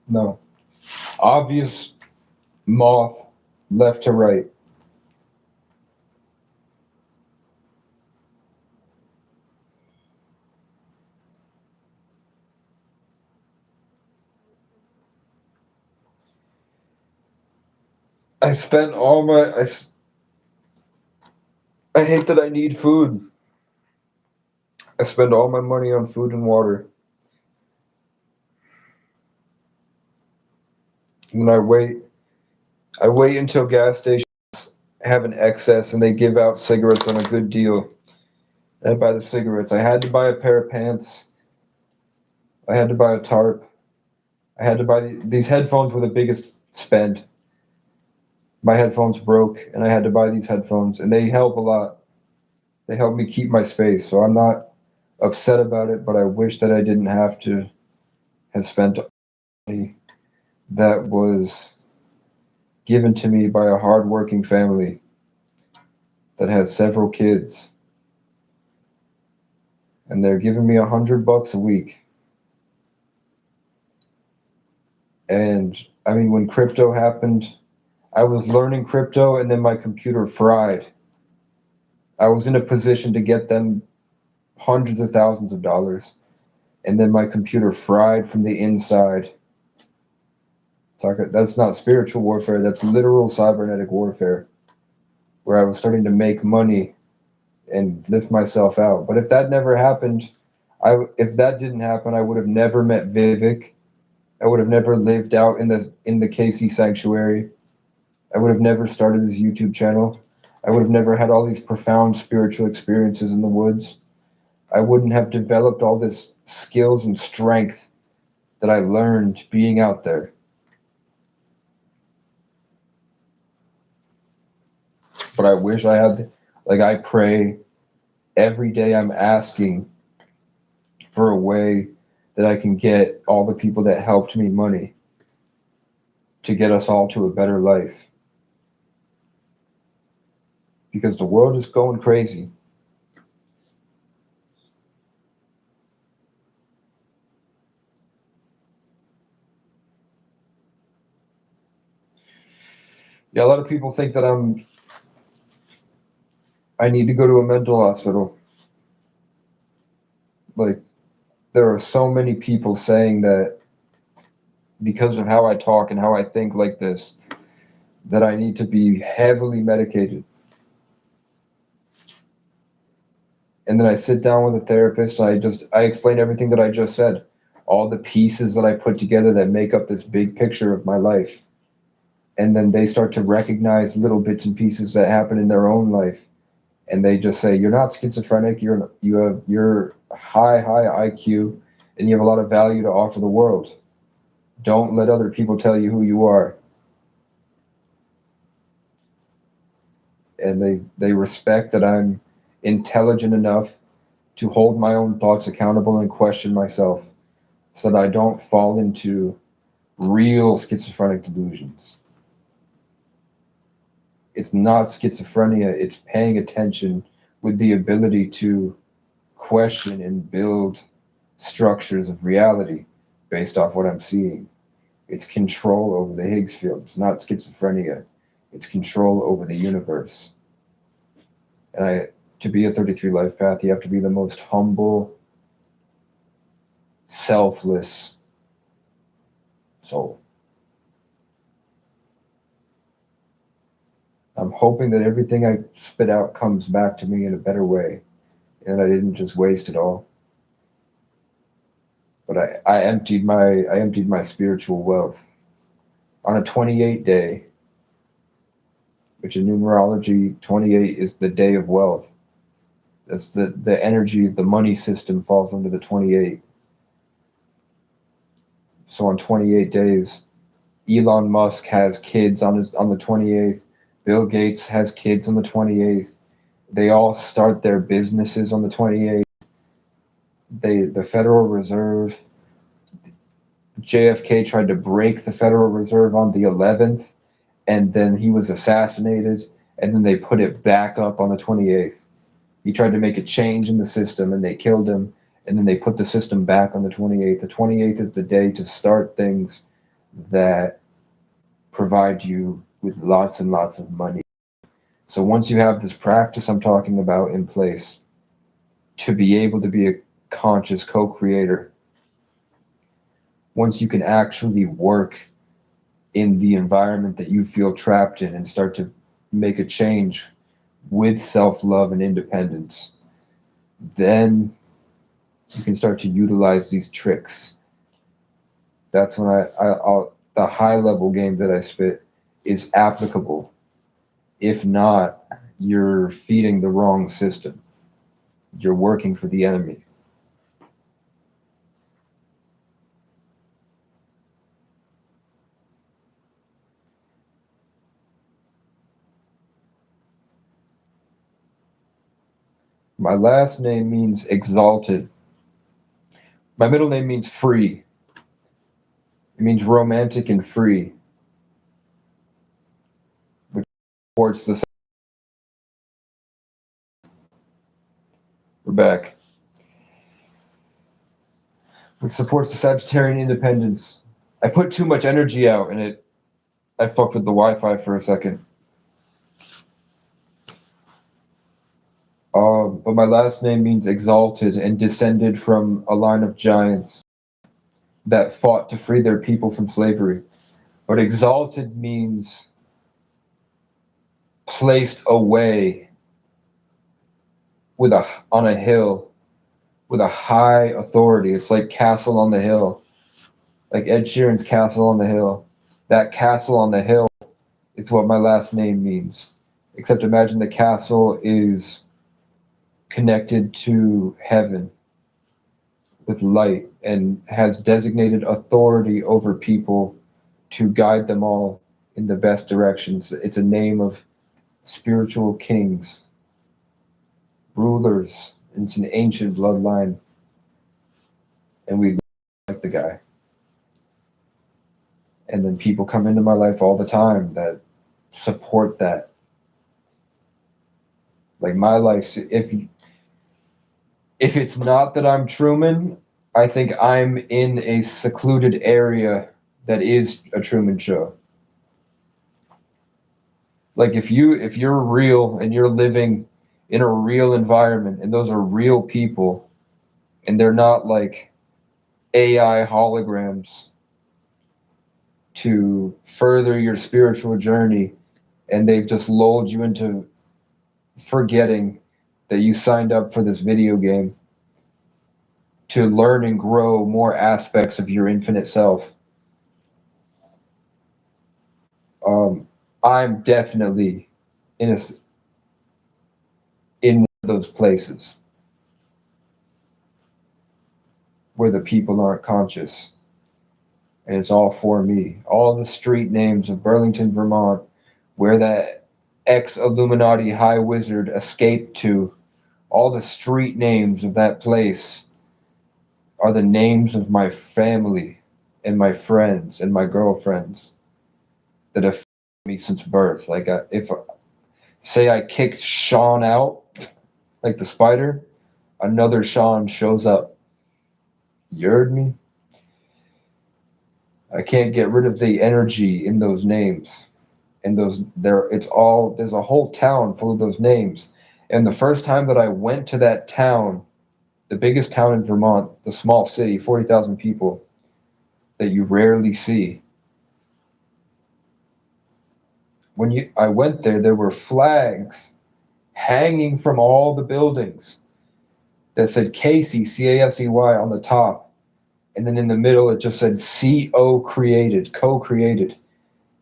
No. Obvious moth left to right. I spent all my. I hate that I need food. I spend all my money on food and water. And then I wait. I wait until gas stations have an excess and they give out cigarettes on a good deal. And I buy the cigarettes. I had to buy a pair of pants. I had to buy a tarp. I had to buy these headphones were the biggest spend. My headphones broke and I had to buy these headphones and they help a lot. They help me keep my space. So I'm not upset about it, but I wish that I didn't have to have spent money that was given to me by a hardworking family that has several kids. And they're giving me $100 a week. And I mean, when crypto happened, I was learning crypto and then my computer fried. I was in a position to get them hundreds of thousands of dollars. And then my computer fried from the inside. That's not spiritual warfare, that's literal cybernetic warfare, where I was starting to make money and lift myself out. But if that never happened, if that didn't happen, I would have never met Vivek. I would have never lived out in the KC sanctuary. I would have never started this YouTube channel. I would have never had all these profound spiritual experiences in the woods. I wouldn't have developed all this skills and strength that I learned being out there. But I wish I had, like, I pray every day. I'm asking for a way that I can get all the people that helped me money to get us all to a better life. Because the world is going crazy. Yeah, a lot of people think that I need to go to a mental hospital. Like, there are so many people saying that because of how I talk and how I think like this, that I need to be heavily medicated. And then I sit down with a therapist and I explain everything that I just said, all the pieces that I put together that make up this big picture of my life. And then they start to recognize little bits and pieces that happen in their own life. and they just say you're not schizophrenic. You're high IQ, and you have a lot of value to offer the world. Don't let other people tell you who you are. And they respect that I'm intelligent enough to hold my own thoughts accountable and question myself so that I don't fall into real schizophrenic delusions. It's not schizophrenia, it's paying attention with the ability to question and build structures of reality based off what I'm seeing. It's control over the Higgs field. It's not schizophrenia. It's control over the universe. And to be a 33 life path, you have to be the most humble, selfless soul. I'm hoping that everything I spit out comes back to me in a better way, and I didn't just waste it all. But I emptied my spiritual wealth on a 28 day, which in numerology 28 is the day of wealth. That's the energy of the money system falls under the 28. So on 28 days, Elon Musk has kids on the 28th. Bill Gates has kids on the 28th. They all start their businesses on the 28th. The Federal Reserve, JFK tried to break the Federal Reserve on the 11th, and then he was assassinated, and then they put it back up on the 28th. He tried to make a change in the system, and they killed him, and then they put the system back on the 28th. The 28th is the day to start things that provide you with lots and lots of money. So once you have this practice I'm talking about in place, to be able to be a conscious co-creator, once you can actually work in the environment that you feel trapped in and start to make a change with self-love and independence, then you can start to utilize these tricks. That's when the high level game that I spit is applicable. If not, you're feeding the wrong system. You're working for the enemy. My last name means exalted. My middle name means free. It means romantic and free, which supports the. We're back. Which supports the Sagittarian independence. I put too much energy out and I fucked with the Wi-Fi for a second. But my last name means exalted and descended from a line of giants that fought to free their people from slavery. But exalted means placed away on a hill with a high authority. It's like Castle on the Hill, like Ed Sheeran's Castle on the Hill. That castle on the hill is what my last name means. Except imagine the castle is connected to heaven with light and has designated authority over people to guide them all in the best directions. It's a name of spiritual kings, rulers. It's an ancient bloodline, and we like the guy. And then people come into my life all the time that support that. Like my life, if it's not that I'm Truman, I think I'm in a secluded area that is a Truman Show. Like if you're real and you're living in a real environment and those are real people and they're not like AI holograms to further your spiritual journey, and they've just lulled you into forgetting that you signed up for this video game to learn and grow more aspects of your infinite self. I'm definitely in a in one of those places where the people aren't conscious. And it's all for me. All the street names of Burlington, Vermont, where that ex Illuminati high wizard escaped to, all the street names of that place are the names of my family and my friends and my girlfriends that have me since birth. Like, if say I kicked Sean out, like the spider, another Sean shows up. You heard me? I can't get rid of the energy in those names. And those there it's all there's a whole town full of those names. And the first time that I went to that town, the biggest town in Vermont, the small city, 40,000 people that you rarely see. I went there, there were flags hanging from all the buildings that said Casey, CASEY on the top. And then in the middle, it just said CO created, co created.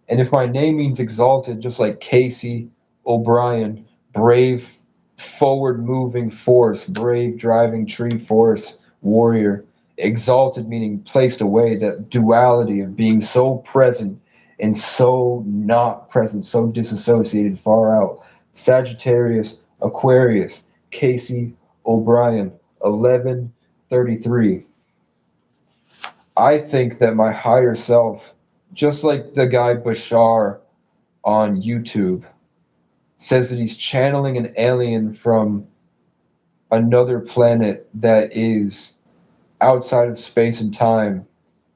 And if my name means exalted, just like Casey O'Brien, brave, forward moving force, brave driving tree force, warrior, exalted meaning placed away, that duality of being so present and so not present, so disassociated, far out. Sagittarius, Aquarius, Casey O'Brien, 1133. I think that my higher self, just like the guy Bashar on YouTube, says that he's channeling an alien from another planet that is outside of space and time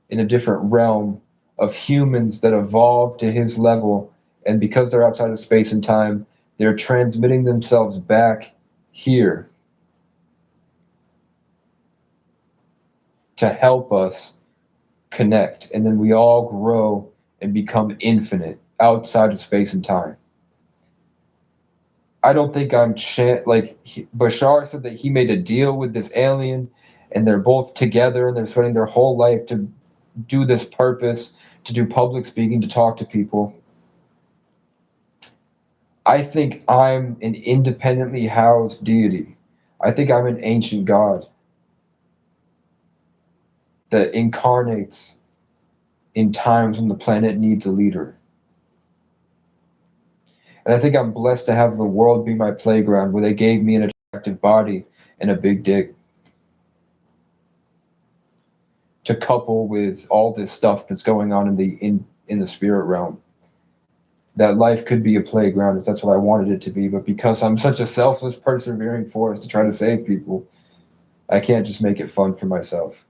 in a different realm of humans that evolved to his level. And because they're outside of space and time, they're transmitting themselves back here to help us connect. And then we all grow and become infinite outside of space and time. I don't think Bashar said that he made a deal with this alien and they're both together and they're spending their whole life to do this purpose, to do public speaking, to talk to people. I think I'm an independently housed deity. I think I'm an ancient god that incarnates in times when the planet needs a leader. And I think I'm blessed to have the world be my playground where they gave me an attractive body and a big dick to couple with all this stuff that's going on in the spirit realm. That life could be a playground if that's what I wanted it to be, but because I'm such a selfless, persevering force to try to save people, I can't just make it fun for myself.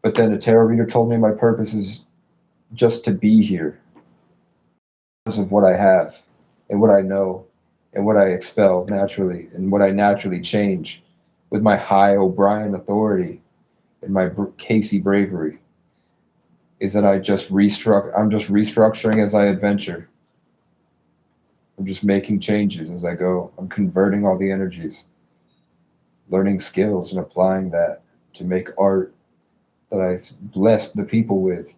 But then a tarot reader told me my purpose is just to be here because of what I have and what I know and what I expel naturally and what I naturally change with my high O'Brien authority and my Casey bravery is that I'm just restructuring as I adventure. I'm just making changes as I go. I'm converting all the energies, learning skills and applying that to make art that I bless the people with.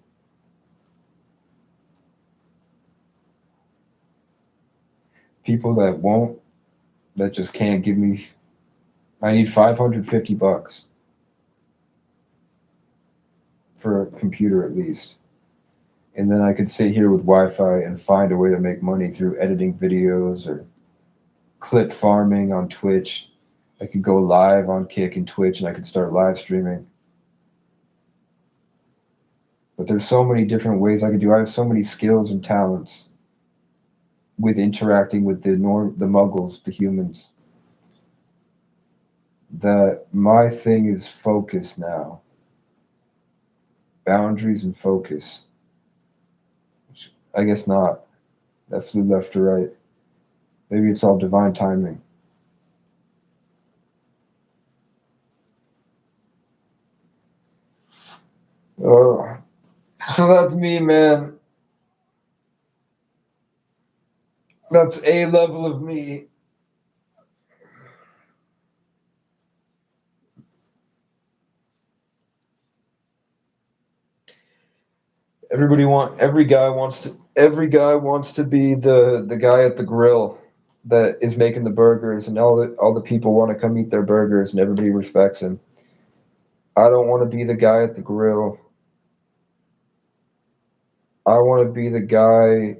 People that just can't give me. I need $550 for a computer at least. And then I could sit here with Wi-Fi and find a way to make money through editing videos or clip farming on Twitch. I could go live on Kick and Twitch and I could start live streaming. But there's so many different ways I could do. I have so many skills and talents with interacting with the muggles, the humans, that my thing is focus now. Boundaries and focus. Which I guess not. That flew left to right. Maybe it's all divine timing. Oh, so that's me, man. That's a level of me. Every guy wants to be the guy at the grill. that is making the burgers, and all the people want to come eat their burgers, and everybody respects him. I don't want to be the guy at the grill. I want to be the guy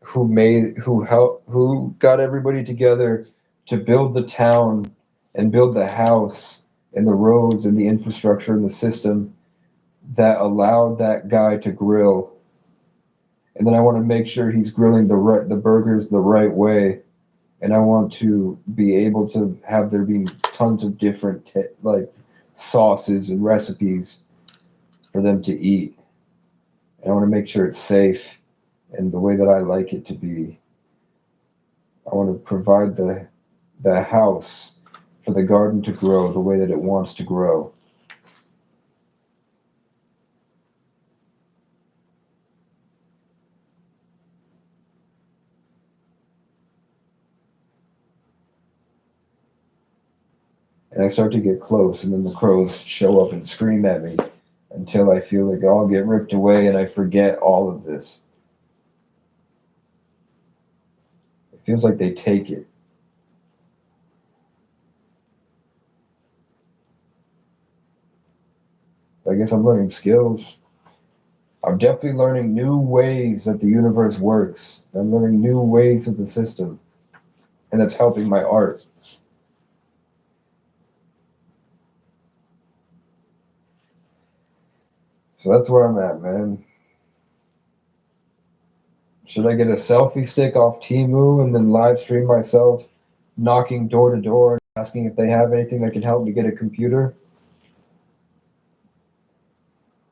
who got everybody together to build the town and build the house and the roads and the infrastructure and the system that allowed that guy to grill. And then I want to make sure he's grilling the burgers the right way. And I want to be able to have there be tons of different like sauces and recipes for them to eat. And I want to make sure it's safe and the way that I like it to be. I want to provide the house for the garden to grow the way that it wants to grow. And I start to get close, and then the crows show up and scream at me until I feel like I'll get ripped away and I forget all of this. It feels like they take it. I guess I'm learning skills. I'm definitely learning new ways that the universe works. I'm learning new ways of the system, and it's helping my art. So that's where I'm at, man. Should I get a selfie stick off Temu and then live stream myself knocking door to door, asking if they have anything that can help me get a computer?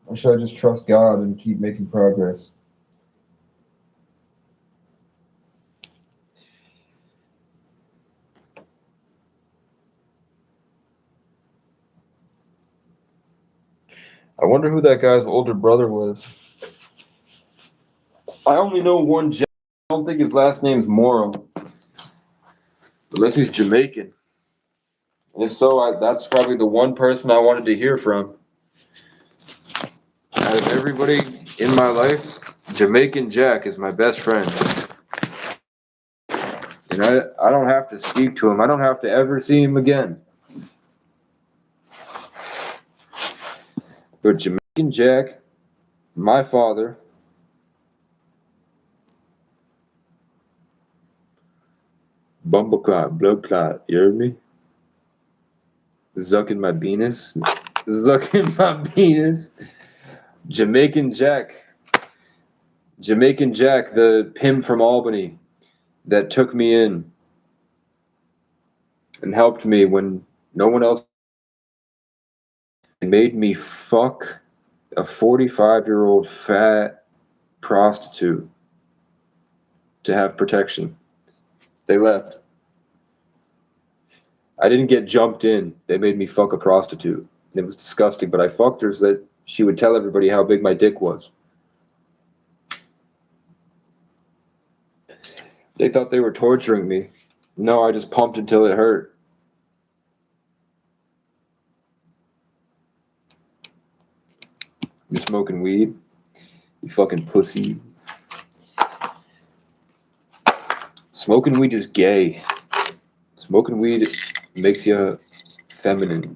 Or should I just trust God and keep making progress? I wonder who that guy's older brother was. I only know one Jack. I don't think his last name's Morrow. Unless he's Jamaican. And if so, that's probably the one person I wanted to hear from. Out of everybody in my life, Jamaican Jack is my best friend. And I don't have to speak to him. I don't have to ever see him again. But Jamaican Jack, my father, Bumbleclot, blood clot, you heard me? Zucking my penis. Zucking my penis. Jamaican Jack. Jamaican Jack, the pimp from Albany that took me in and helped me when no one else made me fuck a 45-year-old fat prostitute to have protection. They left. I didn't get jumped in. They made me fuck a prostitute. And it was disgusting, but I fucked her so that she would tell everybody how big my dick was. They thought they were torturing me. No, I just pumped until it hurt. You smoking weed? You fucking pussy. Smoking weed is gay. Smoking weed makes you feminine.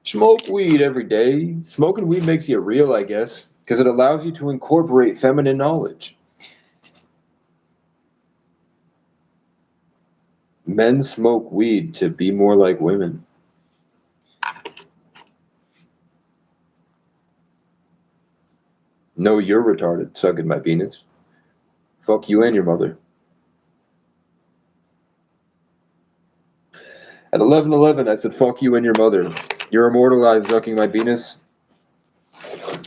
Smoke weed every day. Smoking weed makes you real, I guess, because it allows you to incorporate feminine knowledge. Men smoke weed to be more like women. No, you're retarded, sucking my penis. Fuck you and your mother. At 11:11, I said, fuck you and your mother. You're immortalized, sucking my penis.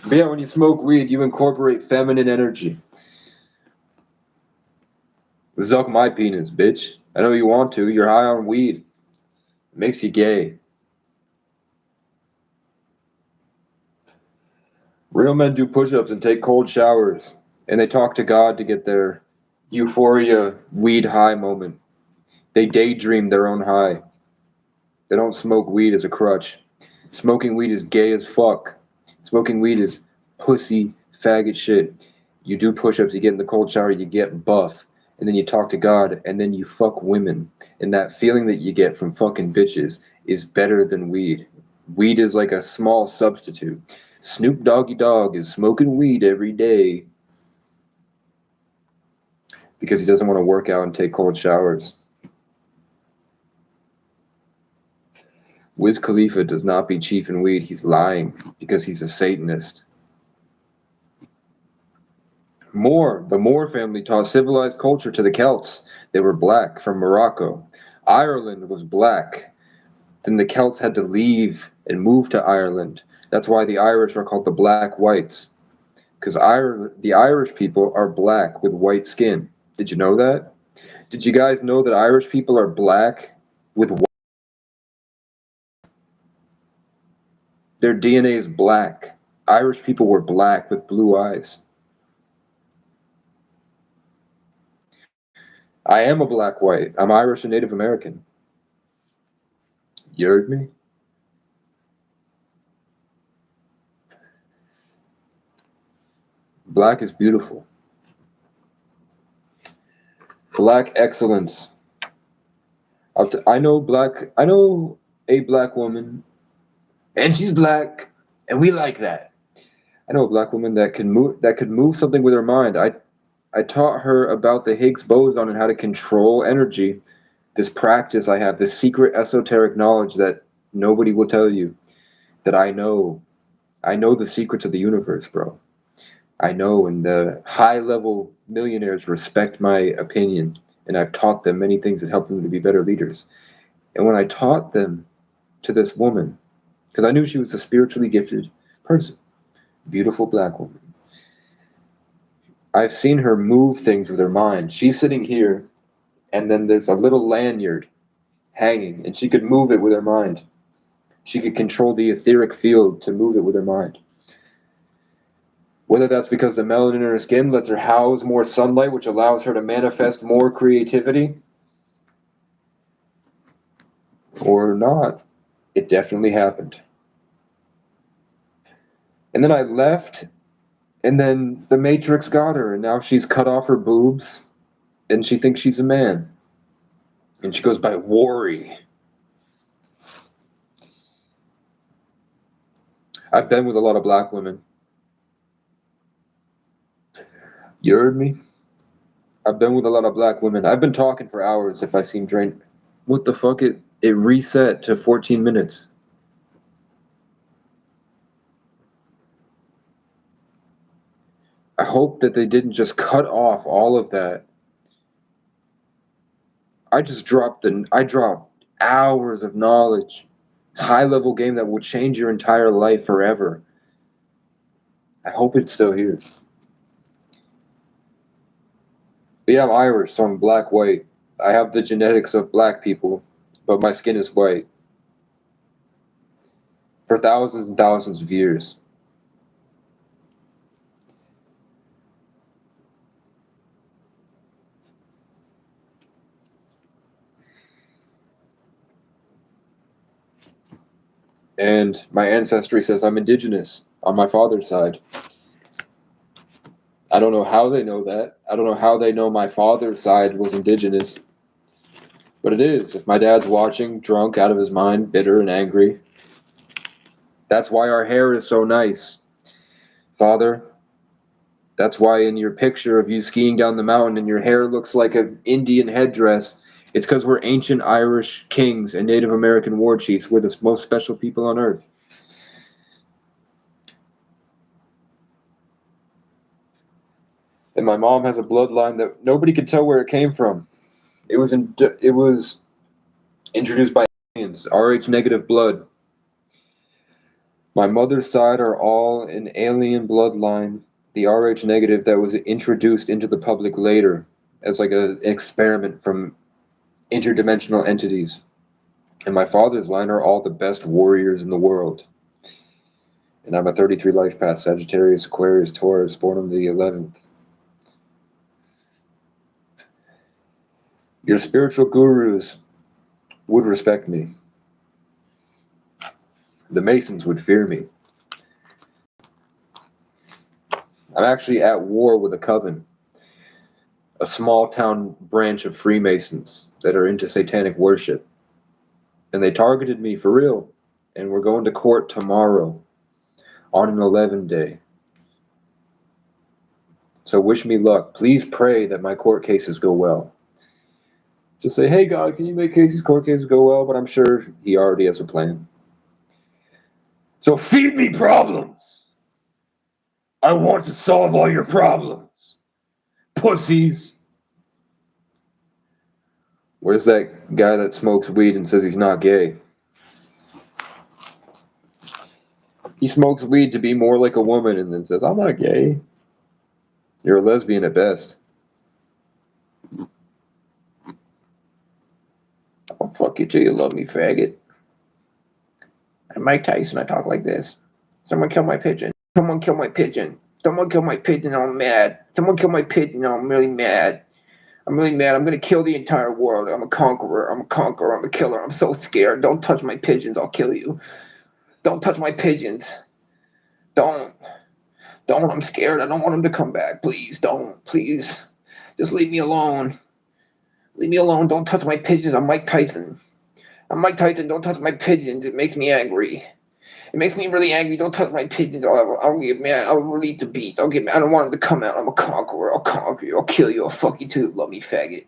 But yeah, when you smoke weed, you incorporate feminine energy. Suck my penis, bitch. I know you want to. You're high on weed. It makes you gay. Real men do push-ups and take cold showers. And they talk to God to get their euphoria weed high moment. They daydream their own high. They don't smoke weed as a crutch. Smoking weed is gay as fuck. Smoking weed is pussy faggot shit. You do push-ups, you get in the cold shower, you get buff. and then you talk to God, and then you fuck women. And that feeling that you get from fucking bitches is better than weed. Weed is like a small substitute. Snoop Doggy Dogg is smoking weed every day because he doesn't want to work out and take cold showers. Wiz Khalifa does not be chief in weed. He's lying because he's a Satanist. The Moore family taught civilized culture to the Celts. They were black from Morocco. Ireland was black. Then the Celts had to leave and move to Ireland. That's why the Irish are called the Black Whites. Because the Irish people are black with white skin. Did you know that? Did you guys know that Irish people are black with white? Their DNA is black. Irish people were black with blue eyes. I am a black white. I'm Irish and Native American. You heard me? Black is beautiful. Black excellence. I know a black woman, and she's black, and we like that. I know a black woman that could move something with her mind. I taught her about the Higgs boson and how to control energy. This practice I have, this secret esoteric knowledge that nobody will tell you, that I know. I know the secrets of the universe, bro. I know, and the high level millionaires respect my opinion, and I've taught them many things that help them to be better leaders. And when I taught them to this woman, because I knew she was a spiritually gifted person, beautiful black woman, I've seen her move things with her mind. She's sitting here, and then there's a little lanyard hanging, and she could move it with her mind. She could control the etheric field to move it with her mind. Whether that's because the melanin in her skin lets her house more sunlight, which allows her to manifest more creativity, or not, it definitely happened. And then I left, and then the Matrix got her, and now she's cut off her boobs, and she thinks she's a man. And she goes by Worry. I've been with a lot of black women. You heard me? I've been with a lot of black women. I've been talking for hours if I seem drained. What the fuck? It reset to 14 minutes. I hope that they didn't just cut off all of that. I dropped hours of knowledge. High level game that will change your entire life forever. I hope it's still here. But yeah, I'm Irish, so I'm black white. I have the genetics of black people, but my skin is white. For thousands and thousands of years. And my ancestry says I'm indigenous on my father's side. I don't know how they know that. I don't know how they know my father's side was indigenous. But it is. If my dad's watching, drunk, out of his mind, bitter and angry. That's why our hair is so nice. Father, that's why in your picture of you skiing down the mountain and your hair looks like an Indian headdress, it's because we're ancient Irish kings and Native American war chiefs. We're the most special people on earth. And my mom has a bloodline that nobody could tell where it came from. It was introduced by aliens, Rh negative blood. My mother's side are all an alien bloodline, the Rh negative that was introduced into the public later as like an experiment from interdimensional entities. And my father's line are all the best warriors in the world. And I'm a 33 life path, Sagittarius, Aquarius, Taurus, born on the 11th. Your spiritual gurus would respect me. The Masons would fear me. I'm actually at war with a coven. a small town branch of Freemasons that are into satanic worship. And they targeted me for real. And we're going to court tomorrow on an 11 day. So wish me luck. Please pray that my court cases go well. Just say, hey God, can you make Casey's court cases go well? But I'm sure he already has a plan. So feed me problems. I want to solve all your problems. Pussies. Where's that guy that smokes weed and says he's not gay? He smokes weed to be more like a woman and then says, I'm not gay. You're a lesbian at best. I'll fuck you till you love me, faggot. I'm Mike Tyson, I talk like this. Someone kill my pigeon. Someone kill my pigeon. Someone kill my pigeon, I'm mad. Someone kill my pigeon, I'm really mad. I'm really mad. I'm gonna kill the entire world. I'm a conqueror. I'm a conqueror. I'm a killer. I'm so scared. Don't touch my pigeons. I'll kill you. Don't touch my pigeons. Don't. Don't. I'm scared. I don't want them to come back. Please don't. Please. Just leave me alone. Leave me alone. Don't touch my pigeons. I'm Mike Tyson. I'm Mike Tyson. Don't touch my pigeons. It makes me angry. It makes me really angry. Don't touch my pigeons. I'll get mad. I'll release the beast. I'll get mad. I don't want them to come out. I'm a conqueror. I'll conquer you. I'll kill you. I'll fuck you too. Love me, faggot.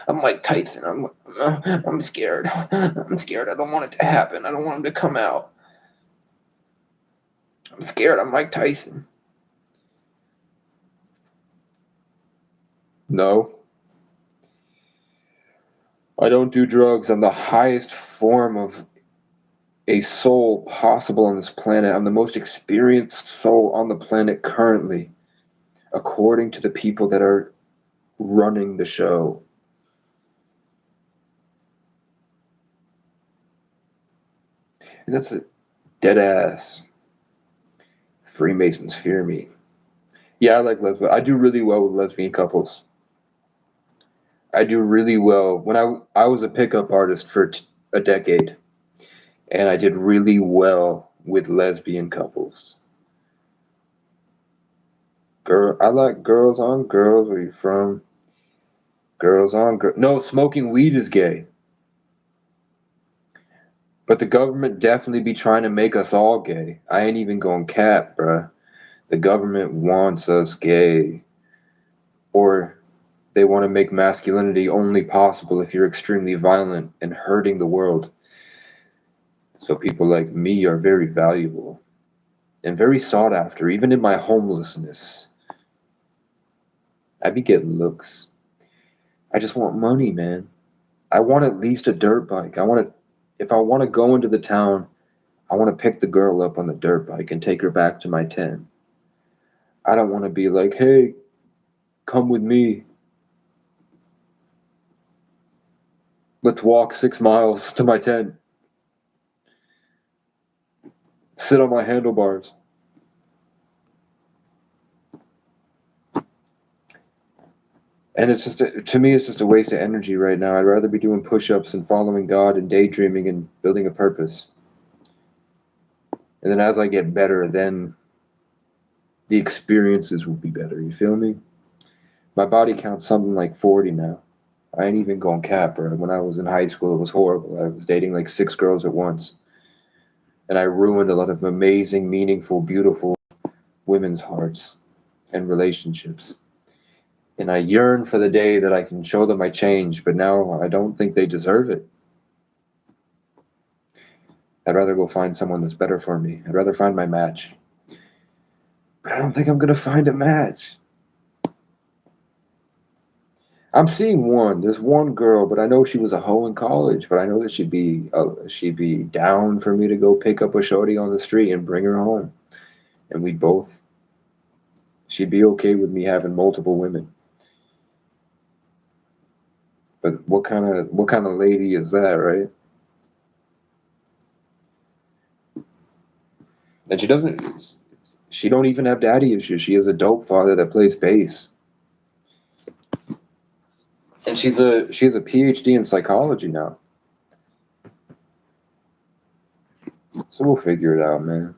I'm Mike Tyson. I'm scared. I'm scared. I don't want it to happen. I don't want him to come out. I'm scared. I'm Mike Tyson. No. I don't do drugs. I'm the highest form of a soul possible on this planet. I'm the most experienced soul on the planet currently, according to the people that are running the show. And that's a dead ass. Freemasons fear me. Yeah, I like lesbian. I do really well with lesbian couples. I do really well. When I was a pickup artist for a decade, and I did really well with lesbian couples. Girl, I like girls on girls. Where you from? Girls on girls. No, smoking weed is gay. But the government definitely be trying to make us all gay. I ain't even going cap, bruh. The government wants us gay. Or they want to make masculinity only possible if you're extremely violent and hurting the world. So people like me are very valuable and very sought after, even in my homelessness. I be getting looks. I just want money, man. I want at least a dirt bike. If I want to go into the town, I want to pick the girl up on the dirt bike and take her back to my tent. I don't want to be like, hey, come with me. Let's walk 6 miles to my tent. Sit on my handlebars. And it's just, to me, it's just a waste of energy right now. I'd rather be doing push ups and following God and daydreaming and building a purpose. And then as I get better, then the experiences will be better. You feel me? My body counts something like 40 now. I ain't even going cap, bro. When I was in high school, it was horrible. I was dating like 6 girls at once. And I ruined a lot of amazing, meaningful, beautiful women's hearts and relationships. And I yearn for the day that I can show them I changed, but now I don't think they deserve it. I'd rather go find someone that's better for me. I'd rather find my match. But I don't think I'm going to find a match. I'm seeing one. There's one girl, but I know she was a hoe in college. But I know that she'd be down for me to go pick up a shorty on the street and bring her home, and she'd be okay with me having multiple women. But what kind of lady is that, right? And she don't even have daddy issues. She has a dope father that plays bass, and she has a PhD in psychology now. So we'll figure it out, man.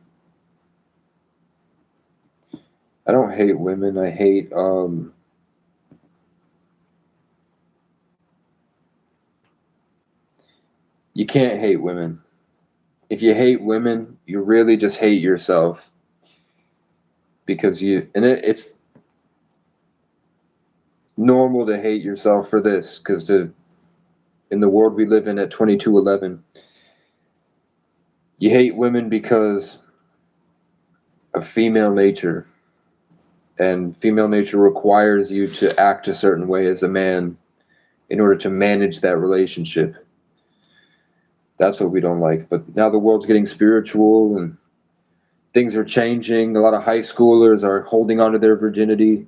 I don't hate women. I hate You can't hate women. If you hate women, you really just hate yourself. Because it's normal to hate yourself for this, because in the world we live in at 2211, you hate women because of female nature. And female nature requires you to act a certain way as a man in order to manage that relationship. That's what we don't like. But now the world's getting spiritual and things are changing. A lot of high schoolers are holding on to their virginity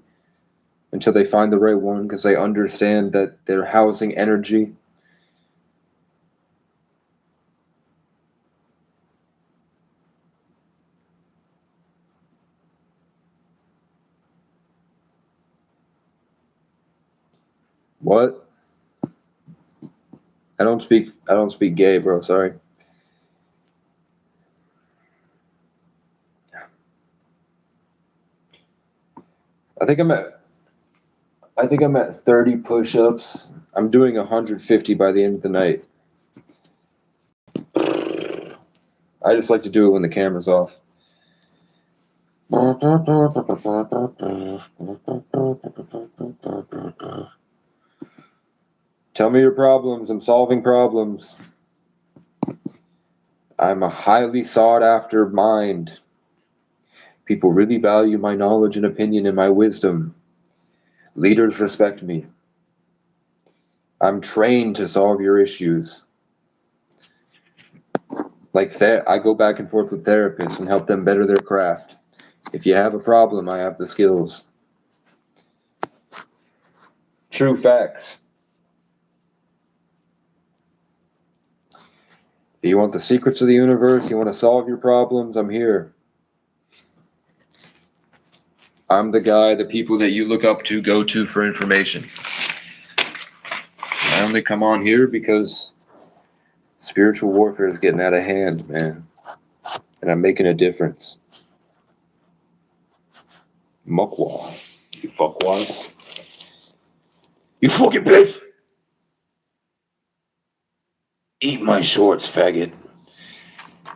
until they find the right one, because they understand that they're housing energy. What? I don't speak gay, bro, sorry. I think I'm at I think I'm at 30 push-ups. I'm doing 150 by the end of the night. I just like to do it when the camera's off. Tell me your problems. I'm solving problems. I'm a highly sought after mind. People really value my knowledge and opinion and my wisdom. Leaders respect me. I'm trained to solve your issues. I go back and forth with therapists and help them better their craft. If you have a problem, I have the skills. True facts. If you want the secrets of the universe, you want to solve your problems, I'm here. I'm the guy the people that you look up to go to for information. I only come on here because spiritual warfare is getting out of hand, man. And I'm making a difference. Muckwad. You fuckwads. You fucking bitch! Eat my shorts, faggot.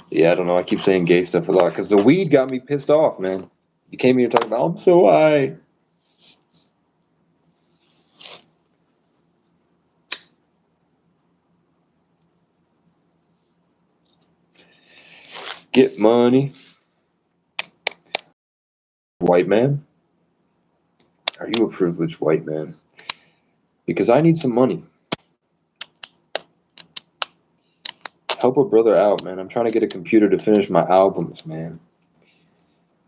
Yeah, I don't know. I keep saying gay stuff a lot because the weed got me pissed off, man. You came here talking about, I'm so high. Get money. White man? Are you a privileged white man? Because I need some money. Help a brother out, man. I'm trying to get a computer to finish my albums, man.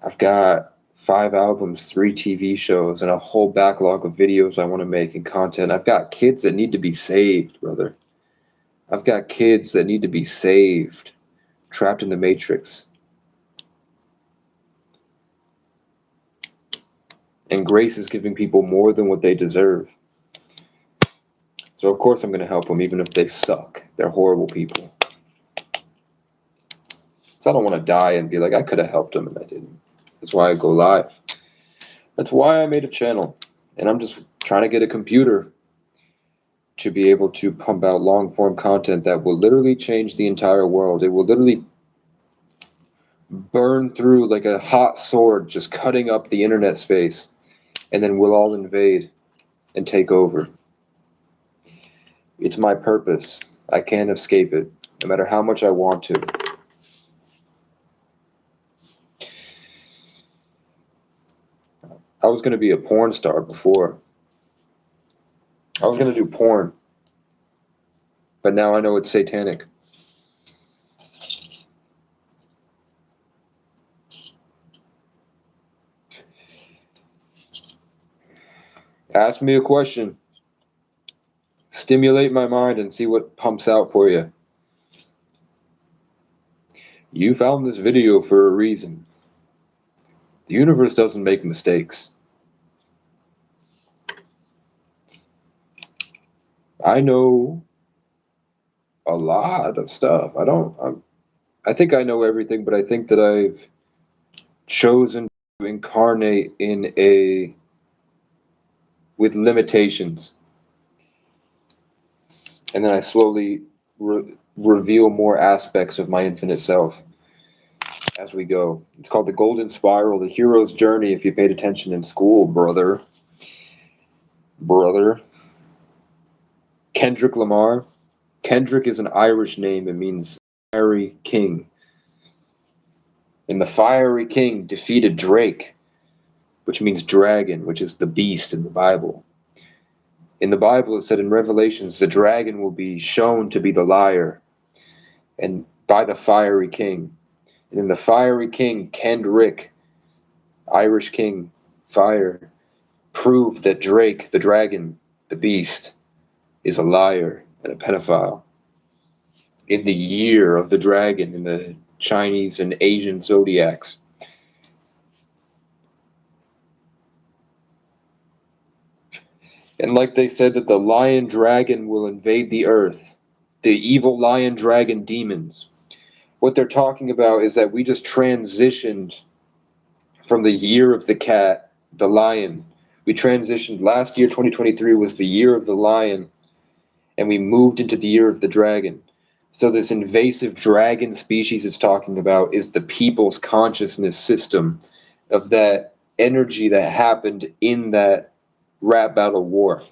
I've got 5 albums, 3 TV shows, and a whole backlog of videos I want to make and content. I've got kids that need to be saved, brother. I've got kids that need to be saved, trapped in the matrix. And grace is giving people more than what they deserve. So of course I'm going to help them, even if they suck. They're horrible people. So I don't want to die and be like, I could have helped them and I didn't. That's why I go live. That's why I made a channel. And I'm just trying to get a computer to be able to pump out long form content that will literally change the entire world. It will literally burn through like a hot sword, just cutting up the internet space. And then we'll all invade and take over. It's my purpose. I can't escape it, no matter how much I want to. I was going to be a porn star before. I was going to do porn. But now I know it's satanic. Ask me a question. Stimulate my mind and see what pumps out for you. You found this video for a reason. The universe doesn't make mistakes. I know a lot of stuff. I think I know everything, but I think that I've chosen to incarnate with limitations. And then I slowly reveal more aspects of my infinite self as we go. It's called the Golden Spiral, the hero's journey. If you paid attention in school, brother. Kendrick Lamar. Kendrick is an Irish name. It means fiery king. And the fiery king defeated Drake, which means dragon, which is the beast in the Bible. In the Bible, it said in Revelations, the dragon will be shown to be the liar, and by the fiery king. And then the fiery king, Kendrick, Irish king, fire, proved that Drake, the dragon, the beast, is a liar and a pedophile. In the year of the dragon, in the Chinese and Asian zodiacs. And like they said that the lion dragon will invade the earth, the evil lion dragon demons. What they're talking about is that we just transitioned from the year of the cat, the lion. We transitioned, last year, 2023, was the year of the lion, and we moved into the year of the dragon. So this invasive dragon species it's talking about is the people's consciousness system of that energy that happened in that rap battle war.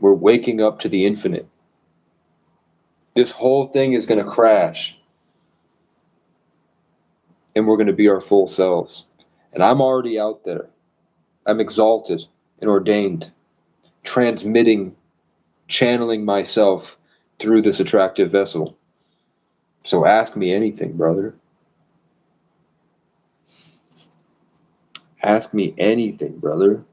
We're waking up to the infinite. This whole thing is going to crash. And we're going to be our full selves. And I'm already out there. I'm exalted and ordained, transmitting, channeling myself through this attractive vessel. So ask me anything, brother. Ask me anything, brother.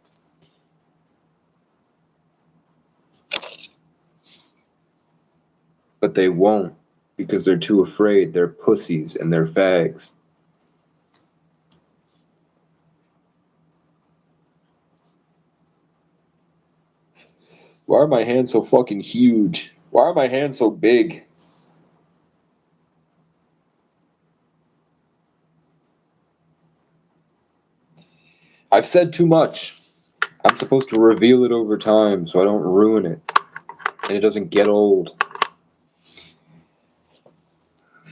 But they won't, because they're too afraid. They're pussies and they're fags. Why are my hands so fucking huge? Why are my hands so big? I've said too much. I'm supposed to reveal it over time so I don't ruin it. And it doesn't get old.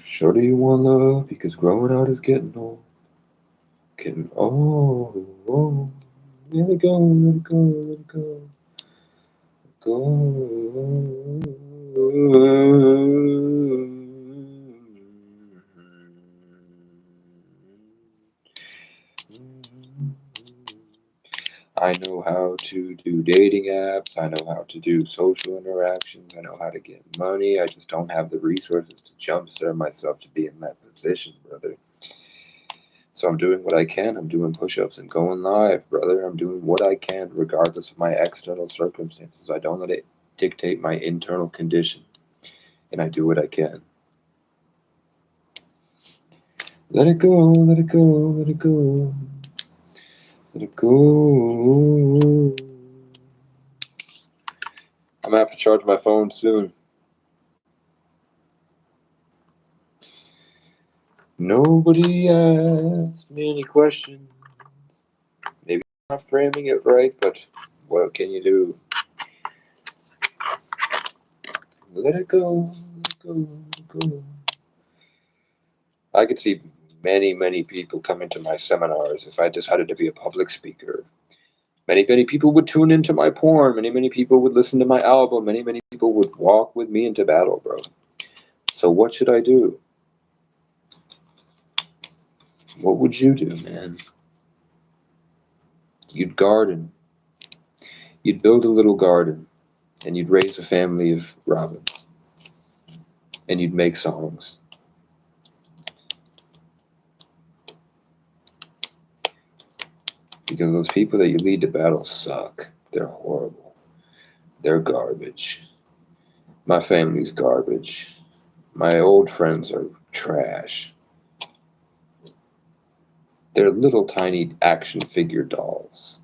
Sure do you want love? Because growing out is getting old. Getting old. Let it go, let it go, let it go. Go. I know how to do dating apps. I know how to do social interactions. I know how to get money. I just don't have the resources to jumpstart myself to be in that position, brother. So I'm doing what I can. I'm doing push-ups and going live, brother. I'm doing what I can regardless of my external circumstances. I don't let it dictate my internal condition. And I do what I can. Let it go, let it go, let it go. Let it go. I'm gonna have to charge my phone soon. Nobody asked me any questions. Maybe I'm not framing it right, but what can you do? Let it go, let it go, let it go. I could see many, many people coming to my seminars if I decided to be a public speaker. Many, many people would tune into my porn. Many, many people would listen to my album. Many, many people would walk with me into battle, bro. So what should I do? What would you do, man? You'd garden. You'd build a little garden, and you'd raise a family of robins. And you'd make songs. Because those people that you lead to battle suck. They're horrible. They're garbage. My family's garbage. My old friends are trash. They're little tiny action figure dolls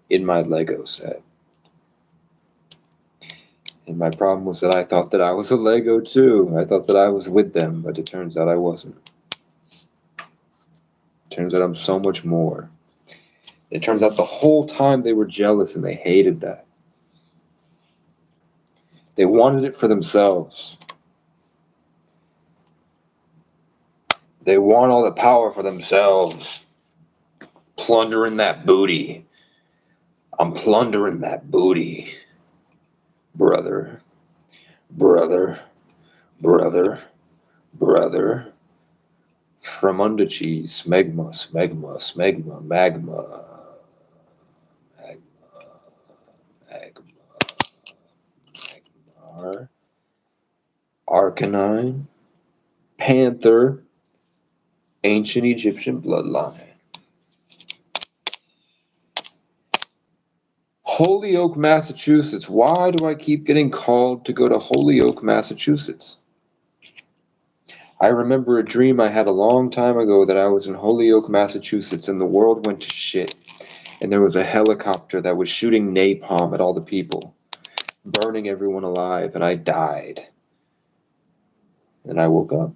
in my Lego set. And my problem was that I thought that I was a Lego too. I thought that I was with them, but it turns out I wasn't. Turns out I'm so much more. It turns out the whole time they were jealous and they hated that. They wanted it for themselves. They want all the power for themselves. Plundering that booty. I'm plundering that booty. Brother, brother, brother, brother. From under cheese, smegma, smegma, smegma, magma, magma, magma, magmar, Arcanine, Panther, ancient Egyptian bloodline. Holyoke, Massachusetts. Why do I keep getting called to go to Holyoke, Massachusetts? I remember a dream I had a long time ago that I was in Holyoke, Massachusetts, and the world went to shit. And there was a helicopter that was shooting napalm at all the people, burning everyone alive, and I died. And I woke up.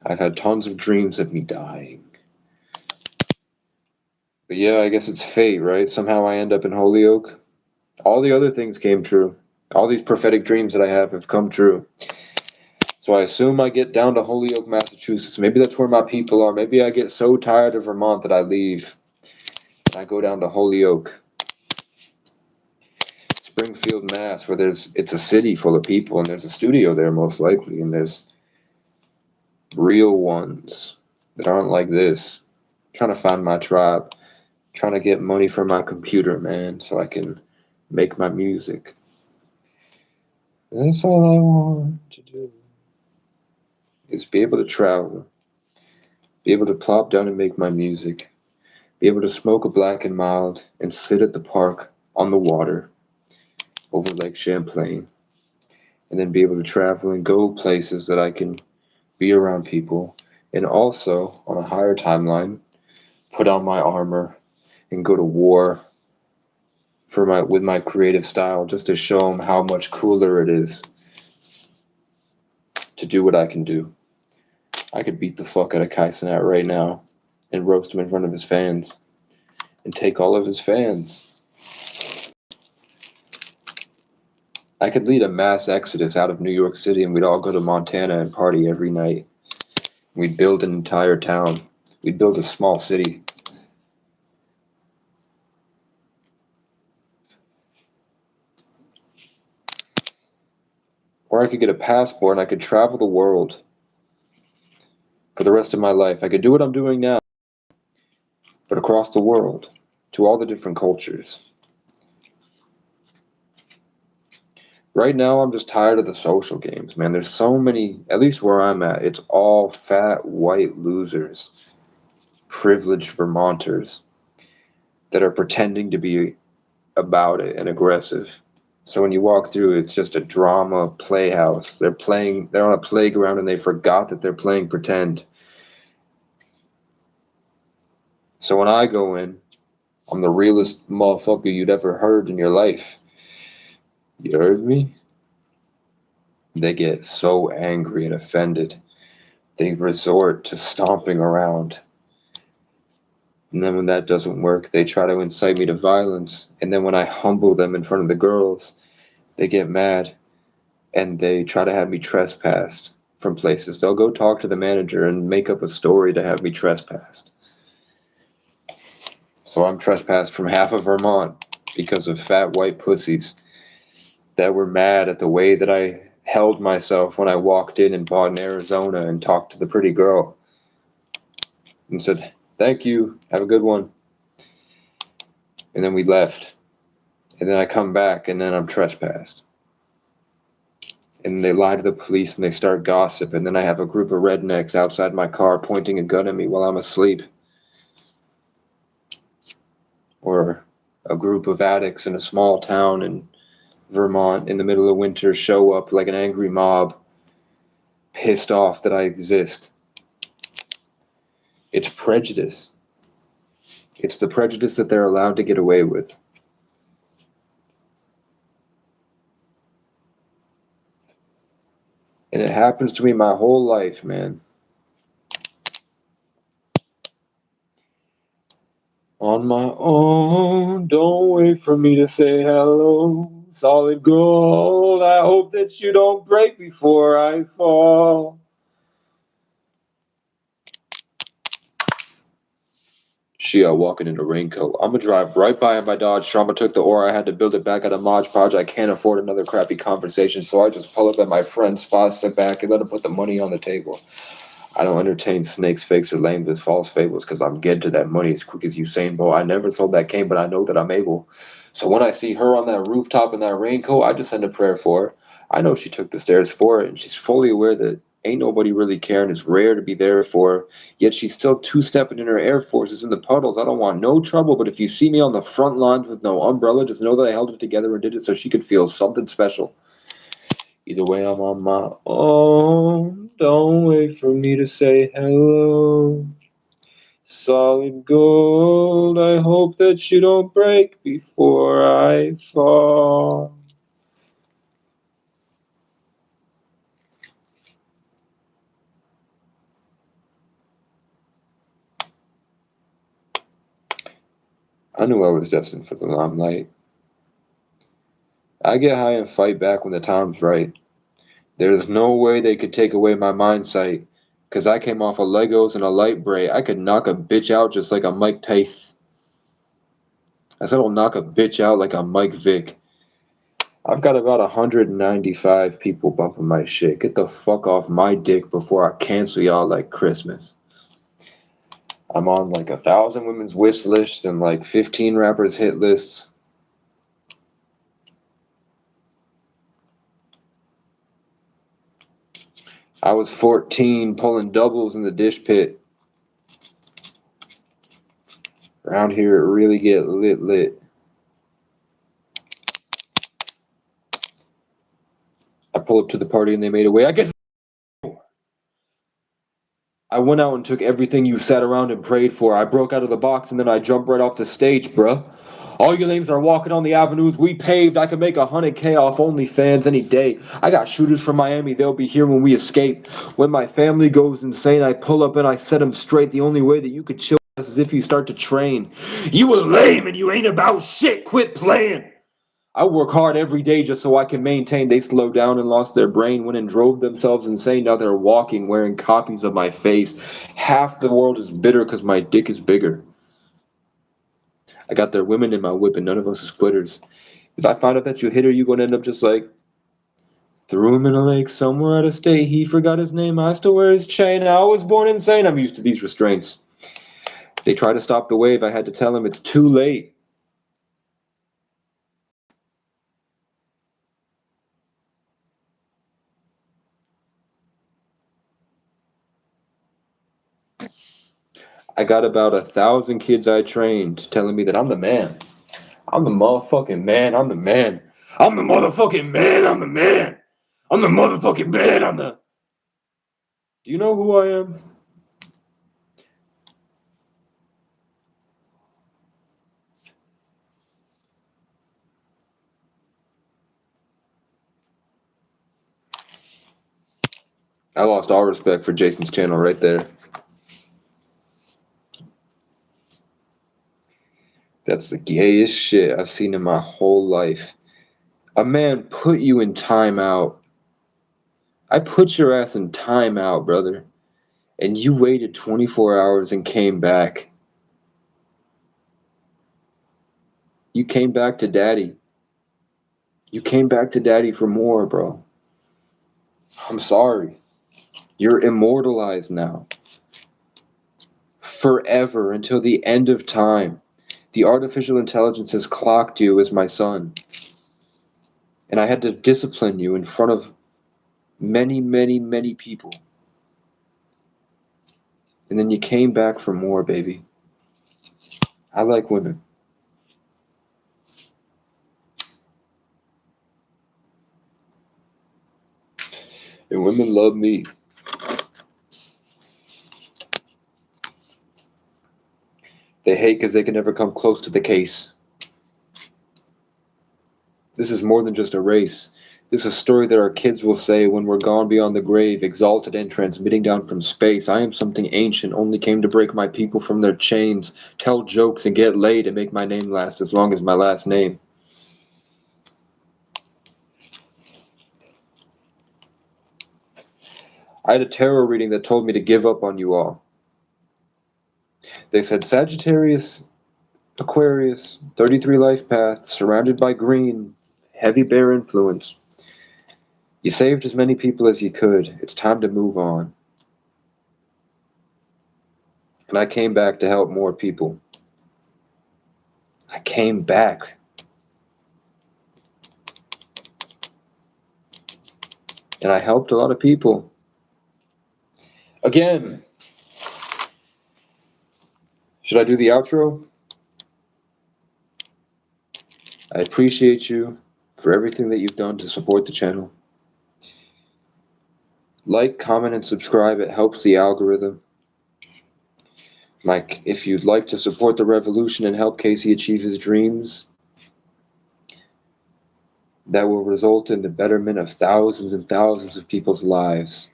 I've had tons of dreams of me dying. But yeah, I guess it's fate, right? Somehow I end up in Holyoke. All the other things came true. All these prophetic dreams that I have come true. So I assume I get down to Holyoke, Massachusetts. Maybe that's where my people are. Maybe I get so tired of Vermont that I leave. And I go down to Holyoke. Springfield, Mass, where it's a city full of people, and there's a studio there most likely, and there's real ones that aren't like this. I'm trying to find my tribe. Trying to get money for my computer, man, so I can make my music. That's all I want to do. Is be able to travel. Be able to plop down and make my music. Be able to smoke a black and mild and sit at the park on the water over Lake Champlain. And then be able to travel and go places that I can be around people. And also, on a higher timeline, put on my armor and go to war with my creative style, just to show them how much cooler it is to do what I can do. I could beat the fuck out of Kai Cenat right now and roast him in front of his fans and take all of his fans. I could lead a mass exodus out of New York City, and we'd all go to Montana and party every night. We'd build an entire town. We'd build a small city. Or I could get a passport and I could travel the world for the rest of my life. I could do what I'm doing now, but across the world, to all the different cultures. Right now, I'm just tired of the social games, man. There's so many, at least where I'm at, it's all fat, white losers, privileged Vermonters that are pretending to be about it and aggressive. So when you walk through, it's just a drama playhouse. They're on a playground and they forgot that they're playing pretend. So when I go in, I'm the realest motherfucker you'd ever heard in your life. You heard me? They get so angry and offended. They resort to stomping around. And then when that doesn't work, they try to incite me to violence. And then when I humble them in front of the girls, they get mad and they try to have me trespassed from places. They'll go talk to the manager and make up a story to have me trespassed. So I'm trespassed from half of Vermont because of fat white pussies that were mad at the way that I held myself when I walked in and bought in Arizona and talked to the pretty girl and said, "Thank you, have a good one." And then we left. And then I come back and then I'm trespassed. And they lie to the police and they start gossip. And then I have a group of rednecks outside my car pointing a gun at me while I'm asleep. Or a group of addicts in a small town in Vermont in the middle of winter show up like an angry mob, pissed off that I exist. It's prejudice. It's the prejudice that they're allowed to get away with. And it happens to me my whole life, man. On my own, don't wait for me to say hello. Solid gold. I hope that you don't break before I fall. She walking in a raincoat. I'ma drive right by in my Dodge. Trauma took the ore. I had to build it back at a Mod Podge. I can't afford another crappy conversation, so I just pull up at my friend's spot, sit back, and let him put the money on the table. I don't entertain snakes, fakes, or lame with false fables because I'm getting to that money as quick as Usain Bolt. I never sold that cane, but I know that I'm able. So when I see her on that rooftop in that raincoat, I just send a prayer for her. I know she took the stairs for it, and she's fully aware that ain't nobody really caring. It's rare to be there for her. Yet she's still two-stepping in her Air Forces in the puddles. I don't want no trouble, but if you see me on the front lines with no umbrella, just know that I held it together and did it so she could feel something special. Either way, I'm on my own. Don't wait for me to say hello. Solid gold. I hope that you don't break before I fall. I knew I was destined for the limelight. I get high and fight back when the time's right. There's no way they could take away my mind sight. 'Cause I came off of Legos and a light bray. I could knock a bitch out just like a Mike Tyson. I said I'll knock a bitch out like a Mike Vick. I've got about 195 people bumping my shit. Get the fuck off my dick before I cancel y'all like Christmas. I'm on like 1,000 women's wish lists and like 15 rappers hit lists. I was 14 pulling doubles in the dish pit. Around here it really get lit. I pull up to the party and they made away. I guess I went out and took everything you sat around and prayed for. I broke out of the box and then I jumped right off the stage, bruh. All your names are walking on the avenues we paved. I could make 100K off OnlyFans any day. I got shooters from Miami, they'll be here when we escape. When my family goes insane, I pull up and I set them straight. The only way that you could chill is if you start to train. You were lame and you ain't about shit, quit playing. I work hard every day just so I can maintain. They slowed down and lost their brain, went and drove themselves insane. Now they're walking, wearing copies of my face. Half the world is bitter because my dick is bigger. I got their women in my whip and none of us is quitters. If I find out that you hit her, you gonna end up just like, threw him in a lake somewhere out of state. He forgot his name. I still wear his chain. I was born insane. I'm used to these restraints. They try to stop the wave. I had to tell them it's too late. I got about 1,000 kids I trained telling me that I'm the man. I'm the motherfucking man. I'm the man. I'm the motherfucking man. I'm the man. I'm the motherfucking man. Do you know who I am? I lost all respect for Jason's channel right there. That's the gayest shit I've seen in my whole life. A man put you in timeout. I put your ass in timeout, brother. And you waited 24 hours and came back. You came back to daddy. You came back to daddy for more, bro. I'm sorry. You're immortalized now. Forever until the end of time. The artificial intelligence has clocked you as my son. And I had to discipline you in front of many, many, many people. And then you came back for more, baby. I like women. And women love me. They hate because they can never come close to the case. This is more than just a race. This is a story that our kids will say when we're gone beyond the grave, exalted and transmitting down from space. I am something ancient, only came to break my people from their chains, tell jokes and get laid and make my name last as long as my last name. I had a tarot reading that told me to give up on you all. They said Sagittarius, Aquarius, 33 life path, surrounded by green, heavy bear influence. You saved as many people as you could. It's time to move on. And I came back to help more people. I came back. And I helped a lot of people. Again, should I do the outro? I appreciate you for everything that you've done to support the channel. Like, comment, and subscribe. It helps the algorithm. Like, if you'd like to support the revolution and help Casey achieve his dreams, that will result in the betterment of thousands and thousands of people's lives.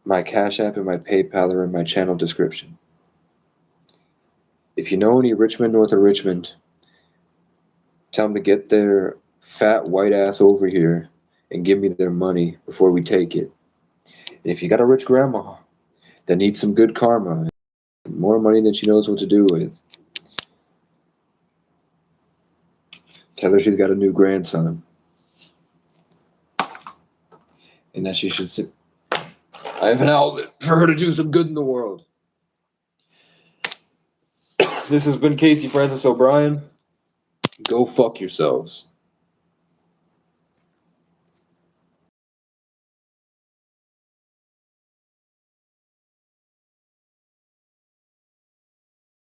My Cash App and my PayPal are in my channel description. If you know any Richmond, north of Richmond, tell them to get their fat white ass over here and give me their money before we take it. And if you got a rich grandma that needs some good karma, more money than she knows what to do with, tell her she's got a new grandson. And that she should sit. I have an outlet for her to do some good in the world. This has been Casey Francis O'Brien. Go fuck yourselves.